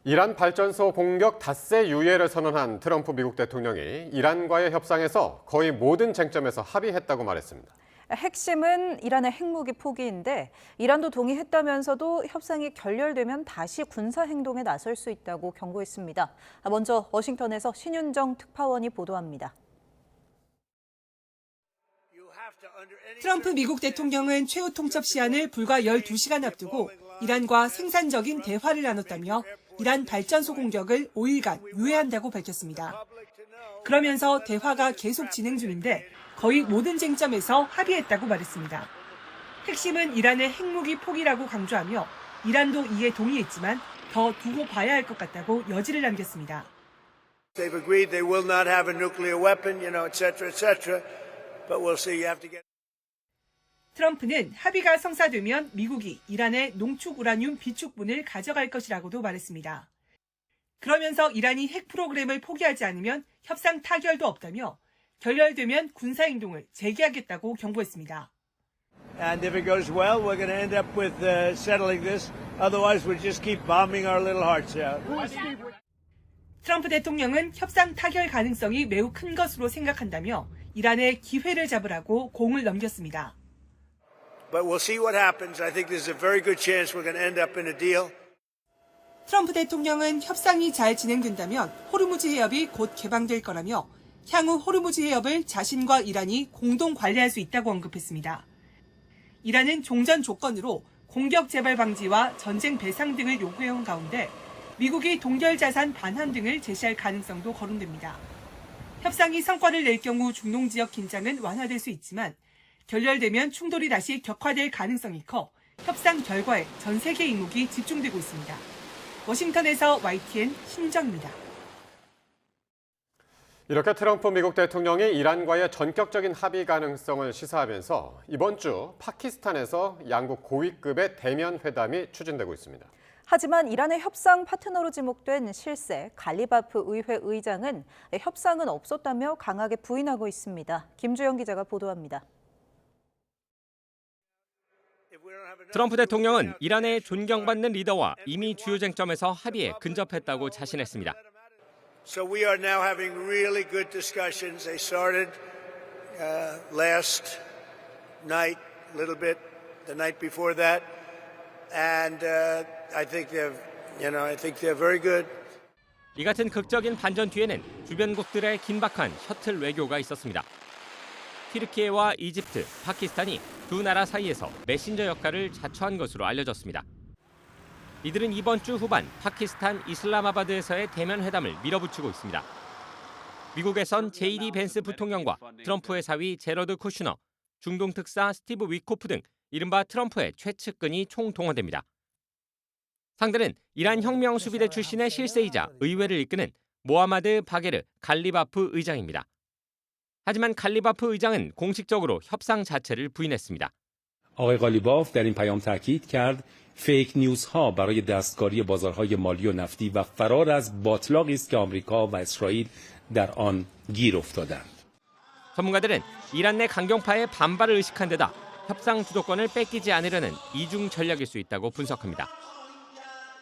이란 발전소 공격 닷새 유예를 선언한 트럼프 미국 대통령이 이란과의 협상에서 거의 모든 쟁점에서 합의했다고 말했습니다. 핵심은 이란의 핵무기 포기인데 이란도 동의했다면서도 협상이 결렬되면 다시 군사행동에 나설 수 있다고 경고했습니다. 먼저 워싱턴에서 신윤정 특파원이 보도합니다. 트럼프 미국 대통령은 최후 통첩 시한을 불과 12시간 앞두고 이란과 생산적인 대화를 나눴다며 이란 발전소 공격을 5일간 유예한다고 밝혔습니다. 그러면서 대화가 계속 진행 중인데 거의 모든 쟁점에서 합의했다고 말했습니다. 핵심은 이란의 핵무기 포기라고 강조하며 이란도 이에 동의했지만 더 두고 봐야 할 것 같다고 여지를 남겼습니다. They've agreed they will not have a nuclear weapon, etc., etc. But we'll see. You have to get. 트럼프는 합의가 성사되면 미국이 이란의 농축 우라늄 비축분을 가져갈 것이라고도 말했습니다. 그러면서 이란이 핵 프로그램을 포기하지 않으면 협상 타결도 없다며 결렬되면 군사행동을 재개하겠다고 경고했습니다. And if it goes well, we're going to end up with settling this. Otherwise, we'll just keep bombing our little hearts out. 트럼프 대통령은 협상 타결 가능성이 매우 큰 것으로 생각한다며 이란의 기회를 잡으라고 공을 넘겼습니다. But we'll see what happens. I think there's a very good chance we're going to end up in a deal. 트럼프 대통령은 협상이 잘 진행된다면 호르무즈 해협이 곧 개방될 거라며 향후 호르무즈 해협을 자신과 이란이 공동 관리할 수 있다고 언급했습니다. 이란은 종전 조건으로 공격 재발 방지와 전쟁 배상 등을 요구해온 가운데 미국이 동결 자산 반환 등을 제시할 가능성도 거론됩니다. 협상이 성과를 낼 경우 중동 지역 긴장은 완화될 수 있지만 결렬되면 충돌이 다시 격화될 가능성이 커 협상 결과에 전 세계 이목이 집중되고 있습니다. 워싱턴에서 YTN 신정입니다. 이렇게 트럼프 미국 대통령이 이란과의 전격적인 합의 가능성을 시사하면서 이번 주 파키스탄에서 양국 고위급의 대면 회담이 추진되고 있습니다. 하지만 이란의 협상 파트너로 지목된 실세 갈리바프 의회 의장은 협상은 없었다며 강하게 부인하고 있습니다. 김주영 기자가 보도합니다. 트럼프 대통령은 이란의 존경받는 리더와 이미 주요 쟁점에서 합의에 근접했다고 자신했습니다. So we are now having really good discussions. They started last night, a little bit, the night before that, and I think they're very good. 이 같은 극적인 반전 뒤에는 주변국들의 긴박한 셔틀 외교가 있었습니다. 튀르키예와 이집트, 파키스탄이 두 나라 사이에서 메신저 역할을 자처한 것으로 알려졌습니다. 이들은 이번 주 후반 파키스탄 이슬라마바드에서의 대면 회담을 밀어붙이고 있습니다. 미국에선 JD 벤스 부통령과 트럼프의 사위 제러드 쿠슈너, 중동 특사 스티브 위코프 등 이른바 트럼프의 최측근이 총동원됩니다. 상대는 이란 혁명 수비대 출신의 실세이자 의회를 이끄는 모하마드 바게르 갈리바프 의장입니다. 하지만 갈리바프 의장은 공식적으로 협상 자체를 부인했습니다. آقای قالیباف در این پیام تاکید کرد فیک نیوزها برای دستکاری بازارهای مالی و نفتی و فرار از باطلاقی است که آمریکا و اسرائیل در آن گیر افتادند. 전문가들은 이란 내 강경파의 반발을 의식한 데다 협상 주도권을 뺏기지 않으려는 이중 전략일 수 있다고 분석합니다.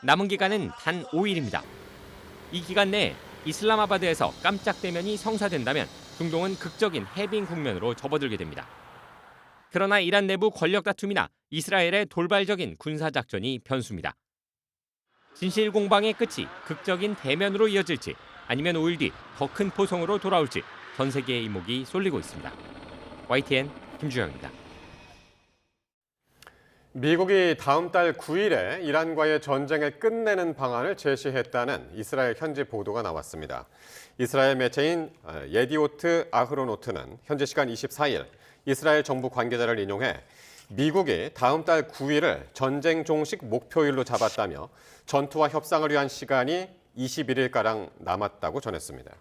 남은 기간은 단 5일입니다. 이 기간 내에 이슬라마바드에서 깜짝 대면이 성사된다면 중동은 극적인 해빙 국면으로 접어들게 됩니다. 그러나 이란 내부 권력 다툼이나 이스라엘의 돌발적인 군사작전이 변수입니다. 진실 공방의 끝이 극적인 대면으로 이어질지 아니면 5일 뒤 더 큰 포성으로 돌아올지 전 세계의 이목이 쏠리고 있습니다. YTN 김주영입니다. 미국이 다음 달 9일에 이란과의 전쟁을 끝내는 방안을 제시했다는 이스라엘 현지 보도가 나왔습니다. 이스라엘 매체인 예디오트 아흐로노트는 현지 시간 24일 이스라엘 정부 관계자를 인용해 미국이 다음 달 9일을 전쟁 종식 목표일로 잡았다며 전투와 협상을 위한 시간이 21일가량 남았다고 전했습니다.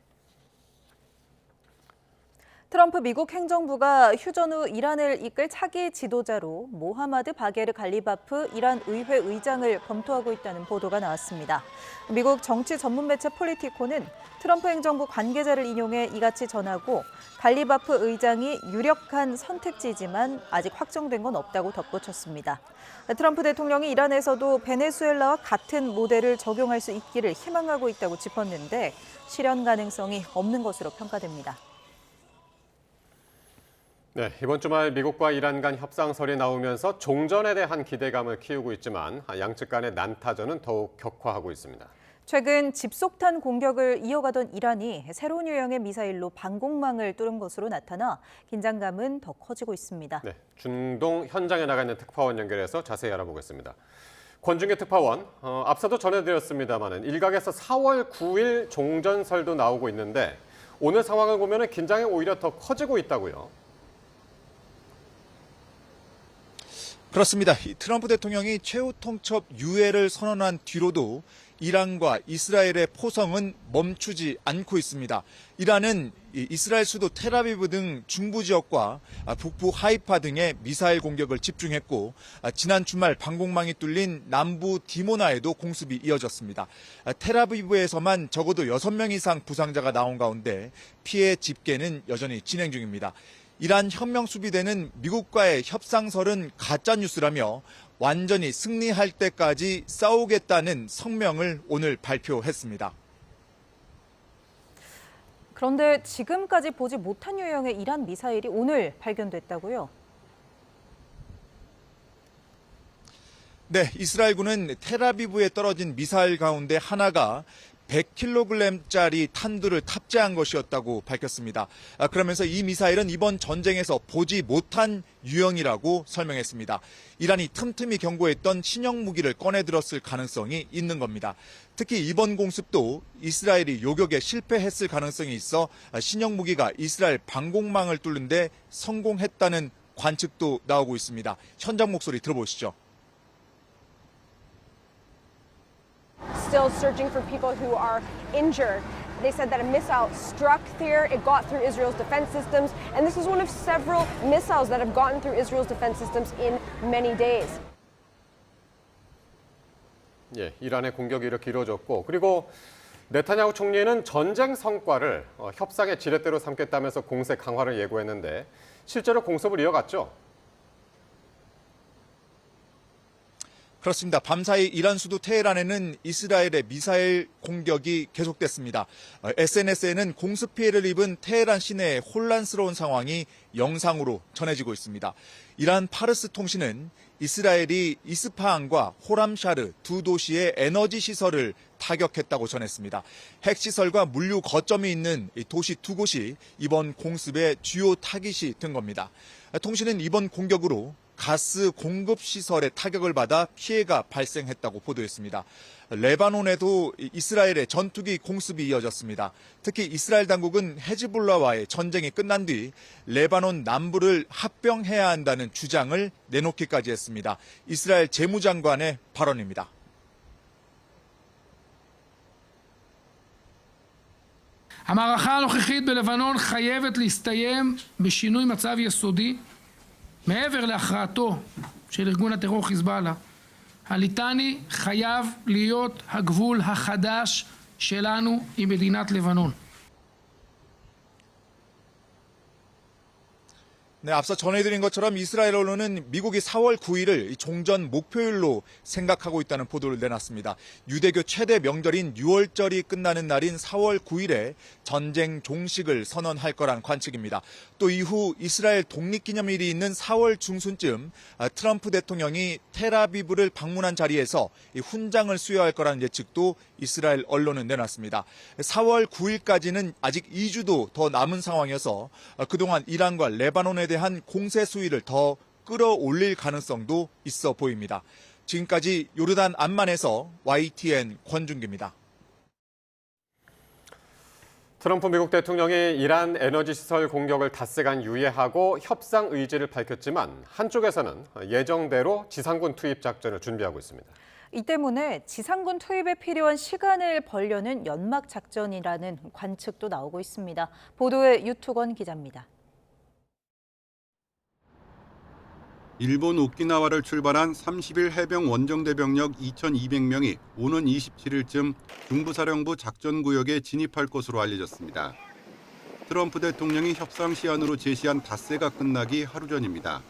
트럼프 미국 행정부가 휴전 후 이란을 이끌 차기 지도자로 모하마드 바게르 갈리바프 이란 의회 의장을 검토하고 있다는 보도가 나왔습니다. 미국 정치 전문 매체 폴리티코는 트럼프 행정부 관계자를 인용해 이같이 전하고 갈리바프 의장이 유력한 선택지지만 아직 확정된 건 없다고 덧붙였습니다. 트럼프 대통령이 이란에서도 베네수엘라와 같은 모델을 적용할 수 있기를 희망하고 있다고 짚었는데 실현 가능성이 없는 것으로 평가됩니다. 네, 이번 주말 미국과 이란 간 협상설이 나오면서 종전에 대한 기대감을 키우고 있지만 양측 간의 난타전은 더욱 격화하고 있습니다. 최근 집속탄 공격을 이어가던 이란이 새로운 유형의 미사일로 방공망을 뚫은 것으로 나타나 긴장감은 더 커지고 있습니다. 네, 중동 현장에 나가 있는 특파원 연결해서 자세히 알아보겠습니다. 권중계 특파원, 앞서도 전해드렸습니다만 일각에서 4월 9일 종전설도 나오고 있는데 오늘 상황을 보면 긴장이 오히려 더 커지고 있다고요. 그렇습니다. 트럼프 대통령이 최후 통첩 유예를 선언한 뒤로도 이란과 이스라엘의 포성은 멈추지 않고 있습니다. 이란은 이스라엘 수도 텔아비브 등 중부 지역과 북부 하이파 등의 미사일 공격을 집중했고 지난 주말 방공망이 뚫린 남부 디모나에도 공습이 이어졌습니다. 텔아비브에서만 적어도 6명 이상 부상자가 나온 가운데 피해 집계는 여전히 진행 중입니다. 이란 혁명수비대는 미국과의 협상설은 가짜뉴스라며 완전히 승리할 때까지 싸우겠다는 성명을 오늘 발표했습니다. 그런데 지금까지 보지 못한 유형의 이란 미사일이 오늘 발견됐다고요? 네, 이스라엘군은 텔아비브에 떨어진 미사일 가운데 하나가 100kg짜리 탄두를 탑재한 것이었다고 밝혔습니다. 그러면서 이 미사일은 이번 전쟁에서 보지 못한 유형이라고 설명했습니다. 이란이 틈틈이 경고했던 신형 무기를 꺼내 들었을 가능성이 있는 겁니다. 특히 이번 공습도 이스라엘이 요격에 실패했을 가능성이 있어 신형 무기가 이스라엘 방공망을 뚫는 데 성공했다는 관측도 나오고 있습니다. 현장 목소리 들어보시죠. Still searching for people who are injured. They said that a missile struck there, it got through Israel's defense systems, and this is one of several missiles that have gotten through Israel's defense systems in many days. 예, 이란의 공격이 이렇게 이루어졌고 그리고 네타냐후 총리는 전쟁 성과를 협상의 지렛대로 삼겠다면서 공세 강화를 예고했는데 실제로 공습을 이어갔죠. 그렇습니다. 밤사이 이란 수도 테헤란에는 이스라엘의 미사일 공격이 계속됐습니다. SNS에는 공습 피해를 입은 테헤란 시내의 혼란스러운 상황이 영상으로 전해지고 있습니다. 이란 파르스 통신은 이스라엘이 이스파한과 호람샤르 두 도시의 에너지 시설을 타격했다고 전했습니다. 핵시설과 물류 거점이 있는 도시 두 곳이 이번 공습의 주요 타깃이 된 겁니다. 통신은 이번 공격으로 가스 공급 시설에 타격을 받아 피해가 발생했다고 보도했습니다. 레바논에도 이스라엘의 전투기 공습이 이어졌습니다. 특히 이스라엘 당국은 헤즈볼라와의 전쟁이 끝난 뒤 레바논 남부를 합병해야 한다는 주장을 내놓기까지 했습니다. 이스라엘 재무장관의 발언입니다. המערכה הנוכחית בלבנון חייבת להסתיים בשינוי מצב יסודי מעבר להכרעתו של ארגון הטרור חיזבאללה. הליטני חייב להיות הגבול החדש שלנו עם מדינת לבנון. 네, 앞서 전해드린 것처럼 이스라엘 언론은 미국이 4월 9일을 종전 목표일로 생각하고 있다는 보도를 내놨습니다. 유대교 최대 명절인 6월절이 끝나는 날인 4월 9일에 전쟁 종식을 선언할 거란 관측입니다. 또 이후 이스라엘 독립기념일이 있는 4월 중순쯤 트럼프 대통령이 텔아비브를 방문한 자리에서 이 훈장을 수여할 거라는 예측도 이스라엘 언론은 내놨습니다. 4월 9일까지는 아직 2주도 더 남은 상황이어서 그동안 이란과 레바논에 대한 공세 수위를 더 끌어올릴 가능성도 있어 보입니다. 지금까지 요르단 암만에서 YTN 권준기입니다. 트럼프 미국 대통령이 이란 에너지 시설 공격을 닷새간 유예하고 협상 의지를 밝혔지만 한쪽에서는 예정대로 지상군 투입 작전을 준비하고 있습니다. 이 때문에 지상군 투입에 필요한 시간을 벌려는 연막 작전이라는 관측도 나오고 있습니다. 보도에 유투건 기자입니다. 일본 오키나와를 출발한 30일 해병 원정대 병력 2,200명이 오는 27일쯤 중부사령부 작전구역에 진입할 것으로 알려졌습니다. 트럼프 대통령이 협상 시한으로 제시한 닷새가 끝나기 하루 전입니다.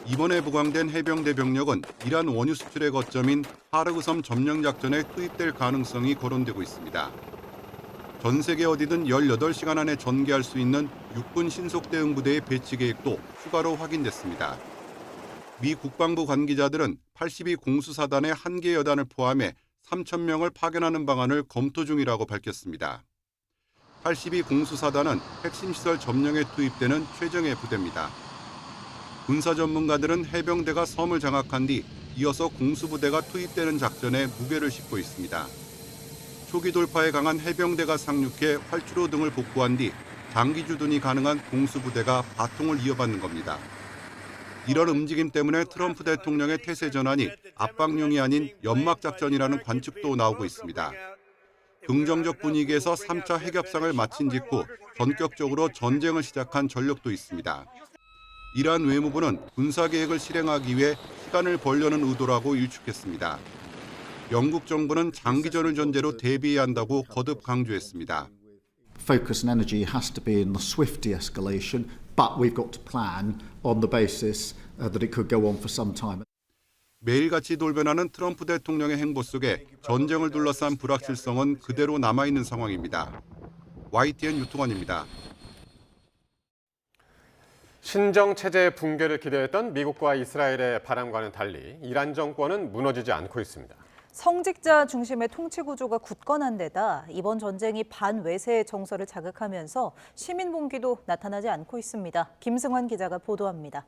이번에 부강된 해병대 병력은 이란 원유 수출의 거점인 하르그섬 점령 작전에 투입될 가능성이 거론되고 있습니다. 전 세계 어디든 18시간 안에 전개할 수 있는 육군 신속대응부대의 배치 계획도 추가로 확인됐습니다. 미 국방부 관계자들은 82 공수사단의 한 개 여단을 포함해 3,000명을 파견하는 방안을 검토 중이라고 밝혔습니다. 82 공수사단은 핵심 시설 점령에 투입되는 최정예 부대입니다. 군사 전문가들은 해병대가 섬을 장악한 뒤 이어서 공수부대가 투입되는 작전에 무게를 싣고 있습니다. 초기 돌파에 강한 해병대가 상륙해 활주로 등을 복구한 뒤 장기 주둔이 가능한 공수부대가 바통을 이어받는 겁니다. 이런 움직임 때문에 트럼프 대통령의 태세 전환이 압박용이 아닌 연막작전이라는 관측도 나오고 있습니다. 긍정적 분위기에서 3차 핵협상을 마친 직후 전격적으로 전쟁을 시작한 전력도 있습니다. 이란 외무부는 군사계획을 실행하기 위해 시간을 벌려는 의도라고 일축했습니다. 영국 정부는 장기전을 전제로 대비해야 한다고 거듭 강조했습니다. Focus and energy has to be in the swift de-escalation, but we've got to plan on the basis that it could go on for some time. 매일같이 돌변하는 트럼프 대통령의 행보 속에 전쟁을 둘러싼 불확실성은 그대로 남아있는 상황입니다. YTN 유통환입니다. 신정체제 붕괴를 기대했던 미국과 이스라엘의 바람과는 달리 이란 정권은 무너지지 않고 있습니다. 성직자 중심의 통치 구조가 굳건한 데다 이번 전쟁이 반외세의 정서를 자극하면서 시민 봉기도 나타나지 않고 있습니다. 김승환 기자가 보도합니다.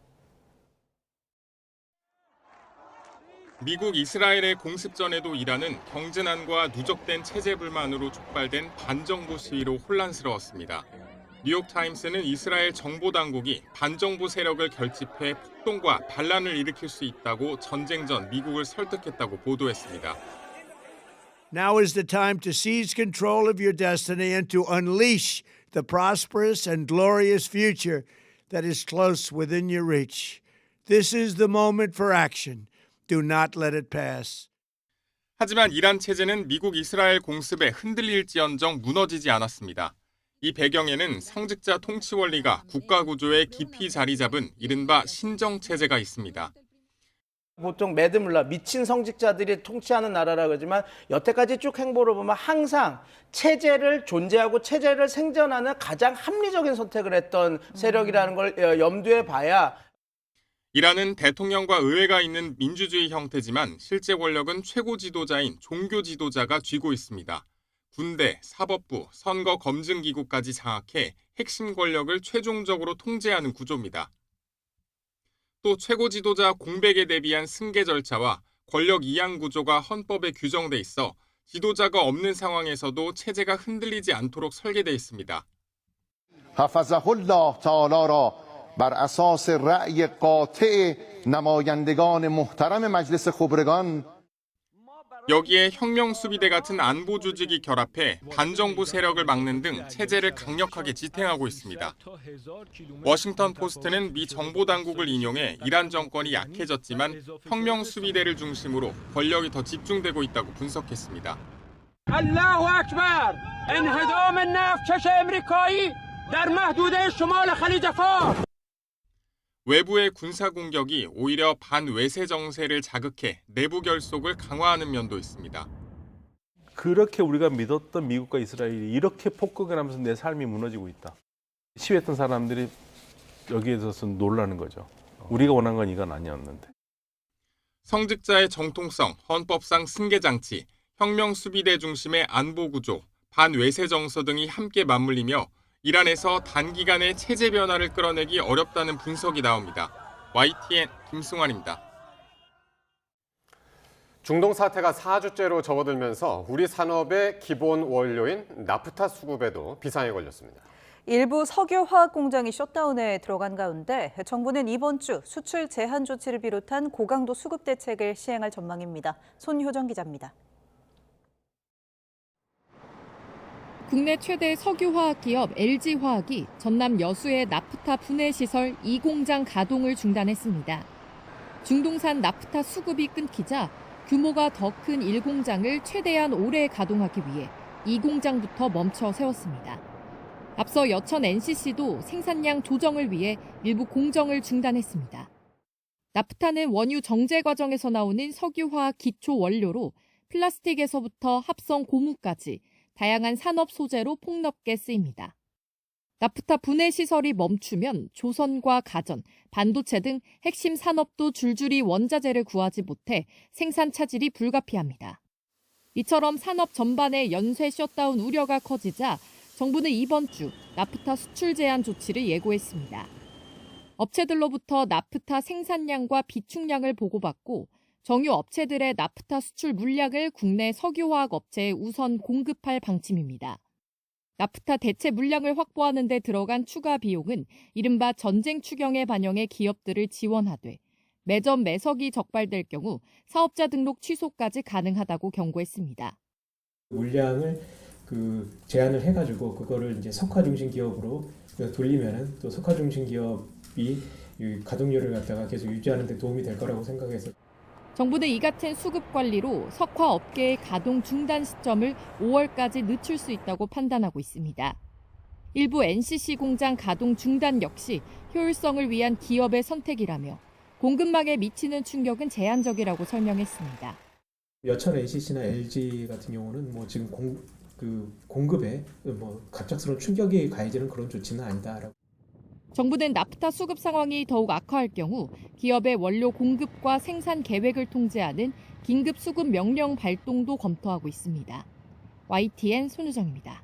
미국 이스라엘의 공습전에도 이란은 경제난과 누적된 체제 불만으로 촉발된 반정부 시위로 혼란스러웠습니다. 뉴욕타임스는 이스라엘 정보당국이 반정부 세력을 결집해 폭동과 반란을 일으킬 수 있다고 전쟁 전 미국을 설득했다고 보도했습니다. Now is the time to seize control of your destiny and to unleash the prosperous and glorious future that is close within your reach. This is the moment for action. Do not let it pass. 하지만 이란 체제는 미국 이스라엘 공습에 흔들릴지언정 무너지지 않았습니다. 이 배경에는 성직자 통치 원리가 국가 구조에 깊이 자리 잡은 이른바 신정체제가 있습니다. 보통 매드물라 미친 성직자들이 통치하는 나라라 그러지만 여태까지 쭉 행보를 보면 항상 체제를 존재하고 체제를 생존하는 가장 합리적인 선택을 했던 세력이라는 걸 염두에 봐야. 이란은 대통령과 의회가 있는 민주주의 형태지만 실제 권력은 최고 지도자인 종교 지도자가 쥐고 있습니다. 군대, 사법부, 선거 검증기구까지 장악해 핵심 권력을 최종적으로 통제하는 구조입니다. 또 최고 지도자 공백에 대비한 승계 절차와 권력 이양 구조가 헌법에 규정돼 있어 지도자가 없는 상황에서도 체제가 흔들리지 않도록 설계돼 있습니다. حفظه‌الله تعالی را بر اساس رأی قاطع نمایندگان محترم مجلس خبرگان 여기에 혁명수비대 같은 안보 조직이 결합해 반정부 세력을 막는 등 체제를 강력하게 지탱하고 있습니다. 워싱턴 포스트는 미 정보당국을 인용해 이란 정권이 약해졌지만 혁명수비대를 중심으로 권력이 더 집중되고 있다고 분석했습니다. 알라후 악발! انهدام النفط آمریکایی در محدوده شمال خلیج فارس. 외부의 군사 공격이 오히려 반외세 정세를 자극해 내부 결속을 강화하는 면도 있습니다. 그렇게 우리가 믿었던 미국과 이스라엘이 이렇게 폭격을 하면서 내 삶이 무너지고 있다. 시위했던 사람들이 여기에 대해서 놀라는 거죠. 우리가 원한 건 이건 아니었는데. 성직자의 정통성, 헌법상 승계장치, 혁명수비대 중심의 안보구조, 반외세 정서 등이 함께 맞물리며 이란에서 단기간에 체제 변화를 끌어내기 어렵다는 분석이 나옵니다. YTN 김승환입니다. 중동 사태가 4주째로 접어들면서 우리 산업의 기본 원료인 나프타 수급에도 비상이 걸렸습니다. 일부 석유화학 공장이 셧다운에 들어간 가운데 정부는 이번 주 수출 제한 조치를 비롯한 고강도 수급 대책을 시행할 전망입니다. 손효정 기자입니다. 국내 최대 석유화학 기업 LG화학이 전남 여수의 나프타 분해 시설 2공장 가동을 중단했습니다. 중동산 나프타 수급이 끊기자 규모가 더 큰 1공장을 최대한 오래 가동하기 위해 2공장부터 멈춰 세웠습니다. 앞서 여천 NCC도 생산량 조정을 위해 일부 공정을 중단했습니다. 나프타는 원유 정제 과정에서 나오는 석유화학 기초 원료로 플라스틱에서부터 합성 고무까지 다양한 산업 소재로 폭넓게 쓰입니다. 나프타 분해 시설이 멈추면 조선과 가전, 반도체 등 핵심 산업도 줄줄이 원자재를 구하지 못해 생산 차질이 불가피합니다. 이처럼 산업 전반의 연쇄 셧다운 우려가 커지자 정부는 이번 주 나프타 수출 제한 조치를 예고했습니다. 업체들로부터 나프타 생산량과 비축량을 보고받고 정유 업체들의 나프타 수출 물량을 국내 석유화학 업체에 우선 공급할 방침입니다. 나프타 대체 물량을 확보하는 데 들어간 추가 비용은 이른바 전쟁 추경에 반영해 기업들을 지원하되 매점 매석이 적발될 경우 사업자 등록 취소까지 가능하다고 경고했습니다. 물량을 제한을 해가지고 그거를 이제 석화 중심 기업으로 돌리면은 또 석화 중심 기업이 가동률을 갖다가 계속 유지하는 데 도움이 될 거라고 생각해서. 정부는 이 같은 수급 관리로 석화 업계의 가동 중단 시점을 5월까지 늦출 수 있다고 판단하고 있습니다. 일부 NCC 공장 가동 중단 역시 효율성을 위한 기업의 선택이라며 공급망에 미치는 충격은 제한적이라고 설명했습니다. 여천 NCC나 LG 같은 경우는 뭐 지금 공급에 뭐 갑작스러운 충격이 가해지는 그런 조치는 아니다라고. 정부는 나프타 수급 상황이 더욱 악화할 경우 기업의 원료 공급과 생산 계획을 통제하는 긴급 수급 명령 발동도 검토하고 있습니다. YTN 손유정입니다.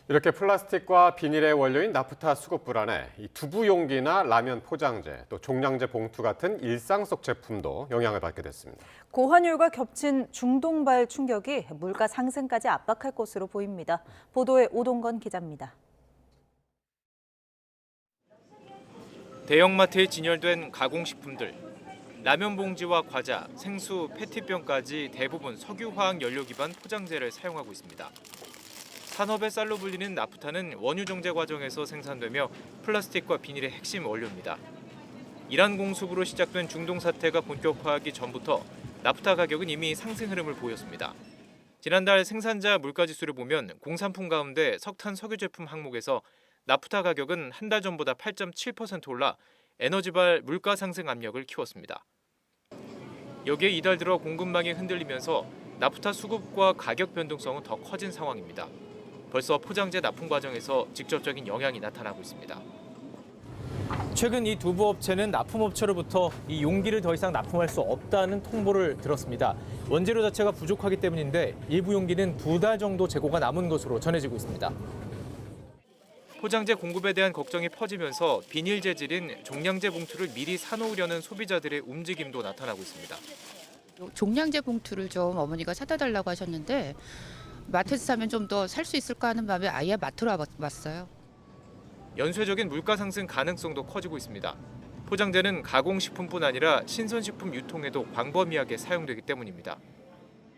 이렇게 플라스틱과 비닐의 원료인 나프타 수급 불안에 이 두부 용기나 라면 포장재, 또 종량제 봉투 같은 일상 속 제품도 영향을 받게 됐습니다. 고환율과 겹친 중동발 충격이 물가 상승까지 압박할 것으로 보입니다. 보도에 오동건 기자입니다. 대형마트에 진열된 가공식품들, 라면 봉지와 과자, 생수, 페트병까지 대부분 석유화학 연료 기반 포장재를 사용하고 있습니다. 산업의 쌀로 불리는 나프타는 원유 정제 과정에서 생산되며 플라스틱과 비닐의 핵심 원료입니다. 이란 공습으로 시작된 중동 사태가 본격화하기 전부터 나프타 가격은 이미 상승 흐름을 보였습니다. 지난달 생산자 물가지수를 보면 공산품 가운데 석탄 석유 제품 항목에서 나프타 가격은 한 달 전보다 8.7% 올라 에너지발 물가 상승 압력을 키웠습니다. 여기에 이달 들어 공급망이 흔들리면서 나프타 수급과 가격 변동성은 더 커진 상황입니다. 벌써 포장재 납품 과정에서 직접적인 영향이 나타나고 있습니다. 최근 이 두부 업체는 납품업체로부터 이 용기를 더 이상 납품할 수 없다는 통보를 들었습니다. 원재료 자체가 부족하기 때문인데 일부 용기는 2달 정도 재고가 남은 것으로 전해지고 있습니다. 포장재 공급에 대한 걱정이 퍼지면서 비닐 재질인 종량제 봉투를 미리 사놓으려는 소비자들의 움직임도 나타나고 있습니다. 종량제 봉투를 좀 어머니가 사다 달라고 하셨는데 마트에서 사면 좀 더 살 수 있을까 하는 마음에 아예 마트로 왔어요. 연쇄적인 물가 상승 가능성도 커지고 있습니다. 포장재는 가공식품뿐 아니라 신선식품 유통에도 광범위하게 사용되기 때문입니다.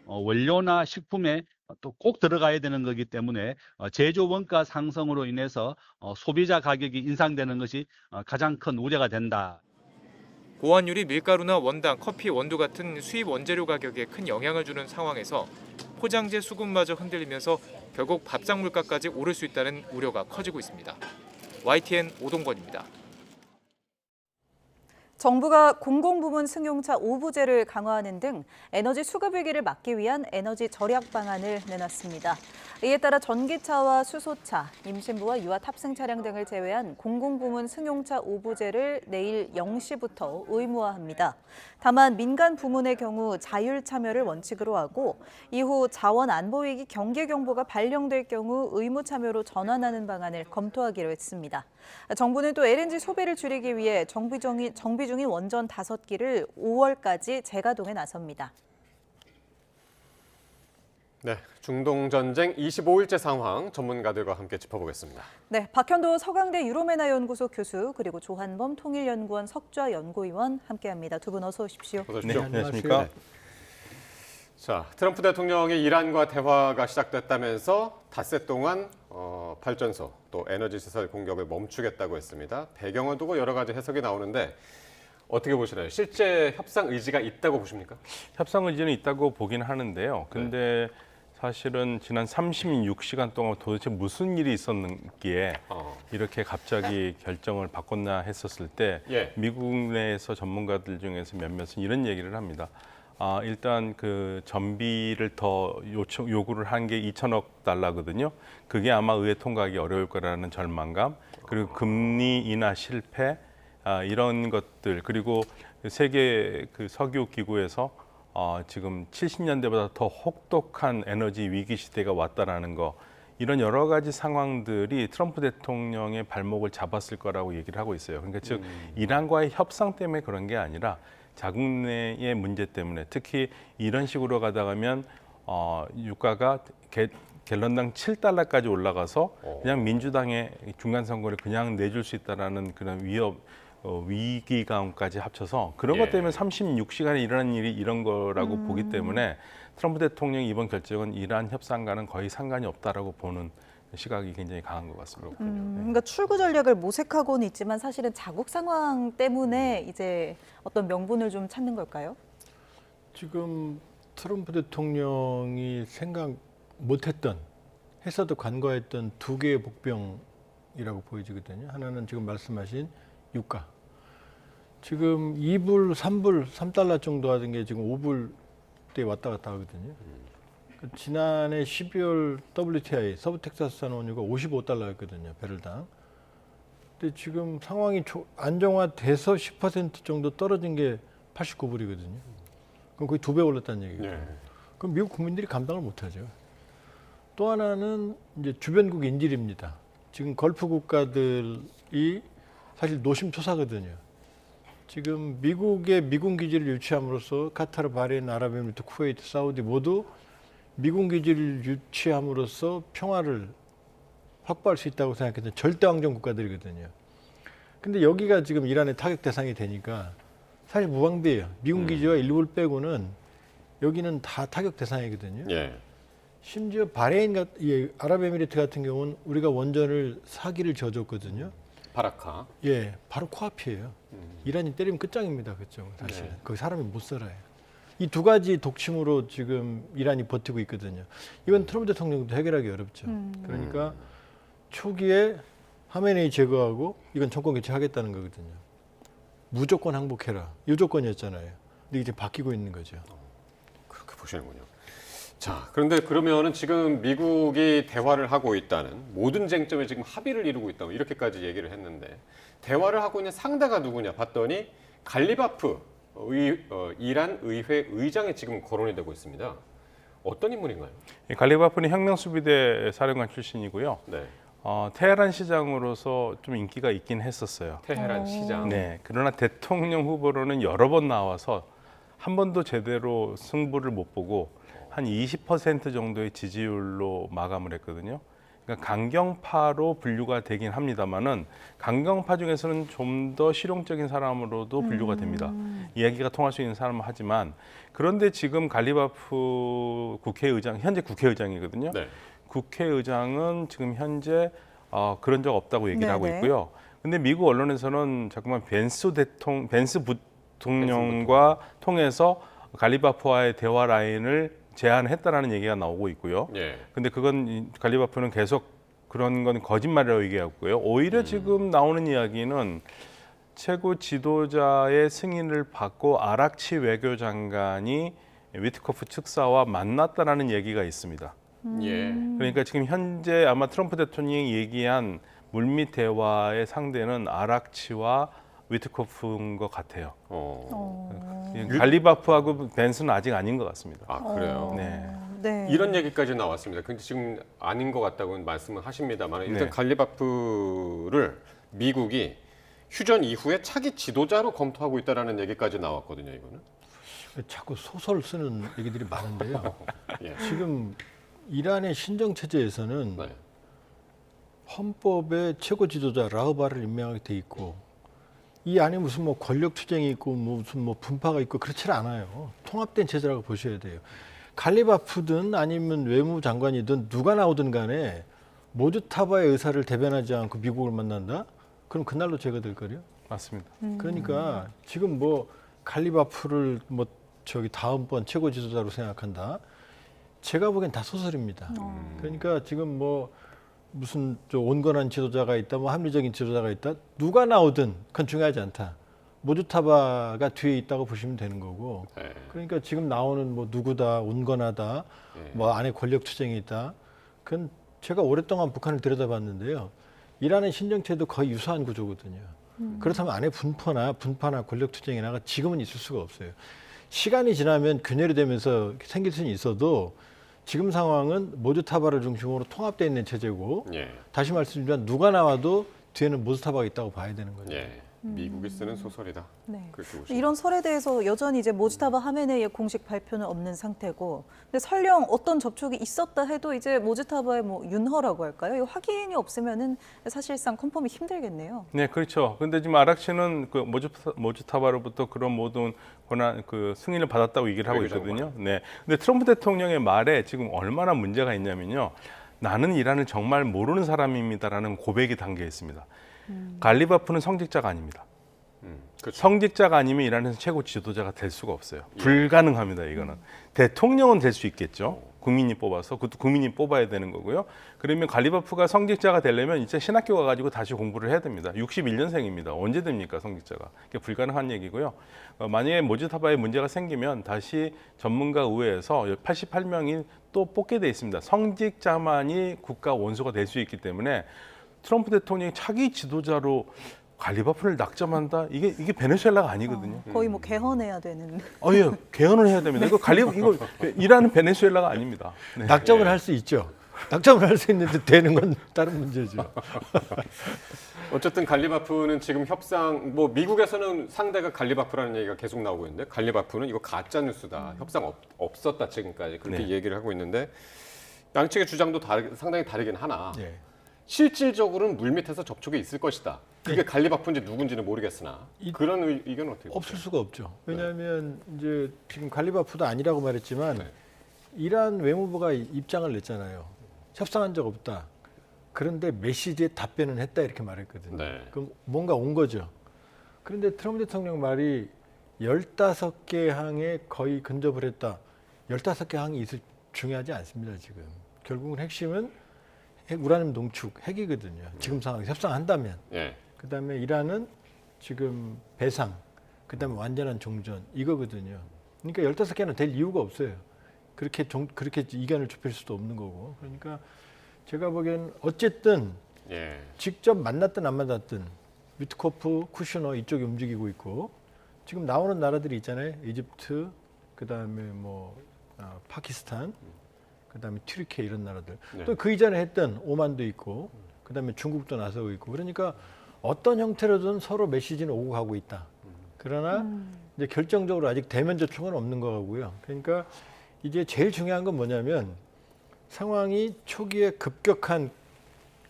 원료나 식품에 또 꼭 들어가야 되는 거기 때문에 제조 원가 상승으로 인해서 소비자 가격이 인상되는 것이 가장 큰 우려가 된다. 고환율이 밀가루나 원당, 커피, 원두 같은 수입 원재료 가격에 큰 영향을 주는 상황에서 포장재 수급마저 흔들리면서 결국 밥상 물가까지 오를 수 있다는 우려가 커지고 있습니다. YTN 오동건입니다. 정부가 공공부문 승용차 5부제를 강화하는 등 에너지 수급 위기를 막기 위한 에너지 절약 방안을 내놨습니다. 이에 따라 전기차와 수소차, 임신부와 유아 탑승 차량 등을 제외한 공공부문 승용차 5부제를 내일 0시부터 의무화합니다. 다만 민간 부문의 경우 자율 참여를 원칙으로 하고 이후 자원 안보 위기 경계 경보가 발령될 경우 의무 참여로 전환하는 방안을 검토하기로 했습니다. 정부는 또 LNG 소비를 줄이기 위해 정비 중인 원전 5기를 5월까지 재가동에 나섭니다. 네, 중동 전쟁 25일째 상황 전문가들과 함께 짚어보겠습니다. 네, 박현도 서강대 유로메나 연구소 교수 그리고 조한범 통일연구원 석좌 연구위원 함께합니다. 두 분 어서 오십시오. 어서 오십시오. 네, 안녕하십니까. 네. 자, 트럼프 대통령이 이란과 대화가 시작됐다면서 닷새 동안 발전소 또 에너지 시설 공격을 멈추겠다고 했습니다. 배경을 두고 여러 가지 해석이 나오는데 어떻게 보시나요? 실제 협상 의지가 있다고 보십니까? 협상 의지는 있다고 보긴 하는데요. 근데 사실은 지난 36시간 동안 도대체 무슨 일이 있었기에 이렇게 갑자기 결정을 바꿨나 했었을 때 미국 내에서 전문가들 중에서 몇몇은 이런 얘기를 합니다. 일단 그 전비를 더 요구를 한 게 2천억 달러거든요. 그게 아마 의회 통과하기 어려울 거라는 절망감, 그리고 금리 인하 실패, 이런 것들, 그리고 세계 그 석유 기구에서 지금 70년대보다 더 혹독한 에너지 위기 시대가 왔다라는 거, 이런 여러 가지 상황들이 트럼프 대통령의 발목을 잡았을 거라고 얘기를 하고 있어요. 그러니까 즉 이란과의 협상 때문에 그런 게 아니라 자국 내의 문제 때문에, 특히 이런 식으로 가다가면 유가가 갤런당 7달러까지 올라가서 그냥 민주당의 중간 선거를 그냥 내줄 수 있다라는 그런 위기감까지 합쳐서 그런 것 때문에 36시간에 일어난 일이 이런 거라고 보기 때문에 트럼프 대통령의 이번 결정은 이란 협상과는 거의 상관이 없다라고 보는 시각이 굉장히 강한 것 같습니다. 그러니까 출구 전략을 모색하고는 있지만 사실은 자국 상황 때문에 이제 어떤 명분을 좀 찾는 걸까요? 지금 트럼프 대통령이 생각 못했던, 했어도 간과했던 두 개의 복병이라고 보여지거든요. 하나는 지금 말씀하신 유가. 지금 2불, 3불, 3달러 정도 하던 게 지금 5불대에 왔다 갔다 하거든요. 지난해 12월 WTI, 서부 텍사스산 원유가 55달러였거든요, 배럴당. 근데 지금 상황이 안정화돼서 10% 정도 떨어진 게 89불이거든요. 그럼 거의 2배 올랐다는 얘기죠. 그럼 미국 국민들이 감당을 못하죠. 또 하나는 이제 주변국 인질입니다. 지금 걸프 국가들이 사실 노심초사거든요. 지금 미국의 미군 기지를 유치함으로써 카타르, 바레인, 아랍에미리트, 쿠웨이트, 사우디 모두 미군 기지를 유치함으로써 평화를 확보할 수 있다고 생각했던 절대왕정 국가들이거든요. 근데 여기가 지금 이란의 타격 대상이 되니까 사실 무방비예요. 미군 기지와 일부를 빼고는 여기는 다 타격 대상이거든요. 심지어 바레인, 아랍에미리트 같은 경우는 우리가 원전을 사기를 져줬거든요. 바라카. 바로 코앞이에요. 이란이 때리면 끝장입니다. 그쪽 사실. 거기 사람이 못 살아요. 이 두 가지 독침으로 지금 이란이 버티고 있거든요. 이건 트럼프 대통령도 해결하기 어렵죠. 그러니까 초기에 하메네이 제거하고 이건 정권 교체하겠다는 거거든요. 무조건 항복해라. 이 조건이었잖아요. 근데 이제 바뀌고 있는 거죠. 그렇게 보시는군요. 자, 그런데 그러면은 지금 미국이 대화를 하고 있다는, 모든 쟁점에 지금 합의를 이루고 있다고 이렇게까지 얘기를 했는데, 대화를 하고 있는 상대가 누구냐 봤더니 갈리바프 이란 의회 의장이 지금 거론이 되고 있습니다. 어떤 인물인가요? 갈리바프는 혁명수비대 사령관 출신이고요. 테헤란 시장으로서 좀 인기가 있긴 했었어요. 테헤란 시장. 네. 그러나 대통령 후보로는 여러 번 나와서 한 번도 제대로 승부를 못 보고 한 20% 정도의 지지율로 마감을 했거든요. 그러니까 강경파로 분류가 되긴 합니다만은 강경파 중에서는 좀 더 실용적인 사람으로도 분류가 됩니다. 이야기가 통할 수 있는 사람은 하지만, 그런데 지금 갈리바프 국회의장, 현재 국회의장이거든요. 국회의장은 지금 현재 그런 적 없다고 얘기를 하고 있고요. 근데 미국 언론에서는 자꾸만 벤스 부통령과 통해서 갈리바프와의 대화 라인을 제안했다라는 얘기가 나오고 있고요. 근데 그건 갈리바프는 계속 그런 건 거짓말이라고 얘기하고요. 오히려 지금 나오는 이야기는 최고 지도자의 승인을 받고 아락치 외교장관이 위트코프 특사와 만났다라는 얘기가 있습니다. 그러니까 지금 현재 아마 트럼프 대통령이 얘기한 물밑 대화의 상대는 아락치와 위트코프인 것 같아요. 갈리바프하고 벤스는 아직 아닌 것 같습니다. 아, 그래요? 이런 얘기까지 나왔습니다. 근데 지금 아닌 것 같다고는 말씀을 하십니다만, 일단 갈리바프를 미국이 휴전 이후에 차기 지도자로 검토하고 있다는 얘기까지 나왔거든요. 이거는 자꾸 소설 쓰는 얘기들이 많은데요. 지금 이란의 신정 체제에서는 헌법에 최고 지도자 라흐바를 임명하게 돼 있고, 이 안에 무슨 뭐 권력 투쟁이 있고 무슨 뭐 분파가 있고 그렇지 않아요. 통합된 체제라고 보셔야 돼요. 갈리바프든 아니면 외무장관이든 누가 나오든 간에 모두타바의 의사를 대변하지 않고 미국을 만난다? 그럼 그날로 제거될 거요. 맞습니다. 그러니까 지금 뭐 갈리바프를 뭐 저기 다음번 최고 지도자로 생각한다. 제가 보기엔 다 소설입니다. 그러니까 지금 뭐 무슨 저 온건한 지도자가 있다, 뭐 합리적인 지도자가 있다. 누가 나오든 그건 중요하지 않다. 모주타바가 뒤에 있다고 보시면 되는 거고. 그러니까 지금 나오는 뭐 누구다, 온건하다, 뭐 안에 권력 투쟁이 있다. 그건 제가 오랫동안 북한을 들여다봤는데요. 이란의 신정체도 거의 유사한 구조거든요. 그렇다면 안에 분파나 권력 투쟁이나 지금은 있을 수가 없어요. 시간이 지나면 균열이 되면서 생길 수는 있어도 지금 상황은 모주타바를 중심으로 통합되어 있는 체제고 다시 말씀드리면 누가 나와도 뒤에는 모주타바가 있다고 봐야 되는 거죠. 미국이 쓰는 소설이다. 네. 그렇게 보시면. 이런 설에 대해서 여전히 이제 모지타바 하메네이의 공식 발표는 없는 상태고, 근데 설령 어떤 접촉이 있었다 해도 이제 모지타바의 뭐 윤허라고 할까요? 이 확인이 없으면은 사실상 컨펌이 힘들겠네요. 네, 그렇죠. 근데 지금 아락치는 그 모주타바로부터 그런 모든 권한 그 승인을 받았다고 얘기를 하고 있거든요. 네. 근데 트럼프 대통령의 말에 지금 얼마나 문제가 있냐면요. 나는 이란을 정말 모르는 사람입니다라는 고백이 담겨 있습니다. 갈리바프는 성직자가 아닙니다. 그렇죠. 성직자가 아니면 이란에서 최고 지도자가 될 수가 없어요. 불가능합니다, 이거는. 대통령은 될 수 있겠죠. 국민이 뽑아서. 그것도 국민이 뽑아야 되는 거고요. 그러면 갈리바프가 성직자가 되려면 이제 신학교 가가지고 다시 공부를 해야 됩니다. 61년생입니다. 언제 됩니까, 성직자가. 그게 불가능한 얘기고요. 만약에 모지타바에 문제가 생기면 다시 전문가 의회에서 88명이 또 뽑게 돼 있습니다. 성직자만이 국가 원수가 될 수 있기 때문에 트럼프 대통령이 차기 지도자로 갈리바프를 낙점한다? 이게 베네수엘라가 아니거든요. 거의 뭐 개헌해야 되는. 예, 개헌을 해야 됩니다. 이거 이란은 베네수엘라가 아닙니다. 네. 낙점을 할 수 있죠. 낙점을 할 수 있는데 되는 건 다른 문제죠. 어쨌든 갈리바프는 지금 협상, 뭐 미국에서는 상대가 갈리바프라는 얘기가 계속 나오고 있는데 갈리바프는 이거 가짜 뉴스다. 협상 없었다 지금까지 그렇게 얘기를 하고 있는데 양측의 주장도 상당히 다르긴 하나. 실질적으로는 물밑에서 접촉이 있을 것이다. 그게 갈리바프인지 누군지는 모르겠으나 그런 의견은 어떻게 보세요? 없을 수가 없죠. 왜냐하면 이제 지금 갈리바프도 아니라고 말했지만 이란 외무부가 입장을 냈잖아요. 협상한 적 없다. 그런데 메시지에 답변은 했다 이렇게 말했거든요. 그럼 뭔가 온 거죠. 그런데 트럼프 대통령 말이 15개 항에 거의 근접을 했다. 15개 항이 중요하지 않습니다. 지금. 결국은 핵심은 우라늄 농축, 핵이거든요. 지금 상황에서 협상한다면. 그다음에 이란은 지금 배상, 그다음에 완전한 종전 이거거든요. 그러니까 15개는 될 이유가 없어요. 그렇게 이견을 좁힐 수도 없는 거고. 그러니까 제가 보기에는 어쨌든 직접 만났든 안 만났든 위트코프, 쿠슈너 이쪽이 움직이고 있고 지금 나오는 나라들이 있잖아요. 이집트, 그다음에 뭐 파키스탄, 그다음에 튀르키예 이런 나라들. 또 그 이전에 했던 오만도 있고, 그다음에 중국도 나서고 있고. 그러니까 어떤 형태로든 서로 메시지는 오고 가고 있다. 그러나 이제 결정적으로 아직 대면 접촉은 없는 거고요. 그러니까 이제 제일 중요한 건 뭐냐면 상황이 초기에 급격한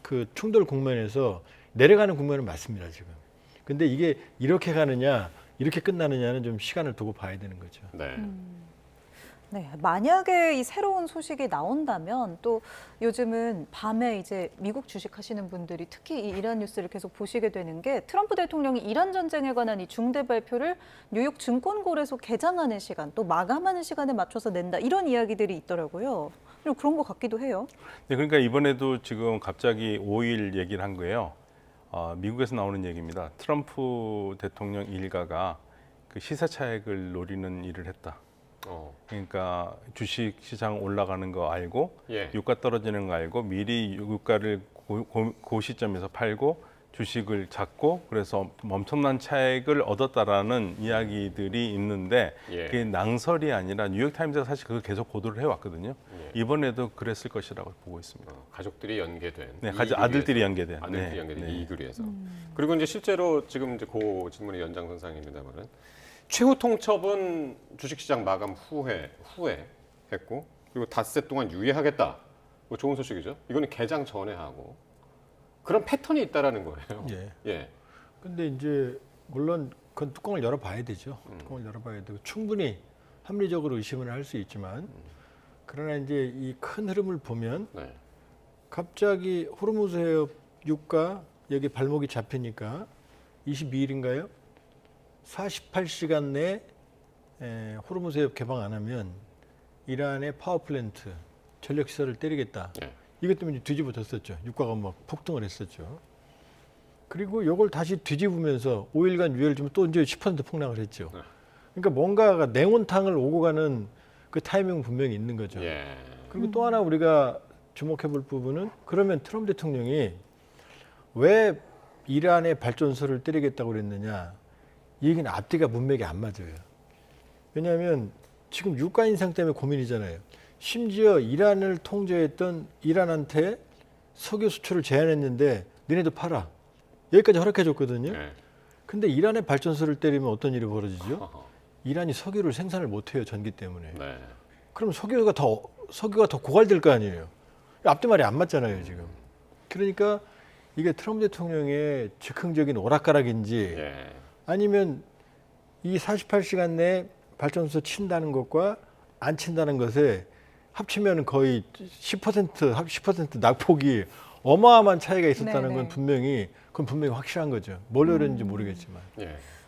그 충돌 국면에서 내려가는 국면은 맞습니다, 지금. 근데 이게 이렇게 가느냐, 이렇게 끝나느냐는 좀 시간을 두고 봐야 되는 거죠. 네, 만약에 이 새로운 소식이 나온다면 또 요즘은 밤에 이제 미국 주식하시는 분들이 특히 이 이란 뉴스를 계속 보시게 되는 게 트럼프 대통령이 이란 전쟁에 관한 이 중대 발표를 뉴욕 증권거래소 개장하는 시간 또 마감하는 시간에 맞춰서 낸다 이런 이야기들이 있더라고요. 그리고 그런 것 같기도 해요. 네, 그러니까 이번에도 지금 갑자기 5일 얘기를 한 거예요. 미국에서 나오는 얘기입니다. 트럼프 대통령 일가가 그 시세 차익을 노리는 일을 했다. 그러니까 주식 시장 올라가는 거 알고 유가 떨어지는 거 알고 미리 유가를 그 시점에서 팔고 주식을 잡고 그래서 엄청난 차익을 얻었다라는 이야기들이 있는데 그게 낭설이 아니라 뉴욕타임즈가 사실 그걸 계속 보도를 해왔거든요. 이번에도 그랬을 것이라고 보고 있습니다. 가족들이 연계된, 아들들이 연계된, 아들들이 연계된 이익을 위해서. 그리고 이제 실제로 지금 이제 그 질문의 연장선상입니다만은. 최후 통첩은 주식시장 마감 후에 했고 그리고 닷새 동안 유예하겠다. 뭐 좋은 소식이죠. 이거는 개장 전에 하고 그런 패턴이 있다라는 거예요. 근데 이제 물론 그건 뚜껑을 열어봐야 되죠. 뚜껑을 열어봐야 되고 충분히 합리적으로 의심을 할 수 있지만 그러나 이제 이 큰 흐름을 보면 갑자기 호르무즈 해협 유가 여기 발목이 잡히니까 22일인가요? 48시간 내에 호르무즈 해협 개방 안 하면 이란의 파워플랜트 전력시설을 때리겠다. 이것 때문에 뒤집어졌었죠. 유가가 막 폭등을 했었죠. 그리고 이걸 다시 뒤집으면서 5일간 유예를 주면 또 이제 10% 폭락을 했죠. 그러니까 뭔가가 냉온탕을 오고 가는 그 타이밍은 분명히 있는 거죠. 그리고 또 하나 우리가 주목해 볼 부분은 그러면 트럼프 대통령이 왜 이란의 발전소를 때리겠다고 그랬느냐. 이 얘기는 앞뒤가 문맥이 안 맞아요. 왜냐하면 지금 유가 인상 때문에 고민이잖아요. 심지어 이란을 통제했던 이란한테 석유 수출을 제한했는데 너네도 팔아. 여기까지 허락해 줬거든요. 근데 이란의 발전소를 때리면 어떤 일이 벌어지죠? 이란이 석유를 생산을 못 해요. 전기 때문에. 그럼 석유가 더 고갈될 거 아니에요. 앞뒤 말이 안 맞잖아요, 지금. 그러니까 이게 트럼프 대통령의 즉흥적인 오락가락인지 아니면 이 48시간 내에 발전소 친다는 것과 안 친다는 것에 합치면 거의 10% 낙폭이 어마어마한 차이가 있었다는 건 분명히 확실한 거죠. 뭘 그랬는지 모르겠지만.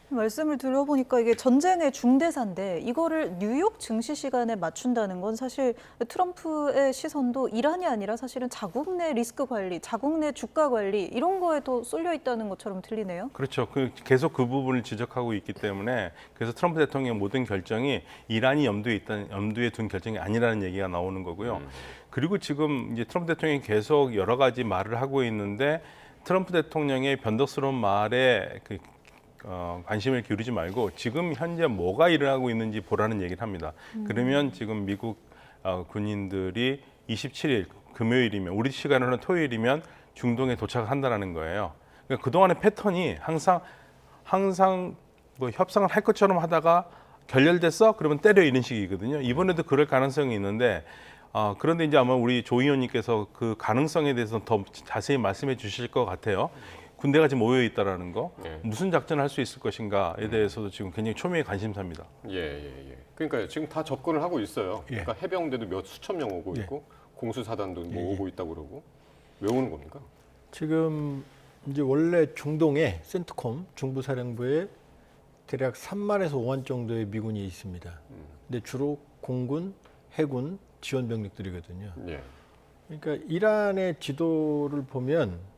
말씀을 들어보니까 이게 전쟁의 중대사인데 이거를 뉴욕 증시 시간에 맞춘다는 건 사실 트럼프의 시선도 이란이 아니라 사실은 자국 내 리스크 관리, 자국 내 주가 관리 이런 거에 더 쏠려 있다는 것처럼 들리네요. 그렇죠. 계속 그 부분을 지적하고 있기 때문에 그래서 트럼프 대통령의 모든 결정이 이란이 염두에 둔 결정이 아니라는 얘기가 나오는 거고요. 그리고 지금 이제 트럼프 대통령이 계속 여러 가지 말을 하고 있는데 트럼프 대통령의 변덕스러운 말에 관심을 기울이지 말고 지금 현재 뭐가 일어나고 있는지 보라는 얘기를 합니다. 그러면 지금 미국 군인들이 27일 금요일이면 우리 시간으로는 토요일이면 중동에 도착한다는 거예요. 그러니까 그동안의 패턴이 항상 뭐 협상을 할 것처럼 하다가 결렬됐어? 그러면 때려 이런 식이거든요. 이번에도 그럴 가능성이 있는데 그런데 이제 아마 우리 조 의원님께서 그 가능성에 대해서 더 자세히 말씀해 주실 것 같아요. 군대가 지금 모여 있다라는 거, 무슨 작전을 할 수 있을 것인가에 대해서도 지금 굉장히 초미의 관심사입니다. 그러니까 지금 다 접근을 하고 있어요. 그러니까 해병대도 몇 수천 명 오고 있고 공수사단도 뭐 오고 있다고 그러고 왜 오는 겁니까? 지금 이제 원래 중동에 센트콤 중부사령부에 대략 3만에서 5만 정도의 미군이 있습니다. 근데 주로 공군, 해군, 지원 병력들이거든요. 그러니까 이란의 지도를 보면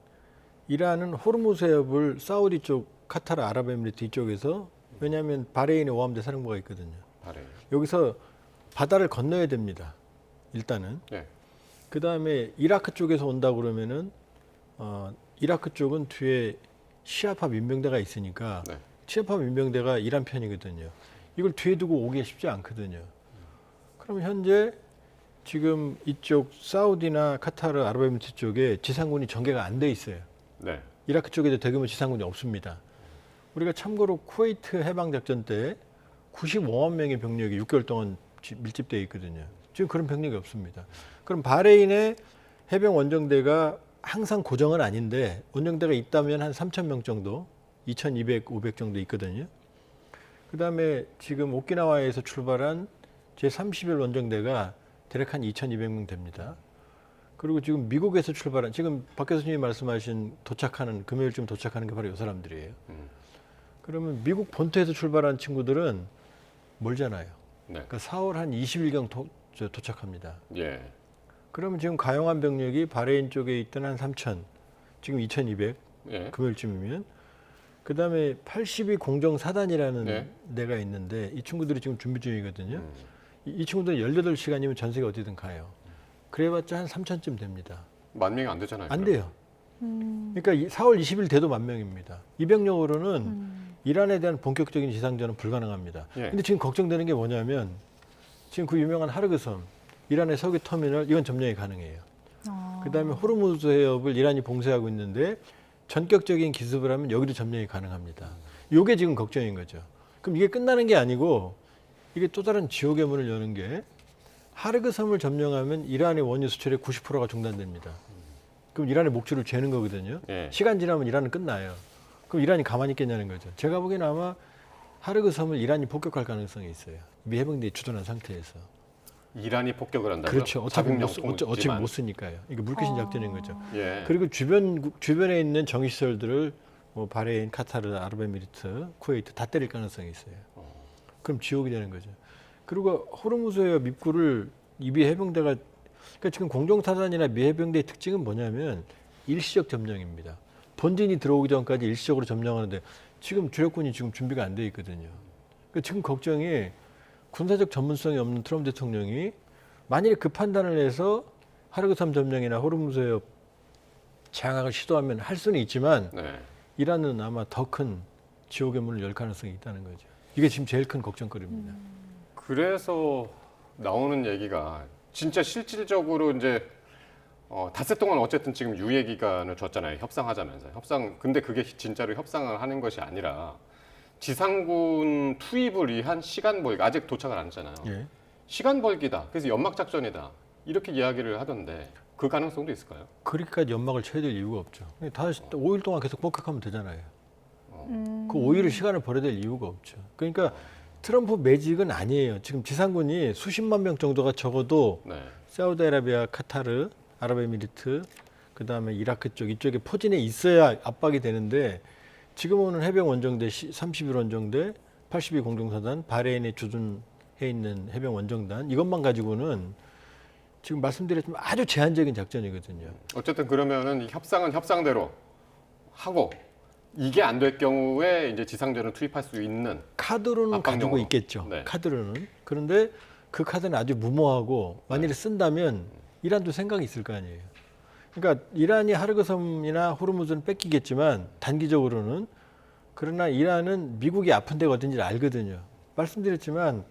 이란은 호르무즈 해협을 사우디 쪽, 카타르, 아랍에미리트 이쪽에서 왜냐하면 바레인에 오함대 사령부가 있거든요. 여기서 바다를 건너야 됩니다. 일단은. 그 다음에 이라크 쪽에서 온다 그러면은 이라크 쪽은 뒤에 시아파 민병대가 있으니까 시아파 민병대가 이란 편이거든요. 이걸 뒤에 두고 오기가 쉽지 않거든요. 그럼 현재 지금 이쪽 사우디나 카타르, 아랍에미리트 쪽에 지상군이 전개가 안 돼 있어요. 이라크 쪽에도 대규모 지상군이 없습니다. 우리가 참고로 쿠웨이트 해방작전 때 95만 명의 병력이 6개월 동안 밀집되어 있거든요. 지금 그런 병력이 없습니다. 그럼 바레인의 해병 원정대가 항상 고정은 아닌데 원정대가 있다면 한 3,000명 정도, 2,200, 500 정도 있거든요. 그다음에 지금 오키나와에서 출발한 제31 원정대가 대략 한 2,200명 됩니다. 그리고 지금 미국에서 출발한 지금 박 교수님이 말씀하신 금요일쯤 도착하는 게 바로 이 사람들이에요. 그러면 미국 본토에서 출발한 친구들은 멀잖아요. 그러니까 4월 한 20일경 도착합니다. 그러면 지금 가용한 병력이 바레인 쪽에 있던 한 3,000, 지금 2,200 금요일쯤이면 그다음에 82 공정사단이라는 데가 있는데 이 친구들이 지금 준비 중이거든요. 이 친구들은 18시간이면 전 세계 어디든 가요. 그래봤자 한 3,000쯤 됩니다. 10,000명이 안 되잖아요. 안 돼요. 그러니까 4월 20일 돼도 10,000명입니다. 이 병력으로는 이란에 대한 본격적인 지상전은 불가능합니다. 근데 지금 걱정되는 게 뭐냐면 지금 그 유명한 하르그섬, 이란의 석유 터미널 이건 점령이 가능해요. 그다음에 호르무즈 해협을 이란이 봉쇄하고 있는데 전격적인 기습을 하면 여기도 점령이 가능합니다. 이게 지금 걱정인 거죠. 그럼 이게 끝나는 게 아니고 이게 또 다른 지옥의 문을 여는 게 하르그섬을 점령하면 이란의 원유 수출의 90%가 중단됩니다. 그럼 이란의 목줄을 죄는 거거든요. 시간 지나면 이란은 끝나요. 그럼 이란이 가만히 있겠냐는 거죠. 제가 보기에는 아마 하르그섬을 이란이 폭격할 가능성이 있어요. 미 해병대에 주둔한 상태에서. 이란이 폭격을 한다고요? 그렇죠. 어차피 못 쓰니까요. 이게 물귀신 작전인 거죠. 그리고 주변에 있는 정시설들을 뭐 바레인, 카타르, 아랍에미리트, 쿠웨이트 다 때릴 가능성이 있어요. 그럼 지옥이 되는 거죠. 그리고 호르무즈의 입구를 미 해병대가 그러니까 지금 공정사단이나 미 해병대의 특징은 뭐냐면 일시적 점령입니다. 본진이 들어오기 전까지 일시적으로 점령하는데 지금 주력군이 지금 준비가 안 돼 있거든요. 그러니까 지금 걱정이 군사적 전문성이 없는 트럼프 대통령이 만일에 그 판단을 해서 하르그섬 점령이나 호르무즈의 장악을 시도하면 할 수는 있지만 이란은 아마 더 큰 지옥의 문을 열 가능성이 있다는 거죠. 이게 지금 제일 큰 걱정거리입니다. 그래서 나오는 얘기가 진짜 실질적으로 이제 닷새 동안 어쨌든 지금 유예 기간을 줬잖아요. 협상하자면서. 근데 그게 진짜로 협상을 하는 것이 아니라 지상군 투입을 위한 시간 벌기, 아직 도착을 안 했잖아요. 예. 시간 벌기다. 그래서 연막 작전이다. 이렇게 이야기를 하던데 그 가능성도 있을까요? 그렇게까지 연막을 쳐야 될 이유가 없죠. 다시 5일 동안 계속 폭격하면 되잖아요. 그 5일을 시간을 벌여야 될 이유가 없죠. 그러니까 트럼프 매직은 아니에요. 지금 지상군이 수십만 명 정도가 적어도 사우디아라비아, 카타르, 아랍에미리트, 그다음에 이라크 쪽 이쪽에 포진에 있어야 압박이 되는데 지금 오는 해병 원정대 31 원정대, 82 공중사단, 바레인에 주둔해 있는 해병 원정단 이것만 가지고는 지금 말씀드렸지만 아주 제한적인 작전이거든요. 어쨌든 그러면은 협상은 협상대로 하고 이게 안 될 경우에 이제 지상전을 투입할 수 있는 카드로는 가지고 있겠죠. 카드로는. 그런데 그 카드는 아주 무모하고 만일에 쓴다면 이란도 생각이 있을 거 아니에요. 그러니까 이란이 하르그섬이나 호르무즈는 뺏기겠지만 단기적으로는 그러나 이란은 미국이 아픈 데가 어딘지를 알거든요. 말씀드렸지만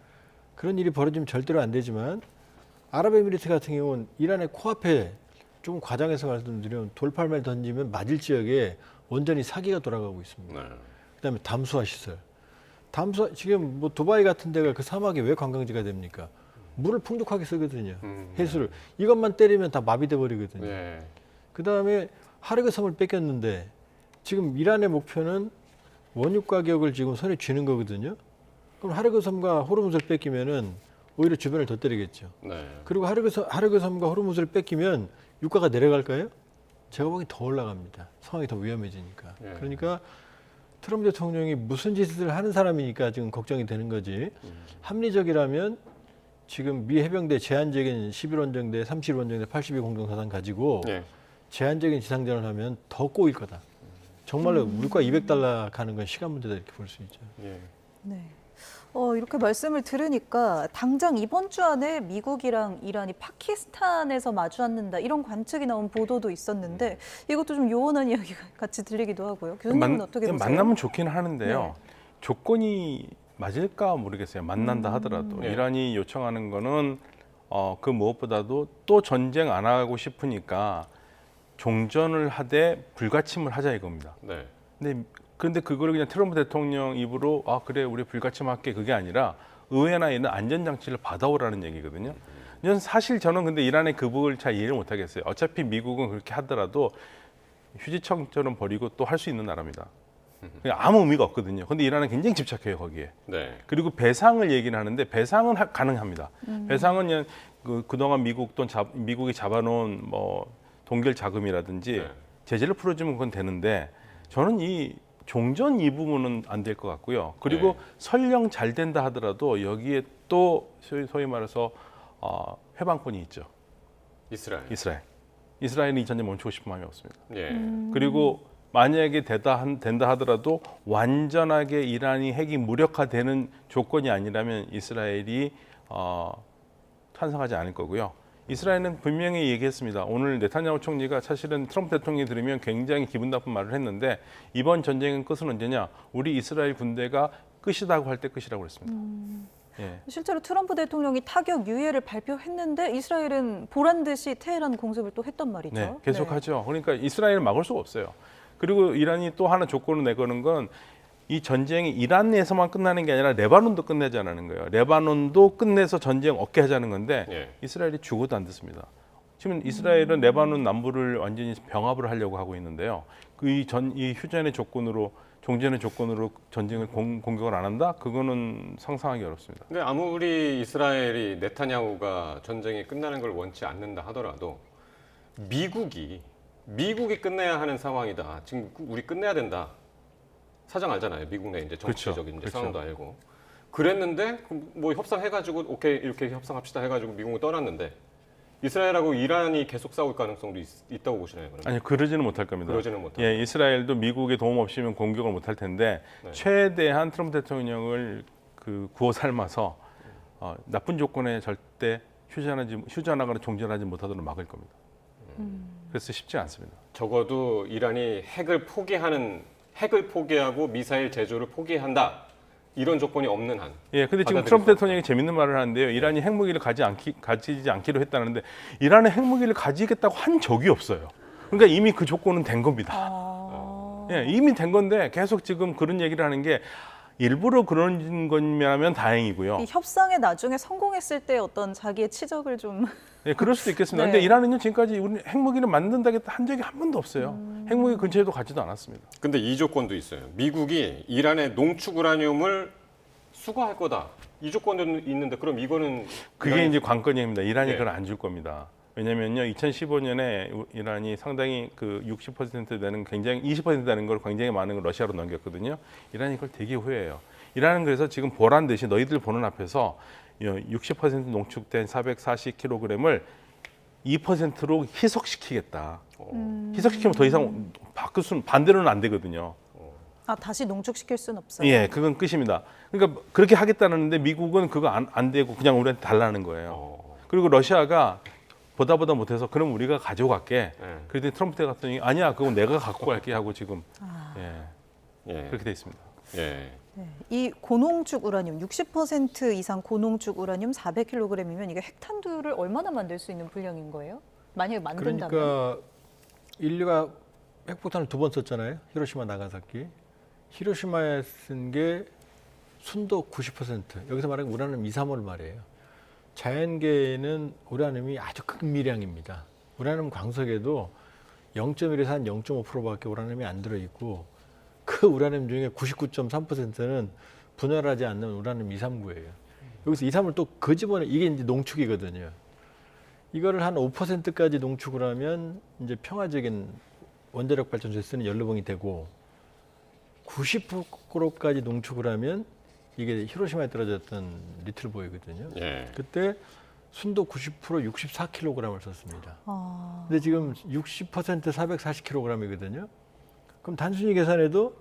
그런 일이 벌어지면 절대로 안 되지만 아랍에미리트 같은 경우는 이란의 코앞에 조금 과장해서 말씀드리면 돌팔매를 던지면 맞을 지역에 온전히 사기가 돌아가고 있습니다. 그다음에 담수화 시설. 지금 뭐 두바이 같은 데가 그 사막이 왜 관광지가 됩니까? 물을 풍족하게 쓰거든요. 해수를. 이것만 때리면 다 마비돼 버리거든요. 그다음에 하르그섬을 뺏겼는데 지금 이란의 목표는 원유 가격을 지금 손에 쥐는 거거든요. 그럼 하르그섬과 호르무즈를 뺏기면은 오히려 주변을 더 때리겠죠. 그리고 하르그섬과 호르무즈를 뺏기면 유가가 내려갈까요? 제가 보기엔 더 올라갑니다. 상황이 더 위험해지니까. 그러니까 트럼프 대통령이 무슨 짓을 하는 사람이니까 지금 걱정이 되는 거지. 합리적이라면 지금 미 해병대 제한적인 11원정대, 31원정대, 82 공중사단 가지고 제한적인 지상전을 하면 더 꼬일 거다. 정말로 물가 200달러 가는 건 시간 문제다 이렇게 볼 수 있죠. 네. 이렇게 말씀을 들으니까 당장 이번 주 안에 미국이랑 이란이 파키스탄에서 마주 앉는다 이런 관측이 나온 보도도 있었는데 이것도 좀 요원한 이야기가 같이 들리기도 하고요. 교수님은 어떻게 보세요? 만나면 좋긴 하는데요. 조건이 맞을까 모르겠어요. 만난다 하더라도. 이란이 요청하는 거는 그 무엇보다도 또 전쟁 안 하고 싶으니까 종전을 하되 불가침을 하자 이겁니다. 그런데 그거를 그냥 트럼프 대통령 입으로 그래 우리 불가침할게 그게 아니라 의회나 이런 안전장치를 받아오라는 얘기거든요. 사실 저는 근데 이란의 그 부분을 잘 이해를 못하겠어요. 어차피 미국은 그렇게 하더라도 휴지청처럼 버리고 또 할 수 있는 나라입니다. 아무 의미가 없거든요. 근데 이란은 굉장히 집착해요 거기에. 그리고 배상을 얘기는 하는데 배상은 가능합니다. 배상은 그냥 그동안 미국이 잡아놓은 뭐 동결 자금이라든지 제재를 풀어주면 그건 되는데 저는 이 종전 이 부분은 안 될 것 같고요. 그리고 설령 잘 된다 하더라도 여기에 또 소위 말해서 회방권이 있죠. 이스라엘은 이 전쟁 멈추고 싶은 마음이 없습니다. 그리고 만약에 된다 하더라도 완전하게 이란이 핵이 무력화되는 조건이 아니라면 이스라엘이 찬성하지 않을 거고요. 이스라엘은 분명히 얘기했습니다. 오늘 네타냐후 총리가 사실은 트럼프 대통령이 들으면 굉장히 기분 나쁜 말을 했는데 이번 전쟁은 끝은 언제냐? 우리 이스라엘 군대가 끝이라고 할 때 끝이라고 그랬습니다. 실제로 트럼프 대통령이 타격 유예를 발표했는데 이스라엘은 보란 듯이 테헤란 공습을 또 했단 말이죠. 네, 계속하죠. 그러니까 이스라엘은 막을 수가 없어요. 그리고 이란이 또 하나 조건을 내거는 건 이 전쟁이 이란에서만 끝나는 게 아니라 레바논도 끝내자는 거예요. 레바논도 끝내서 전쟁 없게 하자는 건데 이스라엘이 죽어도 안 듣습니다. 지금 이스라엘은 레바논 남부를 완전히 병합을 하려고 하고 있는데요. 이 휴전의 조건으로 종전의 조건으로 전쟁을 공격을 안 한다? 그거는 상상하기 어렵습니다. 근데 아무리 이스라엘이 네타냐후가 전쟁이 끝나는 걸 원치 않는다 하더라도 미국이 끝내야 하는 상황이다. 지금 우리 끝내야 된다. 사정 알잖아요. 미국 내 이제 정치적인 그렇죠. 상황도 알고. 그랬는데 뭐 협상해가지고 오케이 이렇게 협상합시다 해가지고 미국은 떠났는데 이스라엘하고 이란이 계속 싸울 가능성도 있다고 보시나요? 그러면? 아니요, 그러지는 못할 겁니다. 그러지는 못할. 예, 이스라엘도 미국의 도움 없이면 공격을 못할 텐데 네. 최대한 트럼프 대통령을 그 구워 삶아서 나쁜 조건에 절대 휴전하거나 종전하지 못하도록 막을 겁니다. 그래서 쉽지 않습니다. 적어도 이란이 핵을 포기하고 미사일 제조를 포기한다. 이런 조건이 없는 한. 예, 근데 지금 트럼프 대통령이 재밌는 말을 하는데요. 이란이 핵무기를 가지지 않기로 했다는데 이란은 핵무기를 가지겠다고 한 적이 없어요. 그러니까 이미 그 조건은 된 겁니다. 예, 이미 된 건데 계속 지금 그런 얘기를 하는 게 일부러 그런 거면 다행이고요. 이 협상에 나중에 성공했을 때 어떤 자기의 치적을 좀 네, 그럴 수도 있겠습니다. 네. 근데 이란은요 지금까지 우리 핵무기를 만든다겠다 한 적이 한 번도 없어요. 핵무기 근처에도 가지도 않았습니다. 근데 이 조건도 있어요. 미국이 이란의 농축 우라늄을 수거할 거다. 이 조건도 있는데 그럼 이거는 그게 이제 관건입니다. 이란이 네. 그걸 안 줄 겁니다. 왜냐면요, 2015년에 이란이 상당히 그 60% 되는 굉장히 20% 되는 걸 굉장히 많은 걸 러시아로 넘겼거든요. 이란이 그걸 되게 후회해요. 이란은 그래서 지금 보란 듯이 너희들 보는 앞에서 60% 농축된 440kg을 2%로 희석시키겠다. 희석시키면 더 이상 반대로는 안 되거든요. 다시 농축시킬 수는 없어요. 예, 그건 끝입니다. 그러니까 그렇게 하겠다는데 미국은 그거 안 되고 그냥 우리한테 달라는 거예요. 그리고 러시아가 보다 못해서 그럼 우리가 가져갈게. 그랬더니 트럼프 대통령이 아니야, 그건 내가 갖고 갈게 하고 지금 그렇게 돼 있습니다. 예. 네. 이 고농축 우라늄 60% 이상 고농축 우라늄 400kg이면 이게 핵탄두를 얼마나 만들 수 있는 분량인 거예요? 만약에 만든다면? 그러니까 인류가 핵폭탄을 2번 썼잖아요. 히로시마, 나가사키. 히로시마에 쓴 게 순도 90%. 여기서 말하는 우라늄 2, 3월 말이에요. 자연계에는 우라늄이 아주 극미량입니다. 우라늄 광석에도 0.1에서 한 0.5%밖에 우라늄이 안 들어있고 그 우라늄 중에 99.3%는 분열하지 않는 우라늄 239예요. 여기서 2, 3을 또 그 집어넣어 이게 이제 농축이거든요. 이거를 한 5%까지 농축을 하면 이제 평화적인 원자력 발전소에 쓰는 연료봉이 되고 90%까지 농축을 하면 이게 히로시마에 떨어졌던 리틀보이거든요. 예. 그때 순도 90% 64kg을 썼습니다. 근데 지금 60% 440kg이거든요. 그럼 단순히 계산해도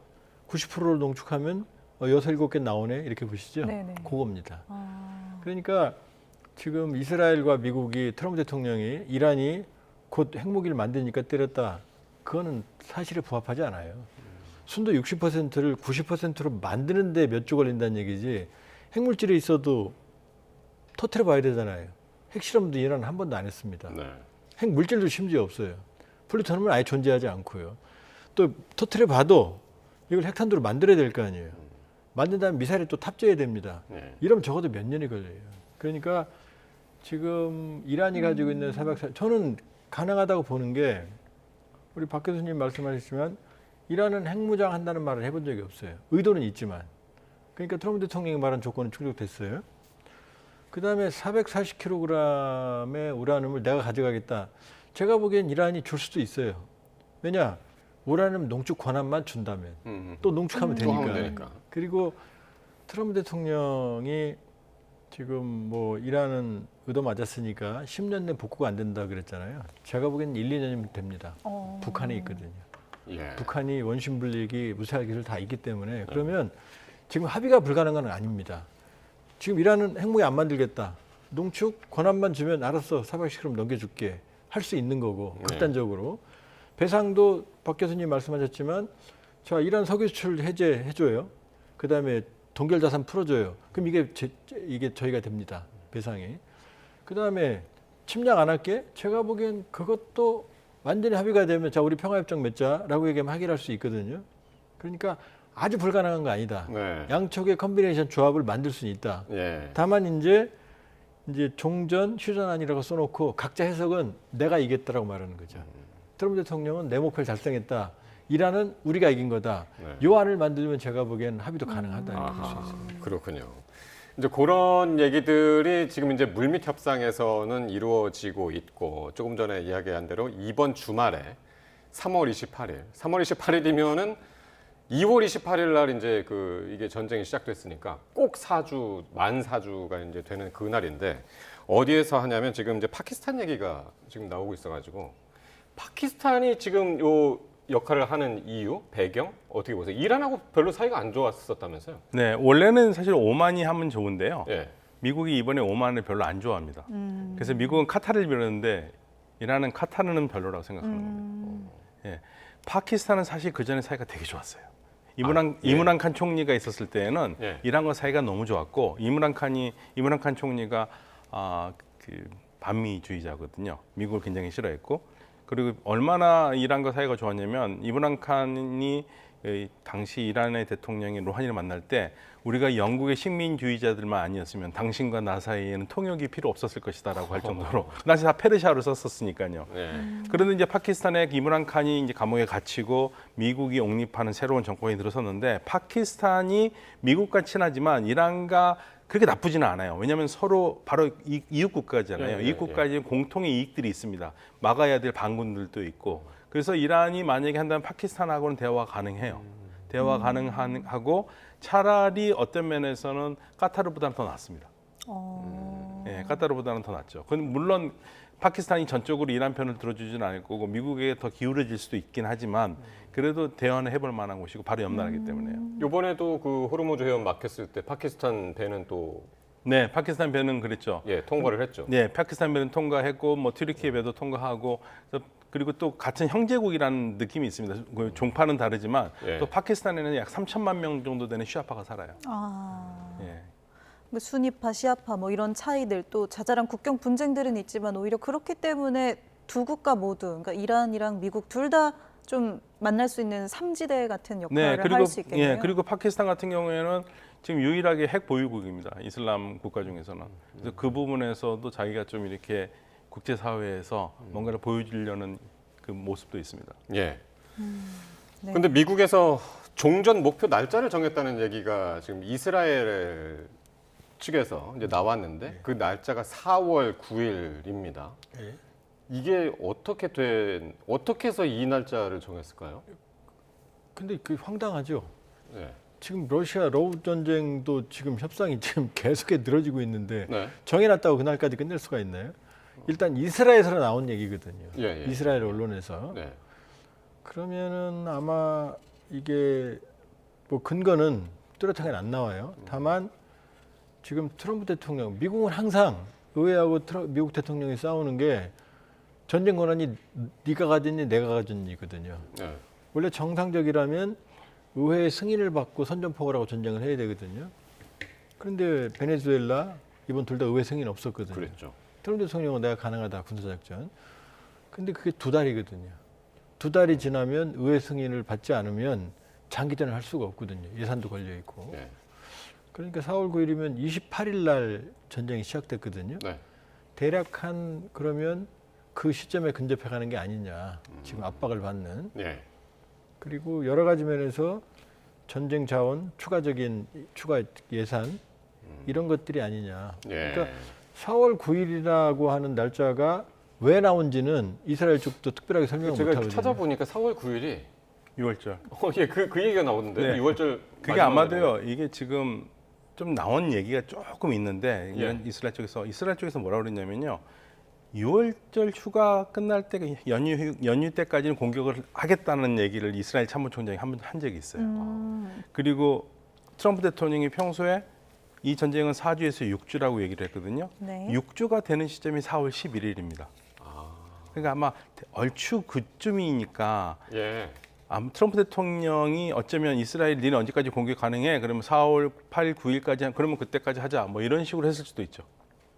90%를 농축하면 6, 7개 나오네 이렇게 보시죠. 네네. 그겁니다. 그러니까 지금 이스라엘과 미국이 트럼프 대통령이 이란이 곧 핵무기를 만드니까 때렸다. 그거는 사실에 부합하지 않아요. 순도 60%를 90%로 만드는데 몇 주 걸린다는 얘기지 핵물질이 있어도 터뜨려 봐야 되잖아요. 핵실험도 이란은 한 번도 안 했습니다. 네. 핵물질도 심지어 없어요. 플루토늄은 아예 존재하지 않고요. 또 터뜨려 봐도 이걸 핵탄두로 만들어야 될 거 아니에요. 만든 다음에 미사일을 또 탑재해야 됩니다. 네. 이러면 적어도 몇 년이 걸려요. 그러니까 지금 이란이 가지고 있는 440, 저는 가능하다고 보는 게 우리 박 교수님 말씀하셨지만 이란은 핵무장 한다는 말을 해본 적이 없어요. 의도는 있지만. 그러니까 트럼프 대통령이 말한 조건은 충족됐어요. 그다음에 440kg의 우라늄을 내가 가져가겠다. 제가 보기엔 이란이 줄 수도 있어요. 왜냐? 우라늄 농축 권한만 준다면. 또 농축하면 되니까. 그리고 트럼프 대통령이 지금 뭐 이란은 의도 맞았으니까 10년 내 복구가 안 된다 그랬잖아요. 제가 보기엔 1, 2년이면 됩니다. 북한에 있거든요. 예. 북한이 원심 분리기 무사할 기술 다 있기 때문에 그러면 지금 합의가 불가능한 건 아닙니다. 지금 이란은 핵무기 안 만들겠다. 농축 권한만 주면 알았어. 440kg 넘겨줄게. 할 수 있는 거고 극단적으로. 배상도 박 교수님 말씀하셨지만 자 이란 석유 수출 해제해줘요. 그다음에 동결 자산 풀어줘요. 그럼 이게 저희가 됩니다. 배상이. 그다음에 침략 안 할게. 제가 보기엔 그것도 완전히 합의가 되면 자 우리 평화협정 맺자라고 얘기하면 하기를 할 수 있거든요. 그러니까 아주 불가능한 거 아니다. 네. 양쪽의 컨비네이션 조합을 만들 수는 있다. 예. 다만 이제 종전 휴전안이라고 써놓고 각자 해석은 내가 이겼다라고 말하는 거죠. 트럼프 대통령은 내 목표를 달성했다. 이란은 우리가 이긴 거다. 네. 요 안을 만들면 제가 보기엔 합의도 가능하다 이렇게 볼 수 있습니다. 그렇군요. 이제 그런 얘기들이 지금 이제 물밑 협상에서는 이루어지고 있고 조금 전에 이야기한 대로 이번 주말에 3월 28일이면은 2월 28일 날 이제 이게 전쟁이 시작됐으니까 꼭 만 4주가 이제 되는 그날인데 어디에서 하냐면 지금 이제 파키스탄 얘기가 지금 나오고 있어가지고 파키스탄이 지금 요 역할을 하는 이유, 배경 어떻게 보세요? 이란하고 별로 사이가 안 좋았었다면서요? 네, 원래는 사실 오만이 하면 좋은데요. 예. 미국이 이번에 오만을 별로 안 좋아합니다. 그래서 미국은 카타르를 빌었는데 이란은 카타르는 별로라고 생각하는 겁니다. 예. 파키스탄은 사실 그 전에 사이가 되게 좋았어요. 이므란 칸 총리가 있었을 때에는 이란과 사이가 너무 좋았고 이므란 칸 총리가 그 반미주의자거든요. 미국을 굉장히 싫어했고 그리고 얼마나 이란과 사이가 좋았냐면 이므란 칸이 당시 이란의 대통령이 로하니를 만날 때 우리가 영국의 식민주의자들만 아니었으면 당신과 나 사이에는 통역이 필요 없었을 것이다라고 할 정도로 그 당시 다 페르시아로 썼었으니까요. 그런데 이제 파키스탄의 이므란 칸이 이제 감옥에 갇히고 미국이 옹립하는 새로운 정권이 들어섰는데 파키스탄이 미국과 친하지만 이란과 그렇게 나쁘지는 않아요. 왜냐하면 서로 바로 이웃 국가잖아요. 이웃 국가에 공통의 이익들이 있습니다. 막아야 될 반군들도 있고. 그래서 이란이 만약에 한다면 파키스탄하고는 대화가 가능해요. 대화 가능하고 차라리 어떤 면에서는 카타르보다는 더 낫습니다. 예, 카타르보다는 더 낫죠. 물론 파키스탄이 전적으로 이란 편을 들어주지는 않을 거고 미국에 더 기울어질 수도 있긴 하지만 그래도 대화는 해볼 만한 곳이고 바로 옆나라이기 때문에요. 이번에도 그 호르무즈 해협 막혔을 때 파키스탄 배는 또 네, 파키스탄 배는 그랬죠. 예, 통과를 했죠. 네, 파키스탄 배는 통과했고 뭐 튀르키예 배도 통과하고 그리고 또 같은 형제국이라는 느낌이 있습니다. 종파는 다르지만 또 파키스탄에는 약 3천만 명 정도 되는 시아파가 살아요. 예. 순위파, 시아파 뭐 이런 차이들 또 자잘한 국경 분쟁들은 있지만 오히려 그렇기 때문에 두 국가 모두 그러니까 이란이랑 미국 둘 다 좀 만날 수 있는 삼지대 같은 역할을 할 수 있겠네요. 예, 그리고 파키스탄 같은 경우에는 지금 유일하게 핵 보유국입니다. 이슬람 국가 중에서는. 그래서 그 부분에서도 자기가 좀 이렇게 국제사회에서 뭔가를 보여주려는 그 모습도 있습니다. 예. 근데 미국에서 종전 목표 날짜를 정했다는 얘기가 지금 이스라엘 측에서 이제 나왔는데 그 날짜가 4월 9일입니다. 이게 어떻게 해서 이 날짜를 정했을까요? 근데 그 황당하죠. 네. 지금 러시아 러우 전쟁도 지금 협상이 지금 계속해 늘어지고 있는데 정해놨다고 그날까지 끝낼 수가 있나요? 일단 이스라엘에서 나온 얘기거든요. 이스라엘 언론에서. 그러면은 아마 이게 뭐 근거는 뚜렷하게 안 나와요. 다만 지금 트럼프 대통령, 미국은 항상 의회하고 미국 대통령이 싸우는 게 전쟁 권한이 네가 가졌니 내가 가졌니거든요. 원래 정상적이라면 의회의 승인을 받고 선전포고를 하고 전쟁을 해야 되거든요. 그런데 베네수엘라 이번 둘 다 의회 승인 없었거든요. 그랬죠. 트럼프 대통령은 내가 가능하다 군사작전. 근데 그게 2달이거든요. 2달이 지나면 의회 승인을 받지 않으면 장기전을 할 수가 없거든요. 예산도 걸려 있고. 그러니까 4월 9일이면 28일 날 전쟁이 시작됐거든요. 대략 그러면 그 시점에 근접해 가는 게 아니냐. 지금 압박을 받는. 그리고 여러 가지 면에서 전쟁 자원, 추가 예산 이런 것들이 아니냐. 그러니까 4월 9일이라고 하는 날짜가 왜 나온지는 이스라엘 쪽도 특별하게 설명을 못 하거든요. 제가 찾아보니까 4월 9일이 6월절. 예, 그 얘기가 나오는데 네. 6월절. 그게 아마도요. 이게 지금 좀 나온 얘기가 조금 있는데 이스라엘 쪽에서 뭐라고 그랬냐면요. 6월절 휴가 끝날 때 연휴 때까지는 공격을 하겠다는 얘기를 이스라엘 참모총장이 한 적이 있어요. 그리고 트럼프 대통령이 평소에 이 전쟁은 4주에서 6주라고 얘기를 했거든요. 6주가 되는 시점이 4월 11일입니다. 그러니까 아마 얼추 그쯤이니까 트럼프 대통령이 어쩌면 이스라엘 니는 언제까지 공격 가능해? 그러면 4월 8일, 9일까지 그러면 그때까지 하자. 뭐 이런 식으로 했을 수도 있죠.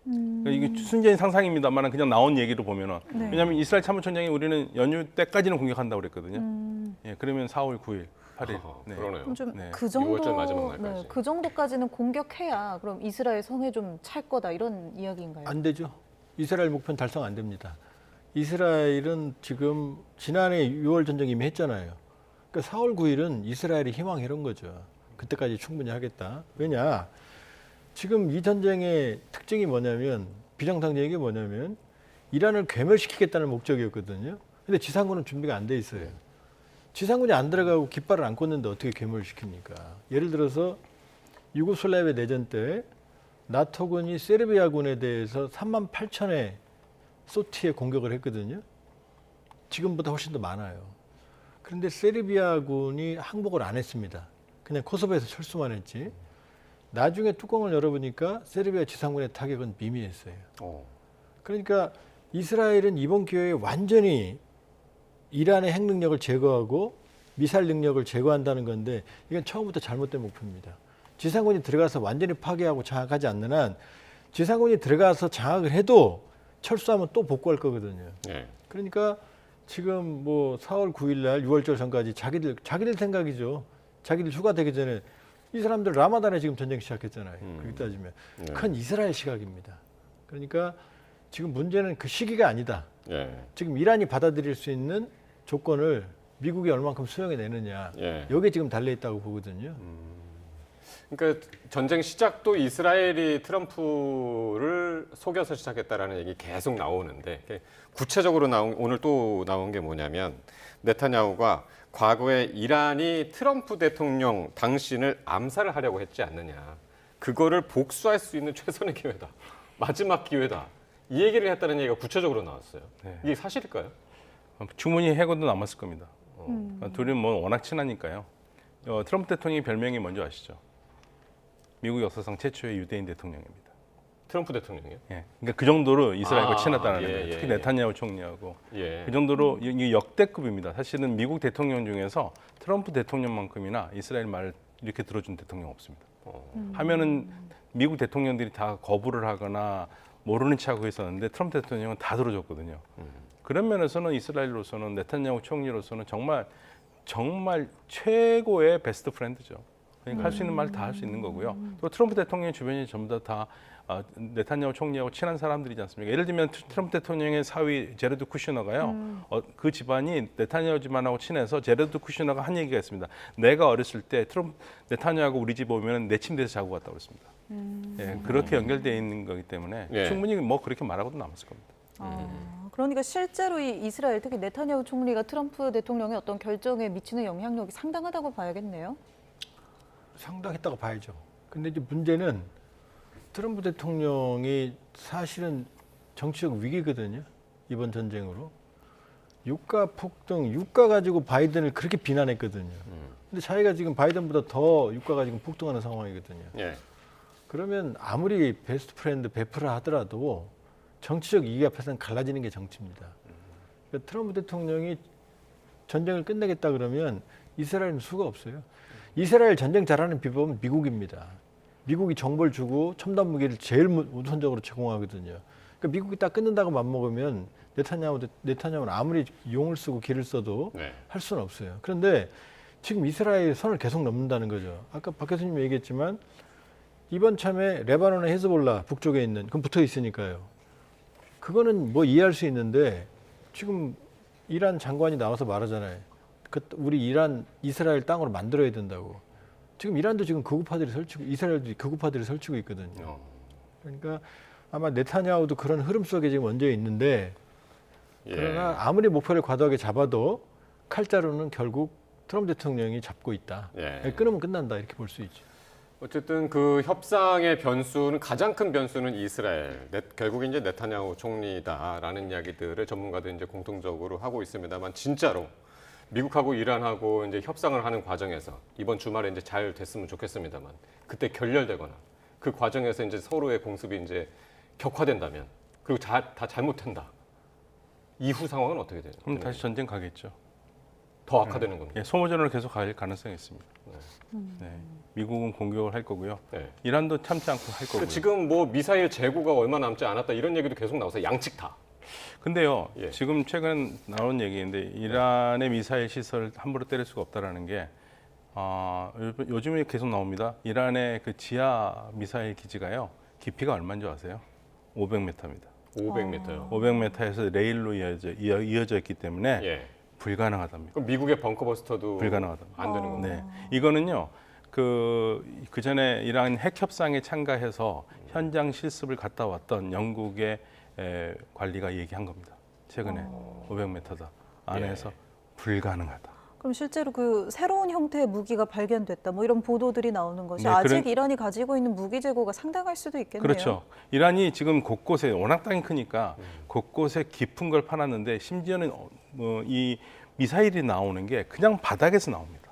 그러니까 이게 순전히 상상입니다만 그냥 나온 얘기로 보면은 왜냐하면 이스라엘 참모총장이 우리는 연휴 때까지는 공격한다고 그랬거든요. 그러면 4월 9일, 8일. 그러네요. 좀 그 정도, 그 정도까지는 공격해야 그럼 이스라엘 성에 좀 찰 거다 이런 이야기인가요? 안 되죠. 이스라엘 목표는 달성 안 됩니다. 이스라엘은 지금 지난해 6월 전쟁 이미 했잖아요. 그러니까 4월 9일은 이스라엘이 희망해놓은 거죠. 그때까지 충분히 하겠다. 왜냐? 지금 이 전쟁의 특징이 뭐냐면 비정상적인 게 뭐냐면 이란을 괴멸시키겠다는 목적이었거든요. 근데 지상군은 준비가 안 돼 있어요. 지상군이 안 들어가고 깃발을 안 꽂는데 어떻게 괴멸을 시킵니까? 예를 들어서 유고슬라비아 내전 때 나토군이 세르비아군에 대해서 38,000의 소티에 공격을 했거든요. 지금보다 훨씬 더 많아요. 그런데 세르비아군이 항복을 안 했습니다. 그냥 코소보에서 철수만 했지. 나중에 뚜껑을 열어보니까 세르비아 지상군의 타격은 미미했어요. 그러니까 이스라엘은 이번 기회에 완전히 이란의 핵 능력을 제거하고 미사일 능력을 제거한다는 건데 이건 처음부터 잘못된 목표입니다. 지상군이 들어가서 완전히 파괴하고 장악하지 않는 한 지상군이 들어가서 장악을 해도 철수하면 또 복구할 거거든요. 그러니까 지금 뭐 4월 9일 날 6월절 전까지 자기들 생각이죠. 자기들 휴가 되기 전에 이 사람들 라마단에 지금 전쟁 시작했잖아요. 그렇게 따지면 큰 이스라엘 시각입니다. 그러니까 지금 문제는 그 시기가 아니다. 지금 이란이 받아들일 수 있는 조건을 미국이 얼만큼 수용해내느냐. 여기에 지금 달려있다고 보거든요. 그러니까 전쟁 시작도 이스라엘이 트럼프를 속여서 시작했다라는 얘기 계속 나오는데 구체적으로 오늘 또 나온 게 뭐냐면 네타냐후가 과거에 이란이 트럼프 대통령 당신을 암살을 하려고 했지 않느냐. 그거를 복수할 수 있는 최선의 기회다. 마지막 기회다. 이 얘기를 했다는 얘기가 구체적으로 나왔어요. 이게 사실일까요? 충분히 해고도 남았을 겁니다. 둘이 뭐 워낙 친하니까요. 트럼프 대통령의 별명이 뭔지 아시죠? 미국 역사상 최초의 유대인 대통령입니다. 트럼프 대통령이요? 예. 그러니까 그 정도로 이스라엘과 친하다는 거예요. 특히 네타냐후 총리하고 그 정도로 이 역대급입니다. 사실은 미국 대통령 중에서 트럼프 대통령만큼이나 이스라엘 말을 이렇게 들어준 대통령 없습니다. 하면은 미국 대통령들이 다 거부를 하거나 모르는 척하고 있었는데 트럼프 대통령은 다 들어줬거든요. 그런 면에서는 이스라엘로서는 네타냐후 총리로서는 정말 최고의 베스트 프렌드죠. 그러니까 할 수 있는 말 다 할 수 있는 거고요. 또 트럼프 대통령의 주변이 전부 다 네타냐후 총리하고 친한 사람들이지 않습니까? 예를 들면 트럼프 대통령의 사위 제레드 쿠슈너가요. 그 집안이 네타냐후 집안하고 친해서 제레드 쿠슈너가 한 얘기가 있습니다. 내가 어렸을 때 네타냐후하고 우리 집 오면 내 침대에서 자고 갔다고 그랬습니다. 예, 그렇게 연결되어 있는 거기 때문에 충분히 뭐 그렇게 말하고도 남았을 겁니다. 그러니까 실제로 이 이스라엘 특히 네타냐후 총리가 트럼프 대통령의 어떤 결정에 미치는 영향력이 상당하다고 봐야겠네요. 상당했다고 봐야죠. 근데 이제 문제는 트럼프 대통령이 사실은 정치적 위기거든요. 이번 전쟁으로. 유가 폭등, 유가 가지고 바이든을 그렇게 비난했거든요. 근데 자기가 지금 바이든보다 더 유가가 지금 폭등하는 상황이거든요. 그러면 아무리 베스트 프렌드 베프라 하더라도 정치적 이익 앞에서는 갈라지는 게 정치입니다. 그러니까 트럼프 대통령이 전쟁을 끝내겠다 그러면 이스라엘은 수가 없어요. 이스라엘 전쟁 잘하는 비법은 미국입니다. 미국이 정보를 주고 첨단 무기를 제일 우선적으로 제공하거든요. 그러니까 미국이 딱 끊는다고 맘먹으면 네타냐후는 아무리 용을 쓰고 기를 써도 할 수는 없어요. 그런데 지금 이스라엘 선을 계속 넘는다는 거죠. 아까 박 교수님이 얘기했지만 이번 참에 레바논의 헤즈볼라 북쪽에 있는 그건 붙어 있으니까요. 그거는 뭐 이해할 수 있는데 지금 이란 장관이 나와서 말하잖아요. 우리 이스라엘 땅으로 만들어야 된다고. 지금 이란도 지금 극우파들이 설치고 이스라엘도 극우파들이 설치고 있거든요. 그러니까 아마 네타냐후도 그런 흐름 속에 지금 얹어 있는데 그러나 아무리 목표를 과도하게 잡아도 칼자루는 결국 트럼프 대통령이 잡고 있다. 끊으면 끝난다 이렇게 볼 수 있죠. 어쨌든 그 협상의 변수는 가장 큰 변수는 이스라엘. 결국 이제 네타냐후 총리다라는 이야기들을 전문가들 이제 공통적으로 하고 있습니다만 진짜로 미국하고 이란하고 이제 협상을 하는 과정에서 이번 주말에 이제 잘 됐으면 좋겠습니다만 그때 결렬되거나 그 과정에서 이제 서로의 공습이 이제 격화된다면 그리고 다 잘못된다. 이후 상황은 어떻게 되죠? 그럼 다시 전쟁 가겠죠. 더 악화되는 겁니다. 예, 소모전으로 계속 갈 가능성이 있습니다. 미국은 공격을 할 거고요. 이란도 참지 않고 할 거고요. 지금 뭐 미사일 재고가 얼마 남지 않았다 이런 얘기도 계속 나와서 양측 다. 근데요, 지금 최근 나온 얘기인데 이란의 미사일 시설을 함부로 때릴 수가 없다라는 게 요즘에 계속 나옵니다. 이란의 그 지하 미사일 기지가요, 깊이가 얼마인 줄 아세요? 500m입니다. 500m요. 500m에서 레일로 이어져 있기 때문에 불가능하답니다. 그럼 미국의 벙커버스터도 불가능하답니다. 안 되는 겁니다. 네, 이거는요. 그 전에 이란 핵 협상에 참가해서 현장 실습을 갔다 왔던 영국의 관리가 얘기한 겁니다. 최근에 500m다 안에서 불가능하다. 그럼 실제로 그 새로운 형태의 무기가 발견됐다, 뭐 이런 보도들이 나오는 것이 네, 아직 이란이 가지고 있는 무기 재고가 상당할 수도 있겠네요. 그렇죠. 이란이 지금 곳곳에 워낙 땅이 크니까 곳곳에 깊은 걸 파놨는데 심지어는 이 미사일이 나오는 게 그냥 바닥에서 나옵니다.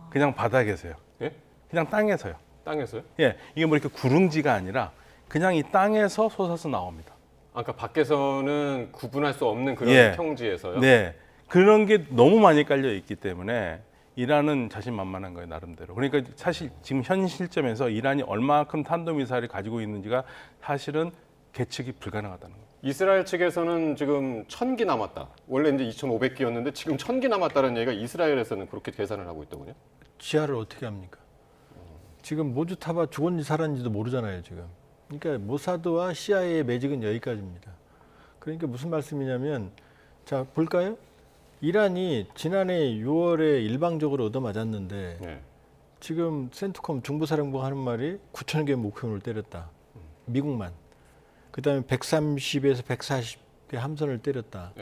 그냥 바닥에서요. 예? 그냥 땅에서요. 땅에서요? 예, 이게 뭐 이렇게 구릉지가 아니라 그냥 이 땅에서 솟아서 나옵니다. 아까 밖에서는 구분할 수 없는 그런 예. 평지에서요? 네, 그런 게 너무 많이 깔려 있기 때문에 이란은 자신만만한 거예요, 나름대로. 그러니까 사실 지금 현 시점에서 이란이 얼마만큼 탄도미사일을 가지고 있는지가 사실은 계측이 불가능하다는 거예요. 이스라엘 측에서는 지금 1000기 남았다. 원래 이제 2,500기였는데 지금 1000기 남았다는 얘기가 이스라엘에서는 그렇게 계산을 하고 있더군요. 지하를 어떻게 합니까? 지금 모주타바 죽었는지 살았는지도 모르잖아요, 지금. 그러니까 모사드와 CIA의 매직은 여기까지입니다. 그러니까 무슨 말씀이냐면, 자, 볼까요? 이란이 지난해 6월에 일방적으로 얻어맞았는데 지금 센트콤 중부사령부가 하는 말이 9,000개의 목표물을 때렸다. 미국만. 그다음에 130에서 140개 함선을 때렸다.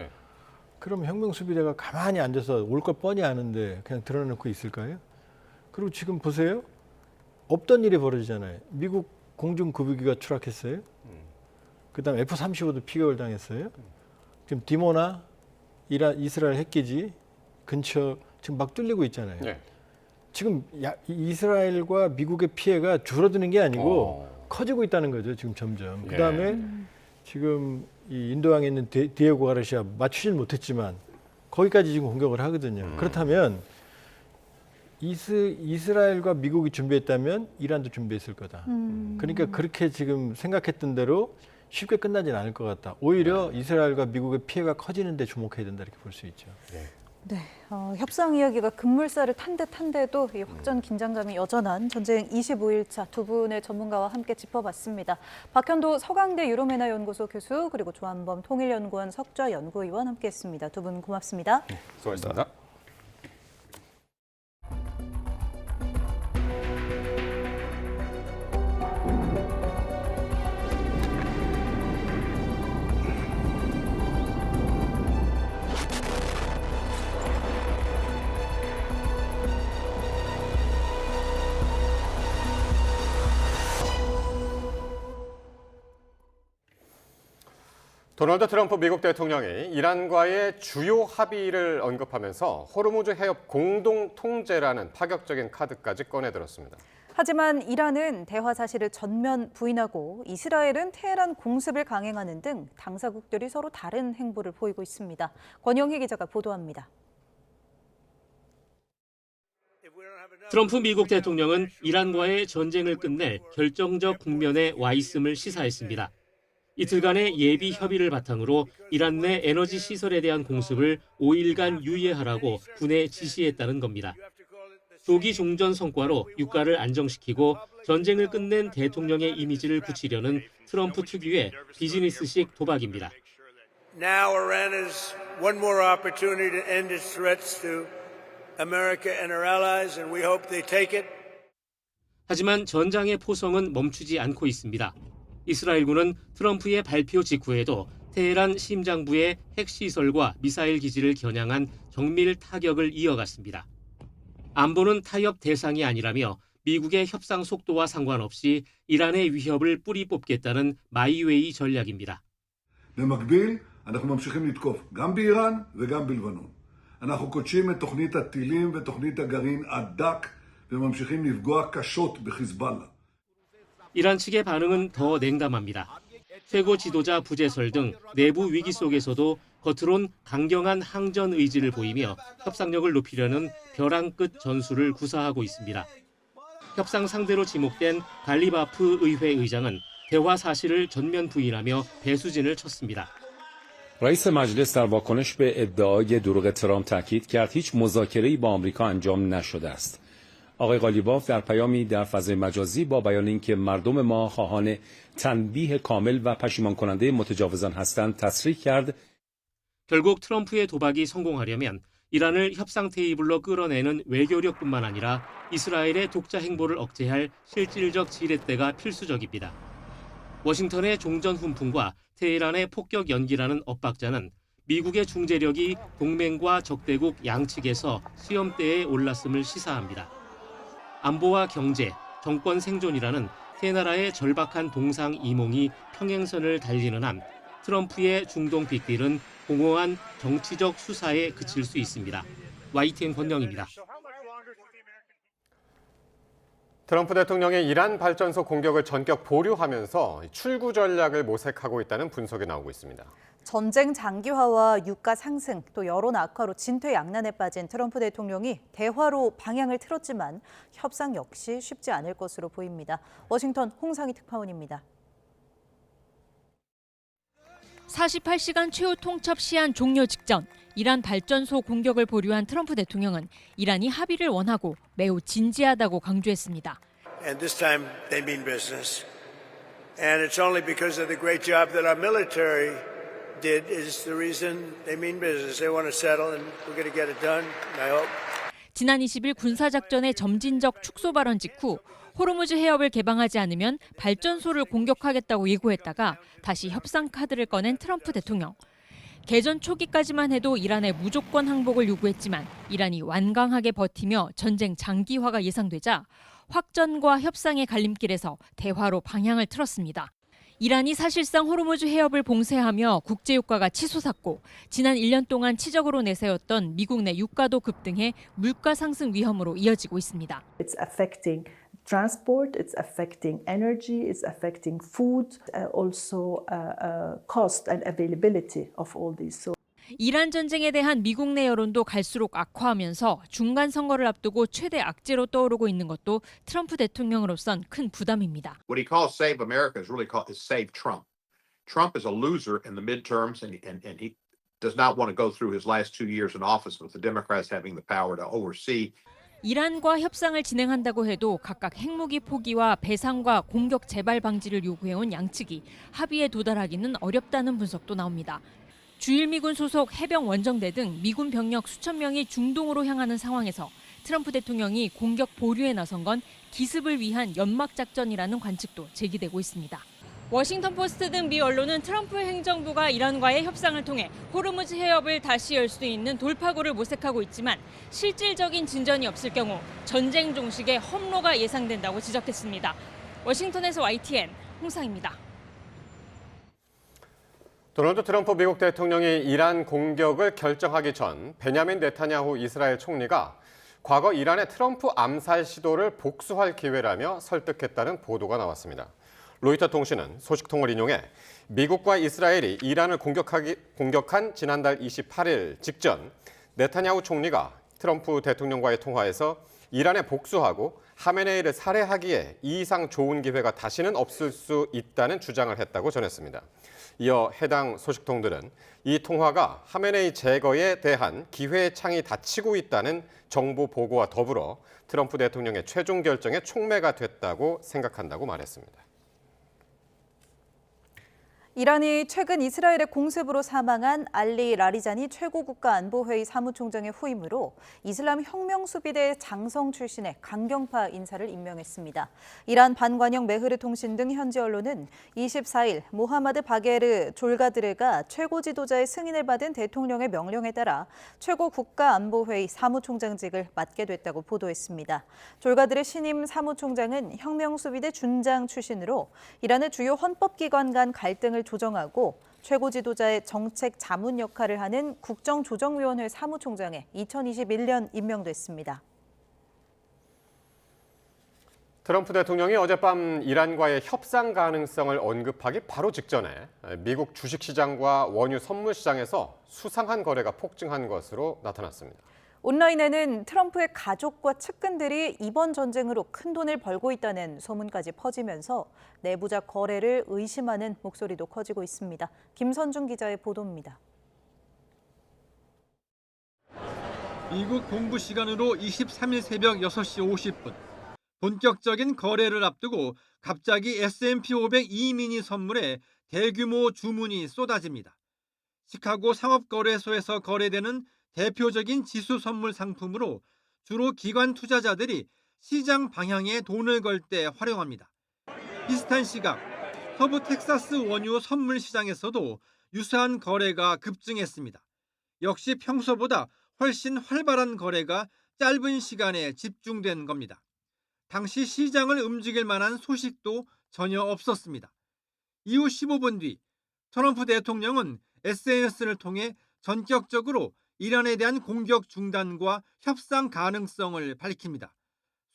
그럼 혁명수비대가 가만히 앉아서 올 걸 뻔히 아는데 그냥 드러내놓고 있을까요? 그리고 지금 보세요. 없던 일이 벌어지잖아요. 미국 공중급유기가 추락했어요. 그다음에 F-35도 피격을 당했어요. 지금 디모나 이스라엘 핵기지 근처 지금 막 뚫리고 있잖아요. 지금 이스라엘과 미국의 피해가 줄어드는 게 아니고 커지고 있다는 거죠, 지금 점점. 그다음에 지금 이 인도양에 있는 디에고 가르시아 맞추진 못했지만 거기까지 지금 공격을 하거든요. 그렇다면 이스라엘과 미국이 준비했다면 이란도 준비했을 거다. 그러니까 그렇게 지금 생각했던 대로 쉽게 끝나진 않을 것 같다. 오히려 이스라엘과 미국의 피해가 커지는 데 주목해야 된다, 이렇게 볼 수 있죠. 네, 협상 이야기가 급물살을 탄 듯한데도 이 확전 긴장감이 여전한 전쟁 25일차 두 분의 전문가와 함께 짚어봤습니다. 박현도 서강대 유로메나 연구소 교수, 그리고 조한범 통일연구원 석좌 연구위원 함께했습니다. 두 분 고맙습니다. 네, 수고하셨습니다. 도널드 트럼프 미국 대통령이 이란과의 주요 합의를 언급하면서 호르무즈 해협 공동 통제라는 파격적인 카드까지 꺼내들었습니다. 하지만 이란은 대화 사실을 전면 부인하고 이스라엘은 테헤란 공습을 강행하는 등 당사국들이 서로 다른 행보를 보이고 있습니다. 권영희 기자가 보도합니다. 트럼프 미국 대통령은 이란과의 전쟁을 끝낼 결정적 국면에 와 있음을 시사했습니다. 이틀간의 예비 협의를 바탕으로 이란 내 에너지 시설에 대한 공습을 5일간 유예하라고 군에 지시했다는 겁니다. 조기 종전 성과로 유가를 안정시키고 전쟁을 끝낸 대통령의 이미지를 굳히려는 트럼프 특유의 비즈니스식 도박입니다. Now Iran has one more opportunity to end its threats to America and our allies, and we hope they take it. 하지만 전장의 포성은 멈추지 않고 있습니다. 이스라엘군은 트럼프의 발표 직후에도 테헤란 심장부의 핵시설과 미사일 기지를 겨냥한 정밀 타격을 이어갔습니다. 안보는 타협 대상이 아니라며 미국의 협상 속도와 상관없이 이란의 위협을 뿌리 뽑겠다는 마이웨이 전략입니다. במקביל, אנחנו ממשיכים לתקוף גם באיראן וגם בלבנון. אנחנו קודשים את תוכנית הטילים ותוכנית הגרעין עד דק וממשיכים לפגוע קשות בחיזבאללה. 이란 측의 반응은 더 냉담합니다. 최고 지도자 부재설 등 내부 위기 속에서도 겉으론 강경한 항전 의지를 보이며 협상력을 높이려는 벼랑 끝 전술을 구사하고 있습니다. 협상 상대로 지목된 갈리바프 의회 의장은 대화 사실을 전면 부인하며 배수진을 쳤습니다. رئیس مجلس در واکنش به ادعای دروغ ترامپ تاکید کرد هیچ مذاکره‌ای با آمریکا انجام نشده است. آقای قالیباف در پیامی در فضای مجازی با بیان اینکه مردم ما خواهان تنبیه کامل و پشیمان کننده متجاوزان هستند تصریح کرد. 결국 트럼프의 도박이 성공하려면 이란을 협상 테이블로 끌어내는 외교력뿐만 아니라 이스라엘의 독자 행보를 억제할 실질적 지렛대가 필수적입니다. 워싱턴의 종전 훈풍과 테헤란의 폭격 연기라는 엇박자는 미국의 중재력이 동맹과 적대국 양측에서 수염대에 올랐음을 시사합니다. 안보와 경제, 정권 생존이라는 세 나라의 절박한 동상이몽이 평행선을 달리는 한 트럼프의 중동 빅딜은 공허한 정치적 수사에 그칠 수 있습니다. YTN 권영입니다. 트럼프 대통령이 이란 발전소 공격을 전격 보류하면서 출구 전략을 모색하고 있다는 분석이 나오고 있습니다. 전쟁 장기화와 유가 상승, 또 여론 악화로 진퇴양난에 빠진 트럼프 대통령이 대화로 방향을 틀었지만 협상 역시 쉽지 않을 것으로 보입니다. 워싱턴 홍상희 특파원입니다. 48시간 최후 통첩 시한 종료 직전 이란 발전소 공격을 보류한 트럼프 대통령은 이란이 합의를 원하고 매우 진지하다고 강조했습니다. And this time they mean business. And it's only because of the great job that our military did is the reason they mean business. They want to settle and we're going to get it done, I hope. 지난 20일 군사작전의 점진적 축소 발언 직후 호르무즈 해협을 개방하지 않으면 발전소를 공격하겠다고 예고했다가 다시 협상 카드를 꺼낸 트럼프 대통령. 개전 초기까지만 해도 이란의 무조건 항복을 요구했지만 이란이 완강하게 버티며 전쟁 장기화가 예상되자 확전과 협상의 갈림길에서 대화로 방향을 틀었습니다. 이란이 사실상 호르무즈 해협을 봉쇄하며 국제유가가 치솟았고 지난 1년 동안 치적으로 내세웠던 미국 내 유가도 급등해 물가 상승 위험으로 이어지고 있습니다. It's affecting transport, it's affecting energy, it's affecting food, also cost and availability of all these. So 이란 전쟁에 대한 미국 내 여론도 갈수록 악화하면서 중간 선거를 앞두고 최대 악재로 떠오르고 있는 것도 트럼프 대통령으로선 큰 부담입니다. What he calls save America is really called is save Trump. Trump is a loser in the midterms and he does not want to go through his last 2 years in office with the Democrats having the power to oversee. 이란과 협상을 진행한다고 해도 각각 핵무기 포기와 배상과 공격 재발 방지를 요구해온 양측이 합의에 도달하기는 어렵다는 분석도 나옵니다. 주일미군 소속 해병 원정대 등 미군 병력 수천 명이 중동으로 향하는 상황에서 트럼프 대통령이 공격 보류에 나선 건 기습을 위한 연막 작전이라는 관측도 제기되고 있습니다. 워싱턴 포스트 등 미 언론은 트럼프 행정부가 이란과의 협상을 통해 호르무즈 해협을 다시 열 수 있는 돌파구를 모색하고 있지만 실질적인 진전이 없을 경우 전쟁 종식의 험로가 예상된다고 지적했습니다. 워싱턴에서 YTN 홍상입니다. 도널드 트럼프 미국 대통령이 이란 공격을 결정하기 전 베냐민 네타냐후 이스라엘 총리가 과거 이란의 트럼프 암살 시도를 복수할 기회라며 설득했다는 보도가 나왔습니다. 로이터 통신은 소식통을 인용해 미국과 이스라엘이 이란을 공격한 지난달 28일 직전 네타냐후 총리가 트럼프 대통령과의 통화에서 이란에 복수하고 하메네이를 살해하기에 이 이상 좋은 기회가 다시는 없을 수 있다는 주장을 했다고 전했습니다. 이어 해당 소식통들은 이 통화가 하메네이 제거에 대한 기회의 창이 닫히고 있다는 정보 보고와 더불어 트럼프 대통령의 최종 결정에 촉매가 됐다고 생각한다고 말했습니다. 이란이 최근 이스라엘의 공습으로 사망한 알리 라리자니 최고국가안보회의 사무총장의 후임으로 이슬람 혁명수비대 장성 출신의 강경파 인사를 임명했습니다. 이란 반관영 메흐르 통신 등 현지 언론은 24일 모하마드 바게르 졸가드르가 최고 지도자의 승인을 받은 대통령의 명령에 따라 최고국가안보회의 사무총장직을 맡게 됐다고 보도했습니다. 졸가드르 신임 사무총장은 혁명수비대 준장 출신으로 이란의 주요 헌법기관 간 갈등을 조정하고 최고 지도자의 정책 자문 역할을 하는 국정조정위원회 사무총장에 2021년 임명됐습니다. 트럼프 대통령이 어젯밤 이란과의 협상 가능성을 언급하기 바로 직전에 미국 주식시장과 원유 선물시장에서 수상한 거래가 폭증한 것으로 나타났습니다. 온라인에는 트럼프의 가족과 측근들이 이번 전쟁으로 큰 돈을 벌고 있다는 소문까지 퍼지면서 내부자 거래를 의심하는 목소리도 커지고 있습니다. 김선중 기자의 보도입니다. 미국 동부 시간으로 23일 새벽 6시 50분. 본격적인 거래를 앞두고 갑자기 S&P 500 E-mini 선물에 대규모 주문이 쏟아집니다. 시카고 상업거래소에서 거래되는 대표적인 지수 선물 상품으로 주로 기관 투자자들이 시장 방향에 돈을 걸 때 활용합니다. 비슷한 시각 서부 텍사스 원유 선물 시장에서도 유사한 거래가 급증했습니다. 역시 평소보다 훨씬 활발한 거래가 짧은 시간에 집중된 겁니다. 당시 시장을 움직일 만한 소식도 전혀 없었습니다. 이후 15분 뒤 트럼프 대통령은 SNS를 통해 전격적으로 이란에 대한 공격 중단과 협상 가능성을 밝힙니다.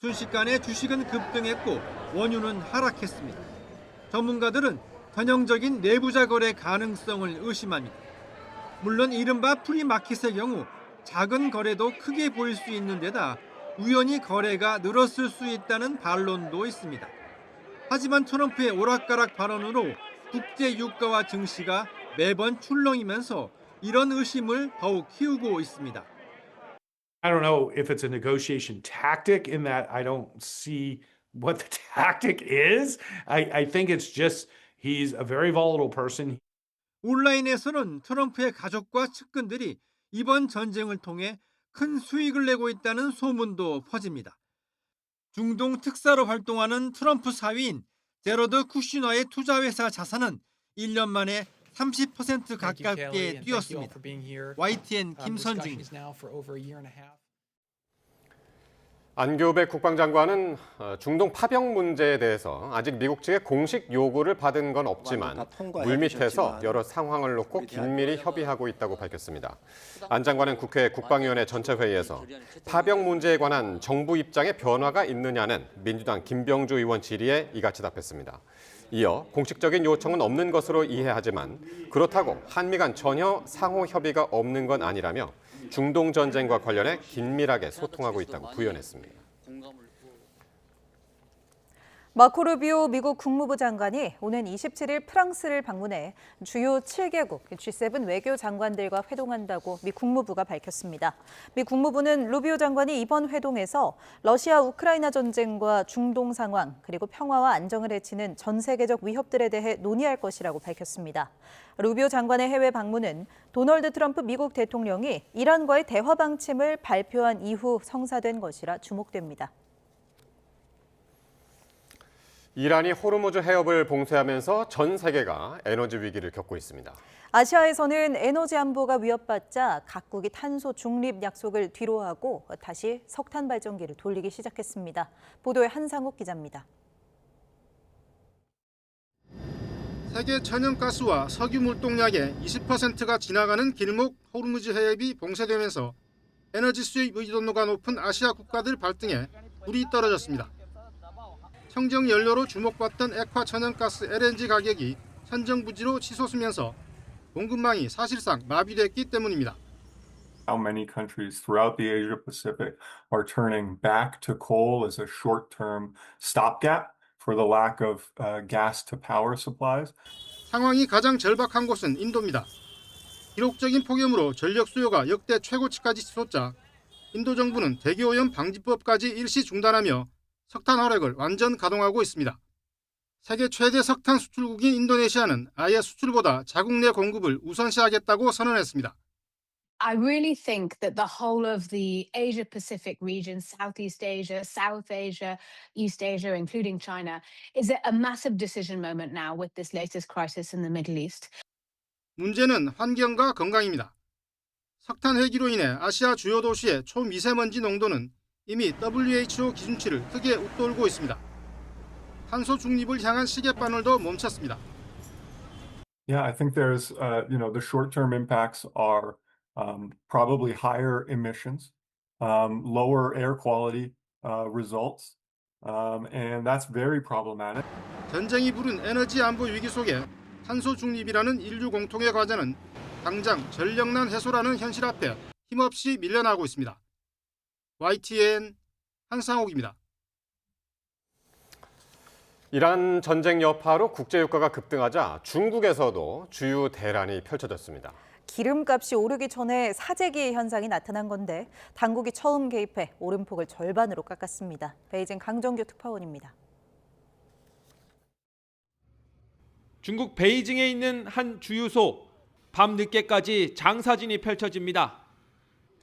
순식간에 주식은 급등했고 원유는 하락했습니다. 전문가들은 전형적인 내부자 거래 가능성을 의심합니다. 물론 이른바 프리마켓의 경우 작은 거래도 크게 보일 수 있는 데다 우연히 거래가 늘었을 수 있다는 반론도 있습니다. 하지만 트럼프의 오락가락 발언으로 국제 유가와 증시가 매번 출렁이면서 이런 의심을 더욱 키우고 있습니다. I don't know if it's a negotiation tactic in that I don't see what the tactic is. I think it's just he's a very volatile person. 온라인에서는 트럼프의 가족과 측근들이 이번 전쟁을 통해 큰 수익을 내고 있다는 소문도 퍼집니다. 중동 특사로 활동하는 트럼프 사위인 제러드 쿠슈너의 투자회사 자산은 1년 만에 30% 가깝게 뛰었습니다. YTN 김선중입니다. 안교백 국방장관은 중동 파병 문제에 대해서 아직 미국 측의 공식 요구를 받은 건 없지만 물밑에서 여러 상황을 놓고 긴밀히 협의하고 있다고 밝혔습니다. 안 장관은 국회 국방위원회 전체 회의에서 파병 문제에 관한 정부 입장에 변화가 있느냐는 민주당 김병주 의원 질의에 이같이 답했습니다. 이어 공식적인 요청은 없는 것으로 이해하지만 그렇다고 한미 간 전혀 상호 협의가 없는 건 아니라며 중동 전쟁과 관련해 긴밀하게 소통하고 있다고 부연했습니다. 마코 루비오 미국 국무부 장관이 오는 27일 프랑스를 방문해 주요 7개국 G7 외교 장관들과 회동한다고 미 국무부가 밝혔습니다. 미 국무부는 루비오 장관이 이번 회동에서 러시아 우크라이나 전쟁과 중동 상황 그리고 평화와 안정을 해치는 전 세계적 위협들에 대해 논의할 것이라고 밝혔습니다. 루비오 장관의 해외 방문은 도널드 트럼프 미국 대통령이 이란과의 대화 방침을 발표한 이후 성사된 것이라 주목됩니다. 이란이 호르무즈 해협을 봉쇄하면서 전 세계가 에너지 위기를 겪고 있습니다. 아시아에서는 에너지 안보가 위협받자 각국이 탄소 중립 약속을 뒤로하고 다시 석탄 발전기를 돌리기 시작했습니다. 보도에 한상욱 기자입니다. 세계 천연가스와 석유 물동량의 20%가 지나가는 길목 호르무즈 해협이 봉쇄되면서 에너지 수입 의존도가 높은 아시아 국가들 발등에 불이 떨어졌습니다. 청정 연료로 주목받던 액화 천연가스 LNG 가격이 천정부지로 치솟으면서 공급망이 사실상 마비됐기 때문입니다. How many countries throughout the Asia Pacific are turning back to coal as a short-term stopgap for the lack of gas to power supplies? 상황이 가장 절박한 곳은 인도입니다. 기록적인 폭염으로 전력 수요가 역대 최고치까지 치솟자 인도 정부는 대기오염 방지법까지 일시 중단하며 석탄 화력을 완전 가동하고 있습니다. 세계 최대 석탄 수출국인 인도네시아는 아예 수출보다 자국 내 공급을 우선시하겠다고 선언했습니다. I really think that the whole of the Asia Pacific region, Southeast Asia, South Asia, East Asia, including China, is at a massive decision moment now with this latest crisis in the Middle East. 문제는 환경과 건강입니다. 석탄 해기로 인해 아시아 주요 도시의 초미세먼지 농도는 이미 WHO 기준치를 크게 웃돌고 있습니다. 탄소 중립을 향한 시계바늘도 멈췄습니다. Yeah, I think there's, the short-term impacts are probably higher emissions, lower air quality results, and that's very problematic. 전쟁이 부른 에너지 안보 위기 속에 탄소 중립이라는 인류 공통의 과제는 당장 전력난 해소라는 현실 앞에 힘없이 밀려나고 있습니다. YTN 한상옥입니다. 이란 전쟁 여파로 국제유가가 급등하자 중국에서도 주유 대란이 펼쳐졌습니다. 기름값이 오르기 전에 사재기 현상이 나타난 건데 당국이 처음 개입해 오름폭을 절반으로 깎았습니다. 베이징 강정규 특파원입니다. 중국 베이징에 있는 한 주유소, 밤늦게까지 장사진이 펼쳐집니다.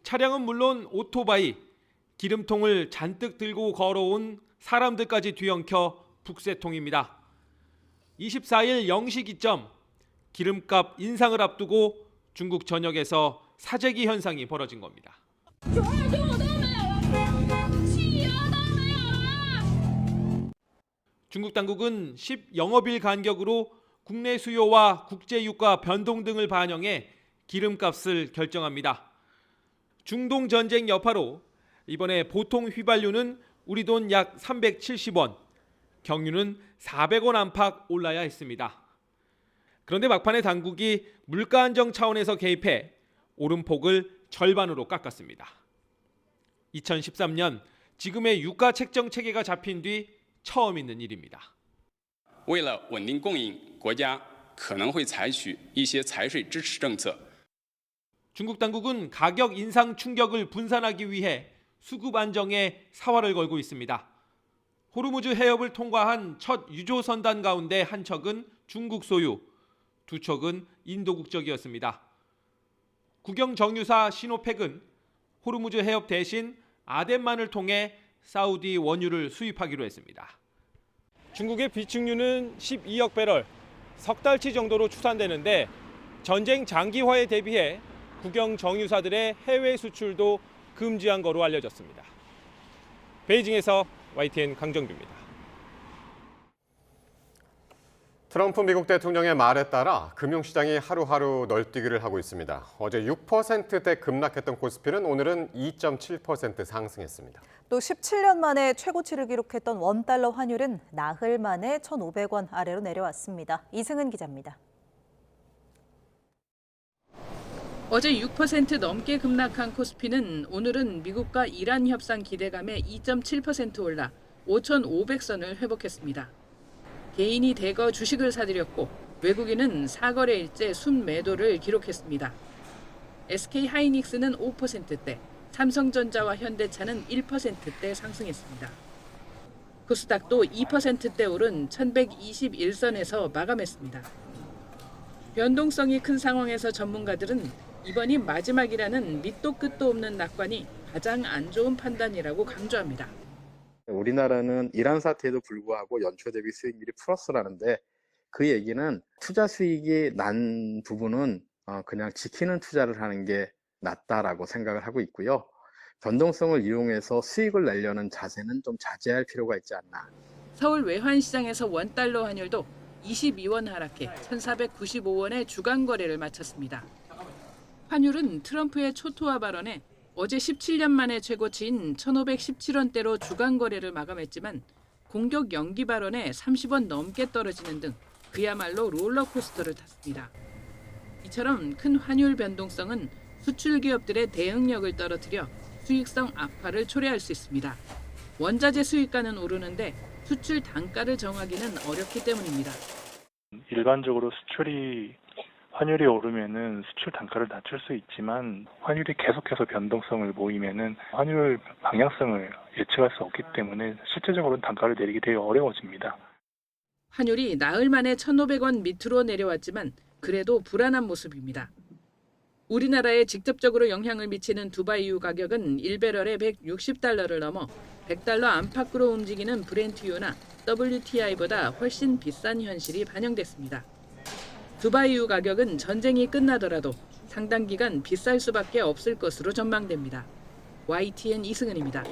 차량은 물론 오토바이, 기름통을 잔뜩 들고 걸어온 사람들까지 뒤엉켜 북새통입니다. 24일 0시 기점 기름값 인상을 앞두고 중국 전역에서 사재기 현상이 벌어진 겁니다. 중국 당국은 10영업일 간격으로 국내 수요와 국제 유가 변동 등을 반영해 기름값을 결정합니다. 중동 전쟁 여파로 이번에 보통 휘발유는 우리 돈 약 370원, 경유는 400원 안팎 올라야 했습니다. 그런데 막판에 당국이 물가 안정 차원에서 개입해 오름폭을 절반으로 깎았습니다. 2013년 지금의 유가 책정 체계가 잡힌 뒤 처음 있는 일입니다. 为了稳定供应，国家可能会采取一些财税支持政策。 중국 당국은 가격 인상 충격을 분산하기 위해 수급 안정에 사활을 걸고 있습니다. 호르무즈 해협을 통과한 첫 유조 선단 가운데 한 척은 중국 소유, 두 척은 인도 국적이었습니다. 국영 정유사 시노펙은 호르무즈 해협 대신 아덴만을 통해 사우디 원유를 수입하기로 했습니다. 중국의 비축유는 12억 배럴, 석 달치 정도로 추산되는데 전쟁 장기화에 대비해 국영 정유사들의 해외 수출도 금지한 거로 알려졌습니다. 베이징에서 YTN 강정규입니다. 트럼프 미국 대통령의 말에 따라 금융시장이 하루하루 널뛰기를 하고 있습니다. 어제 6%대 급락했던 코스피는 오늘은 2.7% 상승했습니다. 또 17년 만에 최고치를 기록했던 원달러 환율은 나흘 만에 1,500원 아래로 내려왔습니다. 이승은 기자입니다. 어제 6% 넘게 급락한 코스피는 오늘은 미국과 이란 협상 기대감에 2.7% 올라 5,500선을 회복했습니다. 개인이 대거 주식을 사들였고 외국인은 사거래일째 순매도를 기록했습니다. SK하이닉스는 5%대, 삼성전자와 현대차는 1%대 상승했습니다. 코스닥도 2%대 오른 1,121선에서 마감했습니다. 변동성이 큰 상황에서 전문가들은 이번이 마지막이라는 밑도 끝도 없는 낙관이 가장 안 좋은 판단이라고 강조합니다. 우리나라는 이란 사태에도 불구하고 연초 대비 수익률이 플러스라는데 그 얘기는 투자 수익이 난 부분은 그냥 지키는 투자를 하는 게 낫다라고 생각을 하고 있고요. 변동성을 이용해서 수익을 내려는 자세는 좀 자제할 필요가 있지 않나. 서울 외환시장에서 원달러 환율도 22원 하락해 1,495원의 주간 거래를 마쳤습니다. 환율은 트럼프의 초토화 발언에 어제 17년 만에 최고치인 1,517원대로 주간 거래를 마감했지만 공격 연기 발언에 30원 넘게 떨어지는 등 그야말로 롤러코스터를 탔습니다. 이처럼 큰 환율 변동성은 수출 기업들의 대응력을 떨어뜨려 수익성 악화를 초래할 수 있습니다. 원자재 수입가는 오르는데 수출 단가를 정하기는 어렵기 때문입니다. 일반적으로 환율이 오르면은 수출 단가를 낮출 수 있지만 환율이 계속해서 변동성을 보이면은 환율 방향성을 예측할 수 없기 때문에 실제적으로는 단가를 내리기 되게 어려워집니다. 환율이 나흘 만에 1,500원 밑으로 내려왔지만 그래도 불안한 모습입니다. 우리나라에 직접적으로 영향을 미치는 두바이유 가격은 1배럴에 160달러를 넘어 100달러 안팎으로 움직이는 브렌트유나 WTI보다 훨씬 비싼 현실이 반영됐습니다. 두바이유 가격은 전쟁이 끝나더라도 상당 기간 비쌀 수밖에 없을 것으로 전망됩니다. YTN 이승은입니다.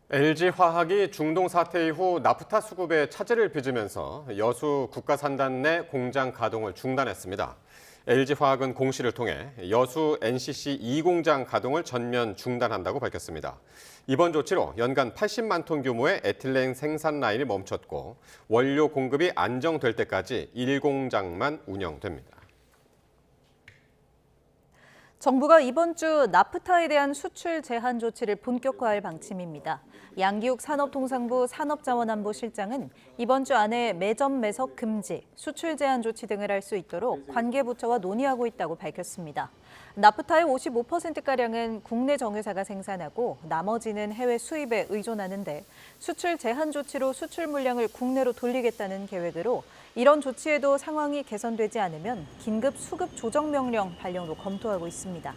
LG화학이 중동 사태 이후 나프타 수급에 차질을 빚으면서 여수 국가산단 내 공장 가동을 중단했습니다. LG화학은 공시를 통해 여수 NCC 2공장 가동을 전면 중단한다고 밝혔습니다. 이번 조치로 연간 80만 톤 규모의 에틸렌 생산 라인이 멈췄고 원료 공급이 안정될 때까지 1공장만 운영됩니다. 정부가 이번 주 나프타에 대한 수출 제한 조치를 본격화할 방침입니다. 양기욱 산업통상부 산업자원안보실장은 이번 주 안에 매점 매석 금지, 수출 제한 조치 등을 할 수 있도록 관계부처와 논의하고 있다고 밝혔습니다. 나프타의 55%가량은 국내 정유사가 생산하고 나머지는 해외 수입에 의존하는데 수출 제한 조치로 수출 물량을 국내로 돌리겠다는 계획으로 이런 조치에도 상황이 개선되지 않으면 긴급 수급 조정 명령 발령도 검토하고 있습니다.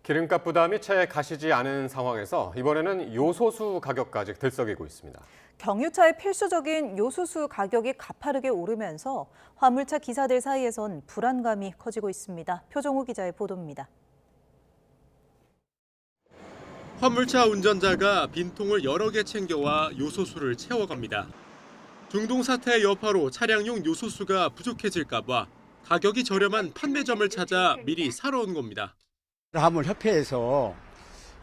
기름값 부담이 채 가시지 않은 상황에서 이번에는 요소수 가격까지 들썩이고 있습니다. 경유차의 필수적인 요소수 가격이 가파르게 오르면서 화물차 기사들 사이에선 불안감이 커지고 있습니다. 표정우 기자의 보도입니다. 화물차 운전자가 빈통을 여러 개 챙겨와 요소수를 채워갑니다. 중동 사태 여파로 차량용 요소수가 부족해질까 봐 가격이 저렴한 판매점을 찾아 미리 사러 온 겁니다. 화물협회에서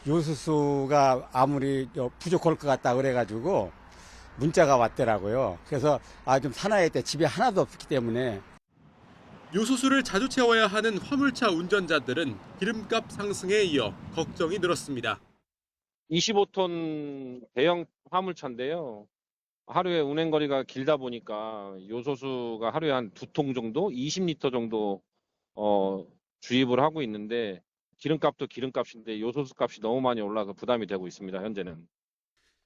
요소수가 아무리 부족할 것 같다 그래가지고 문자가 왔더라고요. 그래서 좀 사놔야 돼. 집에 하나도 없기 때문에. 요소수를 자주 채워야 하는 화물차 운전자들은 기름값 상승에 이어 걱정이 늘었습니다. 25톤 대형 화물차인데요. 하루에 운행거리가 길다 보니까 요소수가 하루에 한 2통 정도, 20리터 정도 주입을 하고 있는데 기름값도 기름값인데 요소수 값이 너무 많이 올라서 부담이 되고 있습니다, 현재는.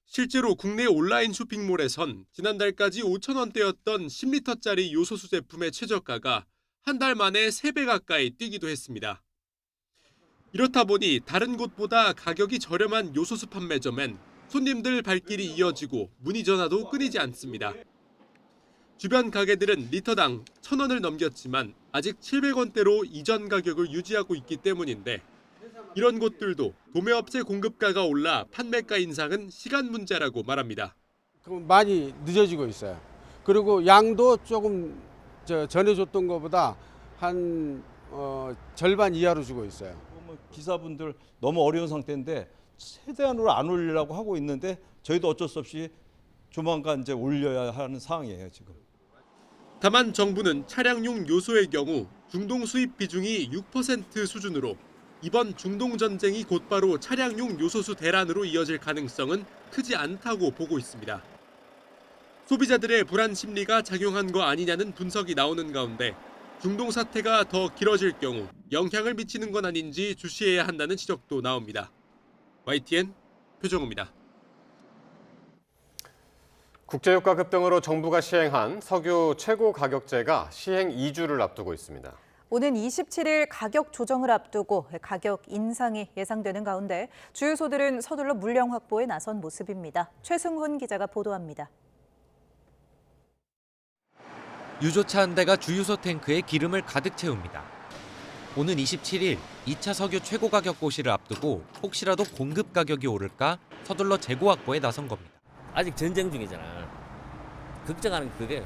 실제로 국내 온라인 쇼핑몰에선 지난달까지 5,000원대였던 10리터짜리 요소수 제품의 최저가가 한 달 만에 3배 가까이 뛰기도 했습니다. 이렇다 보니 다른 곳보다 가격이 저렴한 요소수 판매점엔 손님들 발길이 이어지고 문의 전화도 끊이지 않습니다. 주변 가게들은 리터당 1,000원을 넘겼지만 아직 700원대로 이전 가격을 유지하고 있기 때문인데 이런 곳들도 도매업체 공급가가 올라 판매가 인상은 시간 문제라고 말합니다. 많이 늦어지고 있어요. 그리고 양도 조금 전에 줬던 것보다 한 절반 이하로 주고 있어요. 기사분들 너무 어려운 상태인데 최대한으로 안 올리려고 하고 있는데 저희도 어쩔 수 없이 조만간 이제 올려야 하는 상황이에요, 지금. 다만 정부는 차량용 요소의 경우 중동 수입 비중이 6% 수준으로 이번 중동 전쟁이 곧바로 차량용 요소수 대란으로 이어질 가능성은 크지 않다고 보고 있습니다. 소비자들의 불안 심리가 작용한 거 아니냐는 분석이 나오는 가운데 중동 사태가 더 길어질 경우 영향을 미치는 건 아닌지 주시해야 한다는 지적도 나옵니다. YTN 표정우입니다. 국제유가 급등으로 정부가 시행한 석유 최고 가격제가 시행 2주를 앞두고 있습니다. 오는 27일 가격 조정을 앞두고 가격 인상이 예상되는 가운데 주유소들은 서둘러 물량 확보에 나선 모습입니다. 최승훈 기자가 보도합니다. 유조차 한 대가 주유소 탱크에 기름을 가득 채웁니다. 오는 27일 2차 석유 최고 가격 고시를 앞두고 혹시라도 공급 가격이 오를까 서둘러 재고 확보에 나선 겁니다. 아직 전쟁 중이잖아. 걱정하는 게 그게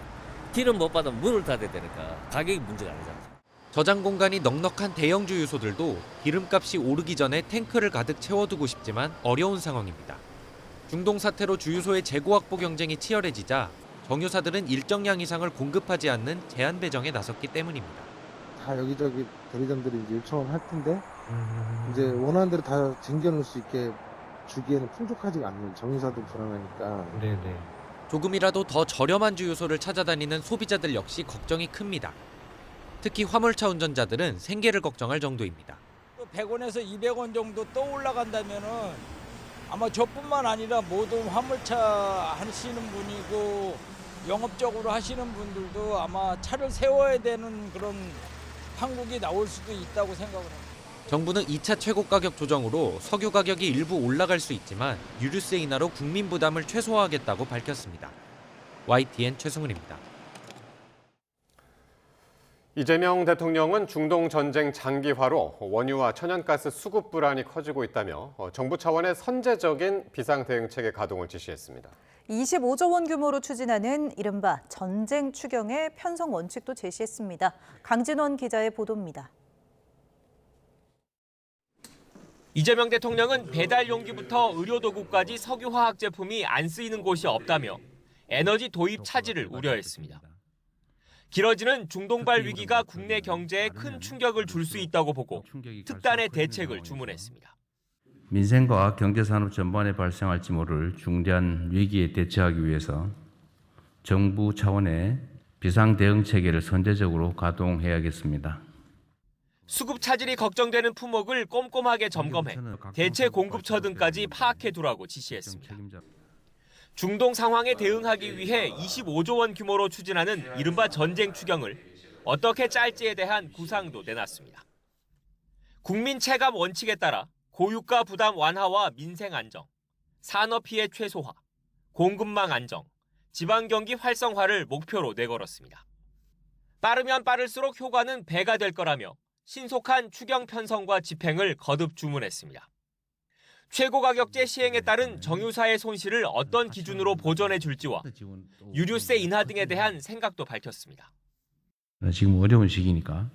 기름 못 받으면 문을 닫아야 되니까 가격이 문제가 아니잖아. 저장 공간이 넉넉한 대형 주유소들도 기름값이 오르기 전에 탱크를 가득 채워두고 싶지만 어려운 상황입니다. 중동 사태로 주유소의 재고 확보 경쟁이 치열해지자 정유사들은 일정량 이상을 공급하지 않는 제한 배정에 나섰기 때문입니다. 다 여기저기 대리점들이 이제 요청을 할 텐데 이제 원하는 대로 다 쟁겨놓을 수 있게 주기에는 풍족하지가 않는 정유사도 불안하니까. 네네. 조금이라도 더 저렴한 주유소를 찾아다니는 소비자들 역시 걱정이 큽니다. 특히 화물차 운전자들은 생계를 걱정할 정도입니다. 100원에서 200원 정도 또 올라간다면은 아마 저뿐만 아니라 모든 화물차 하시는 분이고 영업적으로 하시는 분들도 아마 차를 세워야 되는 그런 판국이 나올 수도 있다고 생각을 합니다. 정부는 2차 최고 가격 조정으로 석유 가격이 일부 올라갈 수 있지만 유류세 인하로 국민 부담을 최소화하겠다고 밝혔습니다. YTN 최승훈입니다. 이재명 대통령은 중동 전쟁 장기화로 원유와 천연가스 수급 불안이 커지고 있다며 정부 차원의 선제적인 비상 대응책의 가동을 지시했습니다. 25조 원 규모로 추진하는 이른바 전쟁 추경의 편성 원칙도 제시했습니다. 강진원 기자의 보도입니다. 이재명 대통령은 배달 용기부터 의료 도구까지 석유 화학 제품이 안 쓰이는 곳이 없다며 에너지 도입 차질을 우려했습니다. 길어지는 중동발 위기가 국내 경제에 큰 충격을 줄 수 있다고 보고 특단의 대책을 주문했습니다. 민생과 경제산업 전반에 발생할지 모를 중대한 위기에 대처하기 위해서 정부 차원의 비상대응체계를 선제적으로 가동해야겠습니다. 수급 차질이 걱정되는 품목을 꼼꼼하게 점검해 대체 공급처 등까지 파악해두라고 지시했습니다. 중동 상황에 대응하기 위해 25조 원 규모로 추진하는 이른바 전쟁 추경을 어떻게 짤지에 대한 구상도 내놨습니다. 국민 체감 원칙에 따라 고유가 부담 완화와 민생 안정, 산업 피해 최소화, 공급망 안정, 지방 경기 활성화를 목표로 내걸었습니다. 빠르면 빠를수록 효과는 배가 될 거라며 신속한 추경 편성과 집행을 거듭 주문했습니다. 최고가격제 시행에 따른 정유사의 손실을 어떤 기준으로 보전해 줄지와 유류세 인하 등에 대한 생각도 밝혔습니다. 지금 어려운 시기니까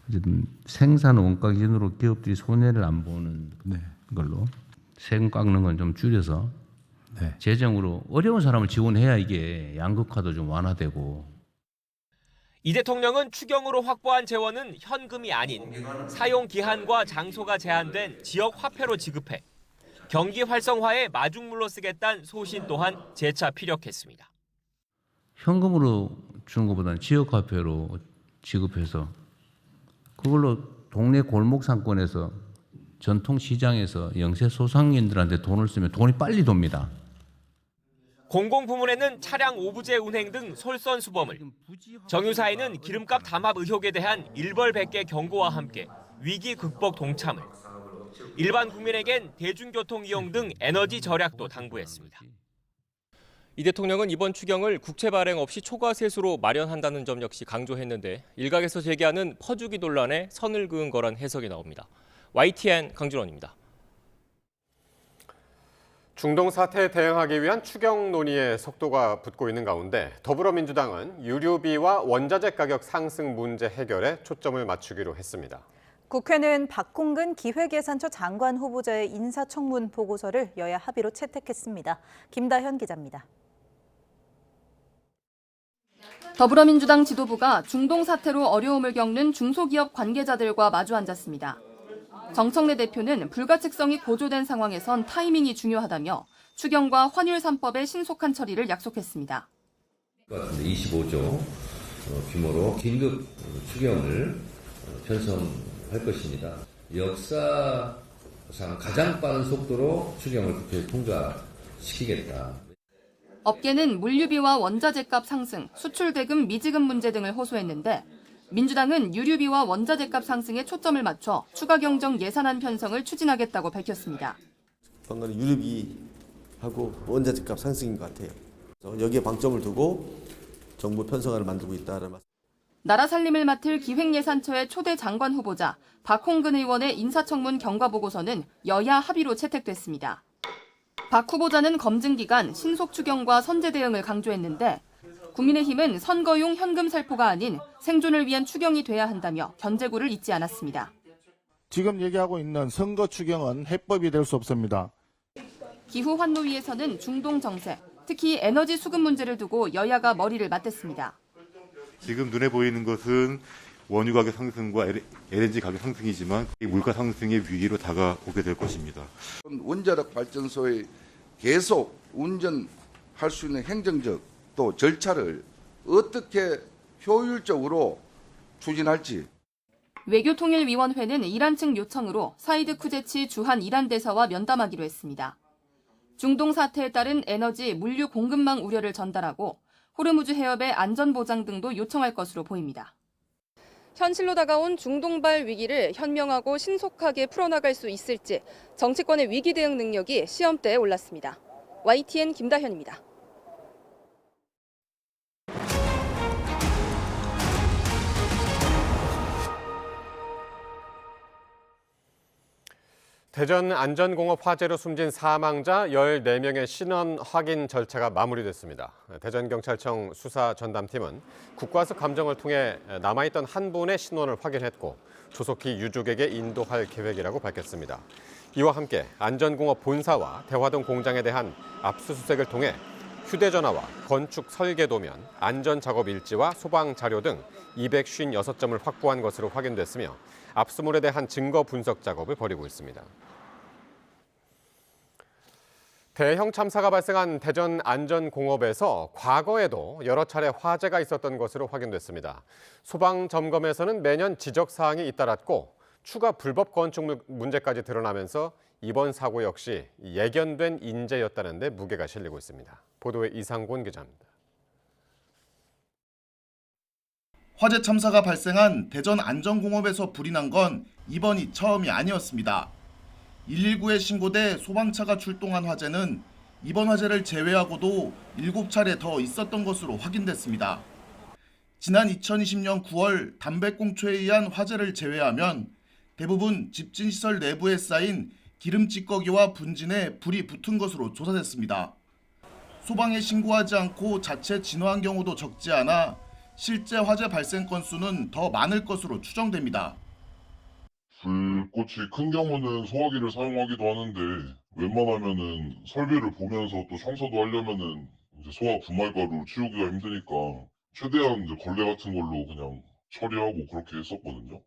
어쨌든 생산 원가 기준으로 기업들이 손해를 안 보는 걸로 세금 깎는 건 좀 줄여서 재정으로 어려운 사람을 지원해야 이게 양극화도 좀 완화되고. 이 대통령은 추경으로 확보한 재원은 현금이 아닌 사용 기한과 장소가 제한된 지역 화폐로 지급해 경기 활성화에 마중물로 쓰겠다는 소신 또한 재차 피력했습니다. 현금으로 주는 것보다는 지역 화폐로 지급해서 그걸로 동네 골목 상권에서 전통 시장에서 영세 소상인들한테 돈을 쓰면 돈이 빨리 돕니다. 공공부문에는 차량 오부제 운행 등 솔선수범을, 정유사에는 기름값 담합 의혹에 대한 일벌백계 경고와 함께 위기 극복 동참을, 일반 국민에겐 대중교통 이용 등 에너지 절약도 당부했습니다. 이 대통령은 이번 추경을 국채 발행 없이 초과세수로 마련한다는 점 역시 강조했는데 일각에서 제기하는 퍼주기 논란에 선을 그은 거란 해석이 나옵니다. YTN 강준원입니다. 중동 사태에 대응하기 위한 추경 논의에 속도가 붙고 있는 가운데 더불어민주당은 유류비와 원자재 가격 상승 문제 해결에 초점을 맞추기로 했습니다. 국회는 박홍근 기획예산처 장관 후보자의 인사청문 보고서를 여야 합의로 채택했습니다. 김다현 기자입니다. 더불어민주당 지도부가 중동 사태로 어려움을 겪는 중소기업 관계자들과 마주 앉았습니다. 정청래 대표는 불가측성이 고조된 상황에선 타이밍이 중요하다며 추경과 환율 3법의 신속한 처리를 약속했습니다. 25조 규모로 긴급 추경을 편성할 것입니다. 역사상 가장 빠른 속도로 추경을 국회에 통과시키겠다. 업계는 물류비와 원자재값 상승, 수출 대금 미지급 문제 등을 호소했는데 민주당은 유류비와 원자재값 상승에 초점을 맞춰 추가 경정 예산안 편성을 추진하겠다고 밝혔습니다. 방금 유류비하고 원자재값 상승인 것 같아요. 여기에 방점을 두고 정부 편성안을 만들고 있다는 말씀. 나라 살림을 맡을 기획예산처의 초대 장관 후보자 박홍근 의원의 인사청문 경과보고서는 여야 합의로 채택됐습니다. 박 후보자는 검증 기간 신속 추경과 선제 대응을 강조했는데 국민의힘은 선거용 현금 살포가 아닌 생존을 위한 추경이 돼야 한다며 견제구를 잊지 않았습니다. 지금 얘기하고 있는 선거 추경은 해법이 될 수 없습니다. 기후 환노위에서는 중동 정세, 특히 에너지 수급 문제를 두고 여야가 머리를 맞댔습니다. 지금 눈에 보이는 것은 원유 가격 상승과 LNG 가격 상승이지만 물가 상승의 위기로 다가오게 될 것입니다. 원자력 발전소에 계속 운전할 수 있는 행정적 또 절차를 어떻게 효율적으로 추진할지. 외교통일위원회는 이란 측 요청으로 사이드 쿠제치 주한 이란 대사와 면담하기로 했습니다. 중동 사태에 따른 에너지, 물류 공급망 우려를 전달하고 호르무즈 해협의 안전 보장 등도 요청할 것으로 보입니다. 현실로 다가온 중동발 위기를 현명하고 신속하게 풀어나갈 수 있을지 정치권의 위기 대응 능력이 시험대에 올랐습니다. YTN 김다현입니다. 대전 안전공업 화재로 숨진 사망자 14명의 신원 확인 절차가 마무리됐습니다. 대전경찰청 수사전담팀은 국과수 감정을 통해 남아있던 한 분의 신원을 확인했고 조속히 유족에게 인도할 계획이라고 밝혔습니다. 이와 함께 안전공업 본사와 대화동 공장에 대한 압수수색을 통해 휴대전화와 건축 설계도면, 안전작업 일지와 소방 자료 등 256점을 확보한 것으로 확인됐으며 압수물에 대한 증거 분석 작업을 벌이고 있습니다. 대형 참사가 발생한 대전 안전공업에서 과거에도 여러 차례 화재가 있었던 것으로 확인됐습니다. 소방 점검에서는 매년 지적 사항이 잇따랐고 추가 불법 건축 문제까지 드러나면서 이번 사고 역시 예견된 인재였다는 데 무게가 실리고 있습니다. 보도에 이상곤 기자입니다. 화재 참사가 발생한 대전 안전공업에서 불이 난 건 이번이 처음이 아니었습니다. 119에 신고돼 소방차가 출동한 화재는 이번 화재를 제외하고도 7차례 더 있었던 것으로 확인됐습니다. 지난 2020년 9월 담배꽁초에 의한 화재를 제외하면 대부분 집진시설 내부에 쌓인 기름 찌꺼기와 분진에 불이 붙은 것으로 조사됐습니다. 소방에 신고하지 않고 자체 진화한 경우도 적지 않아 실제 화재 발생 건수는 더 많을 것으로 추정됩니다. 불꽃이 큰 경우는 소화기를 사용하기도 하는데 웬만하면은 설비를 보면서 또 청소도 하려면은 이제 소화 분말가루 치우기가 힘드니까 최대한 이제 걸레 같은 걸로 그냥 처리하고 그렇게 했었거든요.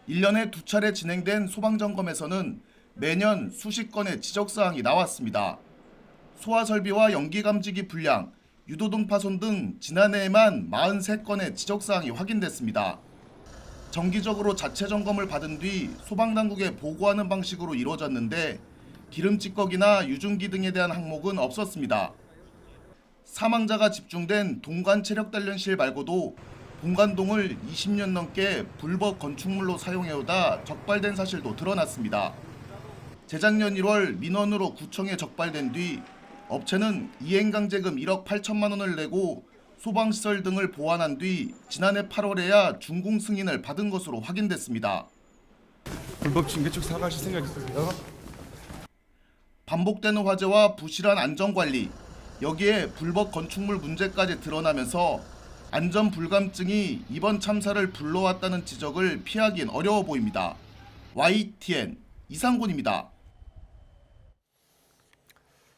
1년에 2차례 진행된 소방점검에서는 매년 수십 건의 지적사항이 나왔습니다. 소화설비와 연기감지기 불량, 유도등 파손 등 지난해에만 43건의 지적사항이 확인됐습니다. 정기적으로 자체 점검을 받은 뒤 소방당국에 보고하는 방식으로 이루어졌는데 기름 찌꺼기나 유증기 등에 대한 항목은 없었습니다. 사망자가 집중된 동관 체력단련실 말고도 본관동을 20년 넘게 불법 건축물로 사용해오다 적발된 사실도 드러났습니다. 재작년 1월 민원으로 구청에 적발된 뒤 업체는 이행강제금 1억 8천만 원을 내고 소방시설 등을 보완한 뒤 지난해 8월에야 준공 승인을 받은 것으로 확인됐습니다. 불법 중개축 사과하실 생각 있으세요? 반복되는 화재와 부실한 안전관리, 여기에 불법 건축물 문제까지 드러나면서 안전 불감증이 이번 참사를 불러왔다는 지적을 피하긴 어려워 보입니다. YTN 이상곤입니다.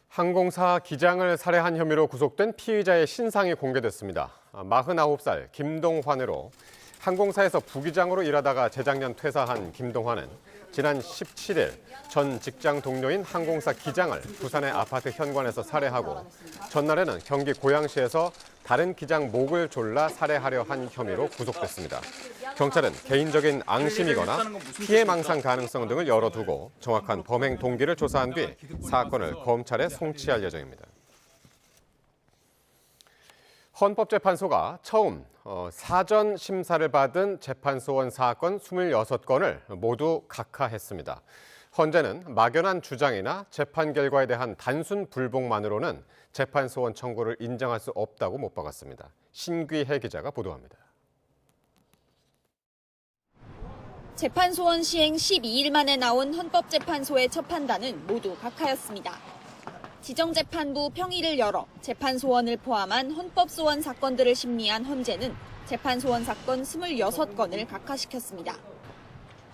항공사 기장을 살해한 혐의로 구속된 피의자의 신상이 공개됐습니다. 49살 김동환으로 항공사에서 부기장으로 일하다가 재작년 퇴사한 김동환은 지난 17일 전 직장 동료인 항공사 기장을 부산의 아파트 현관에서 살해하고 전날에는 경기 고양시에서 다른 기장 목을 졸라 살해하려 한 혐의로 구속됐습니다. 경찰은 개인적인 앙심이거나 피해 망상 가능성 등을 열어두고 정확한 범행 동기를 조사한 뒤 사건을 검찰에 송치할 예정입니다. 헌법재판소가 처음 사전 심사를 받은 재판소원 사건 26건을 모두 각하했습니다. 헌재는 막연한 주장이나 재판 결과에 대한 단순 불복만으로는 재판소원 청구를 인정할 수 없다고 못 박았습니다. 신귀혜 기자가 보도합니다. 재판소원 시행 12일 만에 나온 헌법재판소의 첫 판단은 모두 각하였습니다. 지정재판부 평의를 열어 재판소원을 포함한 헌법소원 사건들을 심리한 헌재는 재판소원 사건 26건을 각하시켰습니다.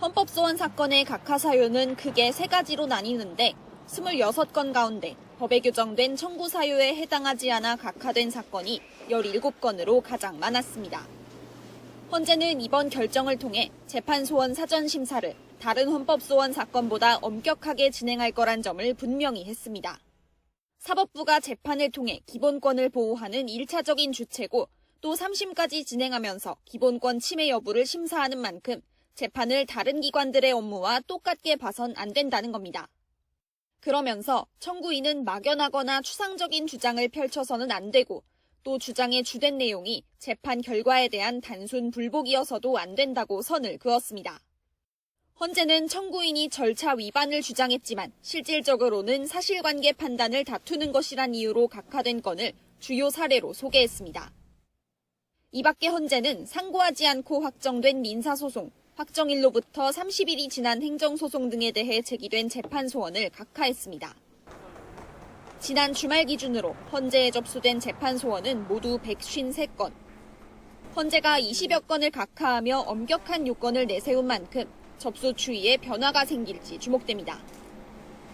헌법소원 사건의 각하 사유는 크게 3가지로 나뉘는데 26건 가운데 법에 규정된 청구 사유에 해당하지 않아 각하된 사건이 17건으로 가장 많았습니다. 헌재는 이번 결정을 통해 재판소원 사전 심사를 다른 헌법소원 사건보다 엄격하게 진행할 거란 점을 분명히 했습니다. 사법부가 재판을 통해 기본권을 보호하는 1차적인 주체고 또 3심까지 진행하면서 기본권 침해 여부를 심사하는 만큼 재판을 다른 기관들의 업무와 똑같게 봐선 안 된다는 겁니다. 그러면서 청구인은 막연하거나 추상적인 주장을 펼쳐서는 안 되고 또 주장의 주된 내용이 재판 결과에 대한 단순 불복이어서도 안 된다고 선을 그었습니다. 헌재는 청구인이 절차 위반을 주장했지만 실질적으로는 사실관계 판단을 다투는 것이란 이유로 각하된 건을 주요 사례로 소개했습니다. 이 밖에 헌재는 상고하지 않고 확정된 민사소송, 확정일로부터 30일이 지난 행정소송 등에 대해 제기된 재판소원을 각하했습니다. 지난 주말 기준으로 헌재에 접수된 재판소원은 모두 153건. 헌재가 20여 건을 각하하며 엄격한 요건을 내세운 만큼 접수 추이에 변화가 생길지 주목됩니다.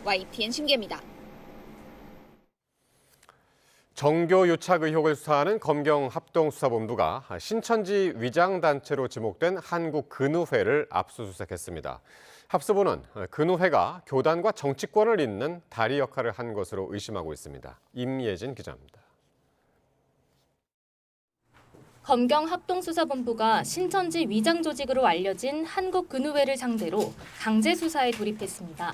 YTN 신계입니다. 정교 유착 의혹을 수사하는 검경합동수사본부가 신천지 위장단체로 지목된 한국근우회를 압수수색했습니다. 합수부는 근우회가 교단과 정치권을 잇는 다리 역할을 한 것으로 의심하고 있습니다. 임예진 기자입니다. 검경합동수사본부가 신천지 위장 조직으로 알려진 한국근우회를 상대로 강제 수사에 돌입했습니다.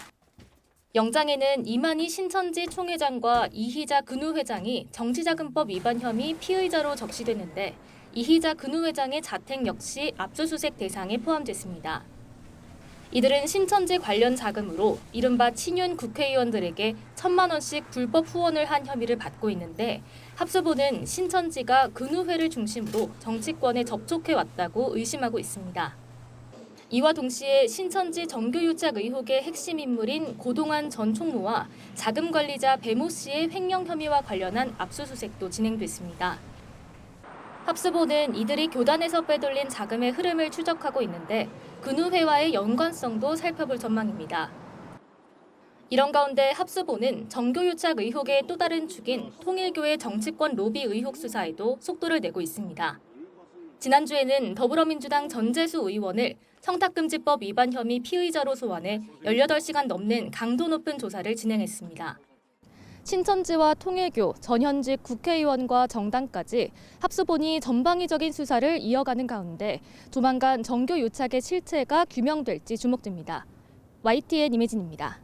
영장에는 이만희 신천지 총회장과 이희자 근우회장이 정치자금법 위반 혐의 피의자로 적시됐는데 이희자 근우회장의 자택 역시 압수수색 대상에 포함됐습니다. 이들은 신천지 관련 자금으로 이른바 친윤 국회의원들에게 1,000만 원씩 불법 후원을 한 혐의를 받고 있는데 합수부는 신천지가 근우회를 중심으로 정치권에 접촉해왔다고 의심하고 있습니다. 이와 동시에 신천지 정교유착 의혹의 핵심 인물인 고동환 전 총무와 자금 관리자 배모 씨의 횡령 혐의와 관련한 압수수색도 진행됐습니다. 합수보는 이들이 교단에서 빼돌린 자금의 흐름을 추적하고 있는데 근우회와의 연관성도 살펴볼 전망입니다. 이런 가운데 합수보는 정교유착 의혹의 또 다른 축인 통일교의 정치권 로비 의혹 수사에도 속도를 내고 있습니다. 지난주에는 더불어민주당 전재수 의원을 청탁금지법 위반 혐의 피의자로 소환해 18시간 넘는 강도 높은 조사를 진행했습니다. 신천지와 통일교, 전현직 국회의원과 정당까지 합수본이 전방위적인 수사를 이어가는 가운데 조만간 정교 유착의 실체가 규명될지 주목됩니다. YTN 임혜진입니다.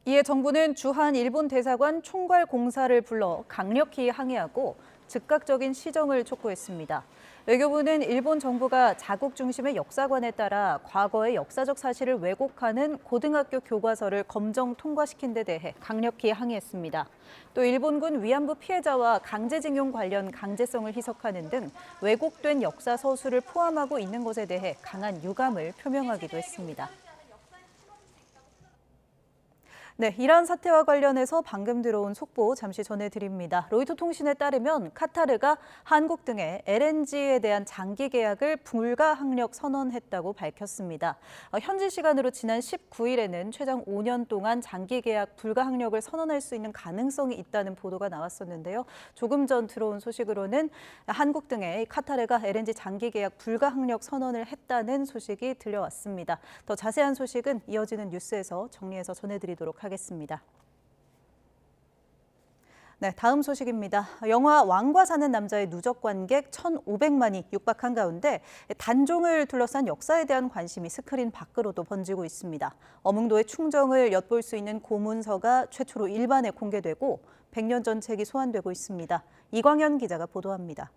이에 정부는 주한 일본 대사관 총괄 공사를 불러 강력히 항의하고 즉각적인 시정을 촉구했습니다. 외교부는 일본 정부가 자국 중심의 역사관에 따라 과거의 역사적 사실을 왜곡하는 고등학교 교과서를 검정 통과시킨 데 대해 강력히 항의했습니다. 또 일본군 위안부 피해자와 강제징용 관련 강제성을 희석하는 등 왜곡된 역사 서술을 포함하고 있는 것에 대해 강한 유감을 표명하기도 했습니다. 네, 이란 사태와 관련해서 방금 들어온 속보 잠시 전해드립니다. 로이터 통신에 따르면 카타르가 한국 등의 LNG에 대한 장기 계약을 불가항력 선언했다고 밝혔습니다. 현지 시간으로 지난 19일에는 최장 5년 동안 장기 계약 불가항력을 선언할 수 있는 가능성이 있다는 보도가 나왔었는데요. 조금 전 들어온 소식으로는 한국 등의 카타르가 LNG 장기 계약 불가항력 선언을 했다는 소식이 들려왔습니다. 더 자세한 소식은 이어지는 뉴스에서 정리해서 전해드리도록 하겠습니다. 네, 다음 소식입니다. 영화 왕과 사는 남자의 누적 관객 1,500만이 육박한 가운데 단종을 둘러싼 역사에 대한 관심이 스크린 밖으로도 번지고 있습니다. 어몽도의 충정을 엿볼 수 있는 고문서가 최초로 일반에 공개되고 100년 전 책이 소환되고 있습니다. 이광현 기자가 보도합니다.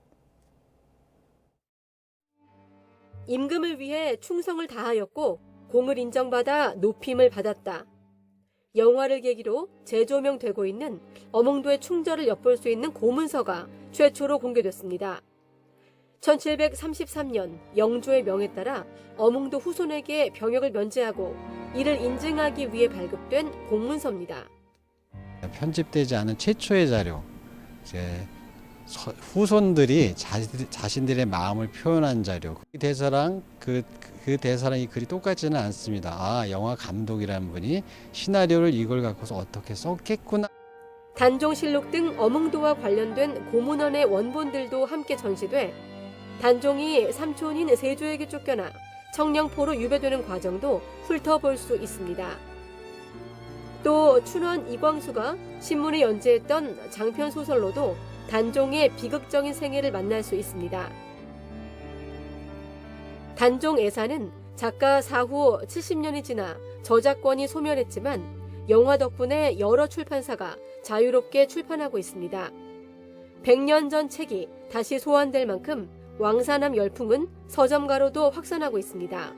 임금을 위해 충성을 다하였고 공을 인정받아 높임을 받았다. 영화를 계기로 재조명되고 있는 어몽도의 충절을 엿볼 수 있는 고문서가 최초로 공개됐습니다. 1733년 영조의 명에 따라 어몽도 후손에게 병역을 면제하고 이를 인증하기 위해 발급된 공문서입니다. 편집되지 않은 최초의 자료, 이제 후손들이 자신들의 마음을 표현한 자료. 그 대사랑 그 대사랑 이 글이 똑같지는 않습니다. 아, 영화 감독이라는 분이 시나리오를 이걸 갖고서 어떻게 썼겠구나. 단종실록 등 어몽도와 관련된 고문원의 원본들도 함께 전시돼 단종이 삼촌인 세조에게 쫓겨나 청령포로 유배되는 과정도 훑어볼 수 있습니다. 또 춘원 이광수가 신문에 연재했던 장편 소설로도 단종의 비극적인 생애를 만날 수 있습니다. 단종 애사는 작가 사후 70년이 지나 저작권이 소멸했지만 영화 덕분에 여러 출판사가 자유롭게 출판하고 있습니다. 100년 전 책이 다시 소환될 만큼 왕사남 열풍은 서점가로도 확산하고 있습니다.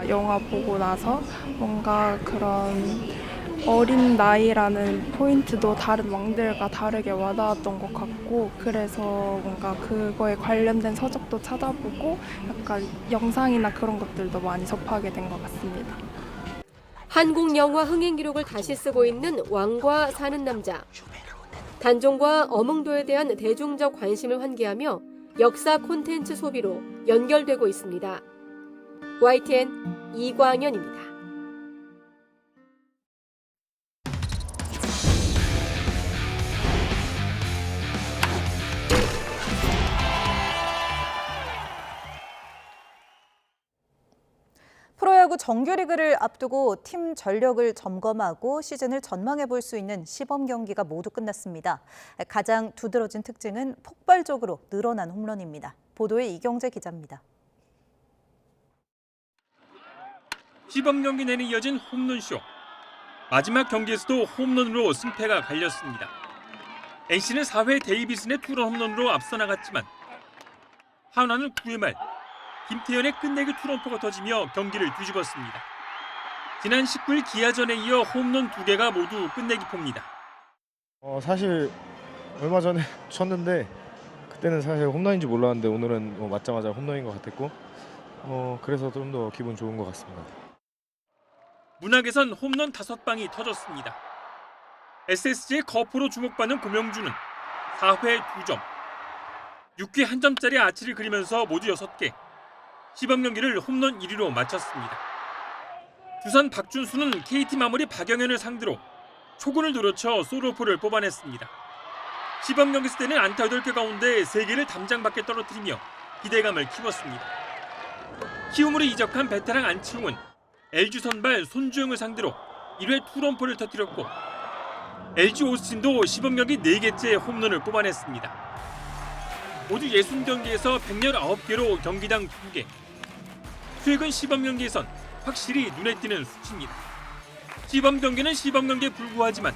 영화 보고 나서 뭔가 그런 어린 나이라는 포인트도 다른 왕들과 다르게 와닿았던 것 같고, 그래서 뭔가 그거에 관련된 서적도 찾아보고 약간 영상이나 그런 것들도 많이 접하게 된 것 같습니다. 한국 영화 흥행 기록을 다시 쓰고 있는 왕과 사는 남자. 단종과 어몽도에 대한 대중적 관심을 환기하며 역사 콘텐츠 소비로 연결되고 있습니다. YTN 이광현입니다. 프로야구 정규리그를 앞두고 팀 전력을 점검하고 시즌을 전망해 볼 수 있는 시범 경기가 모두 끝났습니다. 가장 두드러진 특징은 폭발적으로 늘어난 홈런입니다. 보도에 이경재 기자입니다. 시범 경기 내내 이어진 홈런쇼. 마지막 경기에서도 홈런으로 승패가 갈렸습니다. NC는 4회 데이비슨의 투런 홈런으로 앞서 나갔지만 하나는 9회 말 김태현의 끝내기 투런포가 터지며 경기를 뒤집었습니다. 지난 19일 기아전에 이어 홈런 2개가 모두 끝내기 포입니다. 사실 얼마 전에 쳤는데 그때는 사실 홈런인지 몰랐는데 오늘은 맞자마자 홈런인 것 같았고 그래서 좀 더 기분 좋은 것 같습니다. 문학에선 홈런 5방이 터졌습니다. SSG의 거포로 주목받는 고명준은 4회 2점, 6회 1점짜리 아치를 그리면서 모두 6개, 시범 경기를 홈런 1위로 마쳤습니다. 두산 박준수는 KT 마무리 박영현을 상대로 초군을 늘어쳐 솔로포를 뽑아냈습니다. 시범 경기 때는 안타 8개 가운데 3개를 담장 밖에 떨어뜨리며 기대감을 키웠습니다. 키움으로 이적한 베테랑 안치홍은 LG 선발 손주영을 상대로 1회 투런포를 터뜨렸고 LG 오스틴도 시범 경기 4개째 홈런을 뽑아냈습니다. 모두 60경기에서 119개로 경기당 2개. 최근 시범 경기에선 확실히 눈에 띄는 수치입니다. 시범 경기는 시범 경기에 불구하지만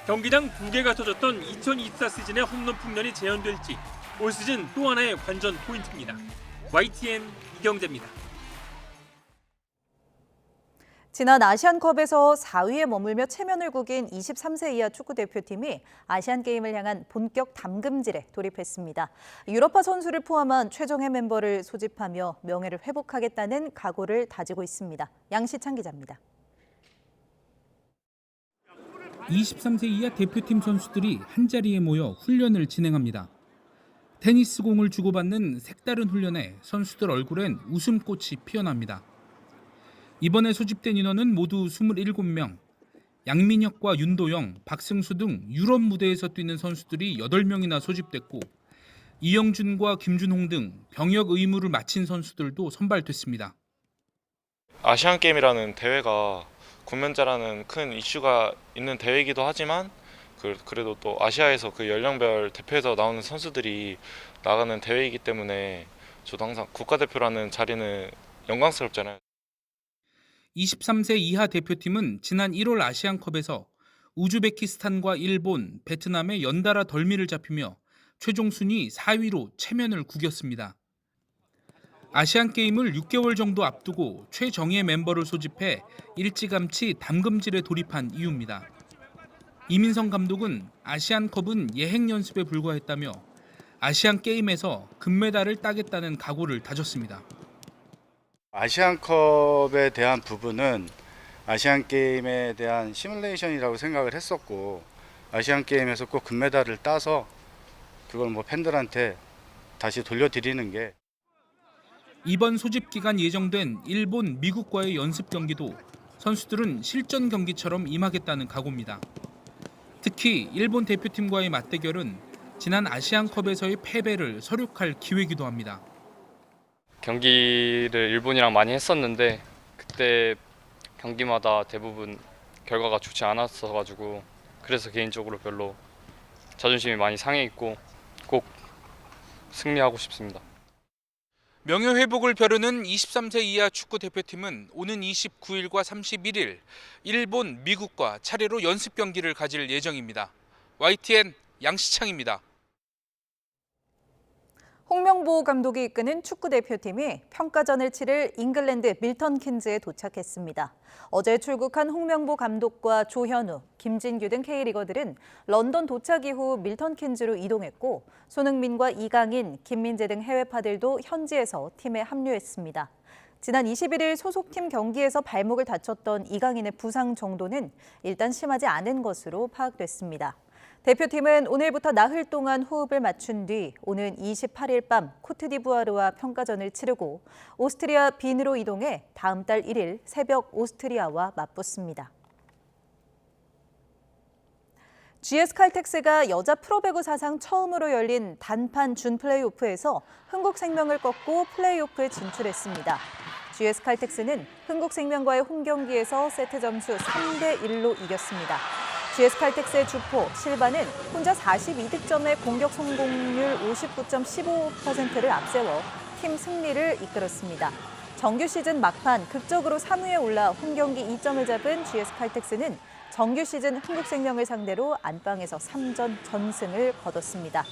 경기당 2개가 터졌던 2024 시즌의 홈런 풍년이 재현될지 올 시즌 또 하나의 관전 포인트입니다. YTN 이경재입니다. 지난 아시안컵에서 4위에 머물며 체면을 구긴 23세 이하 축구대표팀이 아시안게임을 향한 본격 담금질에 돌입했습니다. 유럽파 선수를 포함한 최정예 멤버를 소집하며 명예를 회복하겠다는 각오를 다지고 있습니다. 양시창 기자입니다. 23세 이하 대표팀 선수들이 한자리에 모여 훈련을 진행합니다. 테니스 공을 주고받는 색다른 훈련에 선수들 얼굴엔 웃음꽃이 피어납니다. 이번에 소집된 인원은 모두 27명. 양민혁과 윤도영, 박승수 등 유럽 무대에서 뛰는 선수들이 8명이나 소집됐고 이영준과 김준홍 등 병역 의무를 마친 선수들도 선발됐습니다. 아시안게임이라는 대회가 군면제라는 큰 이슈가 있는 대회이기도 하지만 그래도 또 아시아에서 그 연령별 대표에서 나오는 선수들이 나가는 대회이기 때문에 저도 항상 국가대표라는 자리는 영광스럽잖아요. 23세 이하 대표팀은 지난 1월 아시안컵에서 우즈베키스탄과 일본, 베트남의 연달아 덜미를 잡히며 최종 순위 4위로 체면을 구겼습니다. 아시안게임을 6개월 정도 앞두고 최정예 멤버를 소집해 일찌감치 담금질에 돌입한 이유입니다. 이민성 감독은 아시안컵은 예행 연습에 불과했다며 아시안게임에서 금메달을 따겠다는 각오를 다졌습니다. 아시안컵에 대한 부분은 아시안게임에 대한 시뮬레이션이라고 생각을 했었고 아시안게임에서 꼭 금메달을 따서 그걸 팬들한테 다시 돌려드리는 게 이번 소집 기간 예정된 일본, 미국과의 연습 경기도 선수들은 실전 경기처럼 임하겠다는 각오입니다. 특히 일본 대표팀과의 맞대결은 지난 아시안컵에서의 패배를 서륙할 기회이기도 합니다. 경기를 일본이랑 많이 했었는데 그때 경기마다 대부분 결과가 좋지 않았어가지고 그래서 개인적으로 별로 자존심이 많이 상해 있고 꼭 승리하고 싶습니다. 명예회복을 벼르는 23세 이하 축구 대표팀은 오는 29일과 31일 일본, 미국과 차례로 연습 경기를 가질 예정입니다. YTN 양시창입니다. 홍명보 감독이 이끄는 축구대표팀이 평가전을 치를 잉글랜드 밀턴 킨즈에 도착했습니다. 어제 출국한 홍명보 감독과 조현우, 김진규 등 K리거들은 런던 도착 이후 밀턴 킨즈로 이동했고 손흥민과 이강인, 김민재 등 해외파들도 현지에서 팀에 합류했습니다. 지난 21일 소속팀 경기에서 발목을 다쳤던 이강인의 부상 정도는 일단 심하지 않은 것으로 파악됐습니다. 대표팀은 오늘부터 나흘 동안 호흡을 맞춘 뒤 오는 28일 밤 코트디부아르와 평가전을 치르고 오스트리아 빈으로 이동해 다음 달 1일 새벽 오스트리아와 맞붙습니다. GS칼텍스가 여자 프로배구 사상 처음으로 열린 단판 준 플레이오프에서 흥국생명을 꺾고 플레이오프에 진출했습니다. GS칼텍스는 흥국생명과의 홈 경기에서 세트 점수 3대1로 이겼습니다. GS칼텍스의 주포 실바는 혼자 42득점의 공격 성공률 59.15%를 앞세워 팀 승리를 이끌었습니다. 정규 시즌 막판 극적으로 3위에 올라 홈 경기 2점을 잡은 GS칼텍스는 정규 시즌 한국생명을 상대로 안방에서 3전 전승을 거뒀습니다.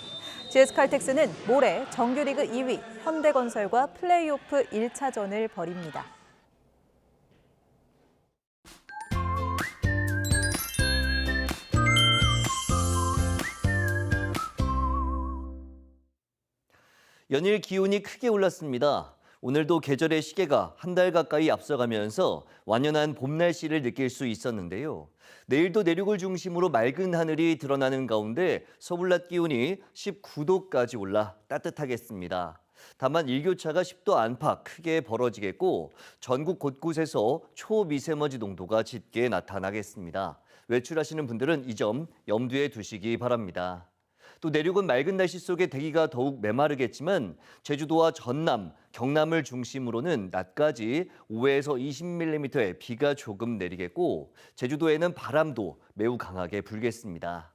GS칼텍스는 모레 정규리그 2위 현대건설과 플레이오프 1차전을 벌입니다. 연일 기온이 크게 올랐습니다. 오늘도 계절의 시계가 한 달 가까이 앞서가면서 완연한 봄 날씨를 느낄 수 있었는데요. 내일도 내륙을 중심으로 맑은 하늘이 드러나는 가운데 서울 낮 기온이 19도까지 올라 따뜻하겠습니다. 다만 일교차가 10도 안팎 크게 벌어지겠고 전국 곳곳에서 초미세먼지 농도가 짙게 나타나겠습니다. 외출하시는 분들은 이 점 염두에 두시기 바랍니다. 또 내륙은 맑은 날씨 속에 대기가 더욱 메마르겠지만 제주도와 전남, 경남을 중심으로는 낮까지 5에서 20mm의 비가 조금 내리겠고 제주도에는 바람도 매우 강하게 불겠습니다.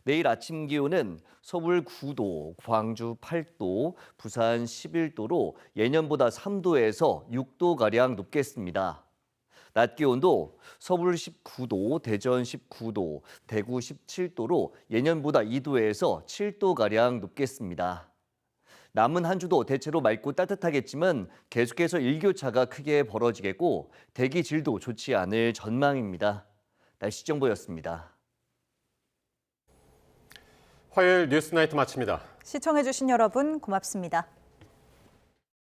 내일 아침 기온은 서울 9도, 광주 8도, 부산 11도로 예년보다 3도에서 6도가량 높겠습니다. 낮 기온도 서울 19도, 대전 19도, 대구 17도로 예년보다 2도에서 7도가량 높겠습니다. 남은 한 주도 대체로 맑고 따뜻하겠지만 계속해서 일교차가 크게 벌어지겠고 대기 질도 좋지 않을 전망입니다. 날씨 정보였습니다. 화요일 뉴스나이트 마칩니다. 시청해주신 여러분 고맙습니다.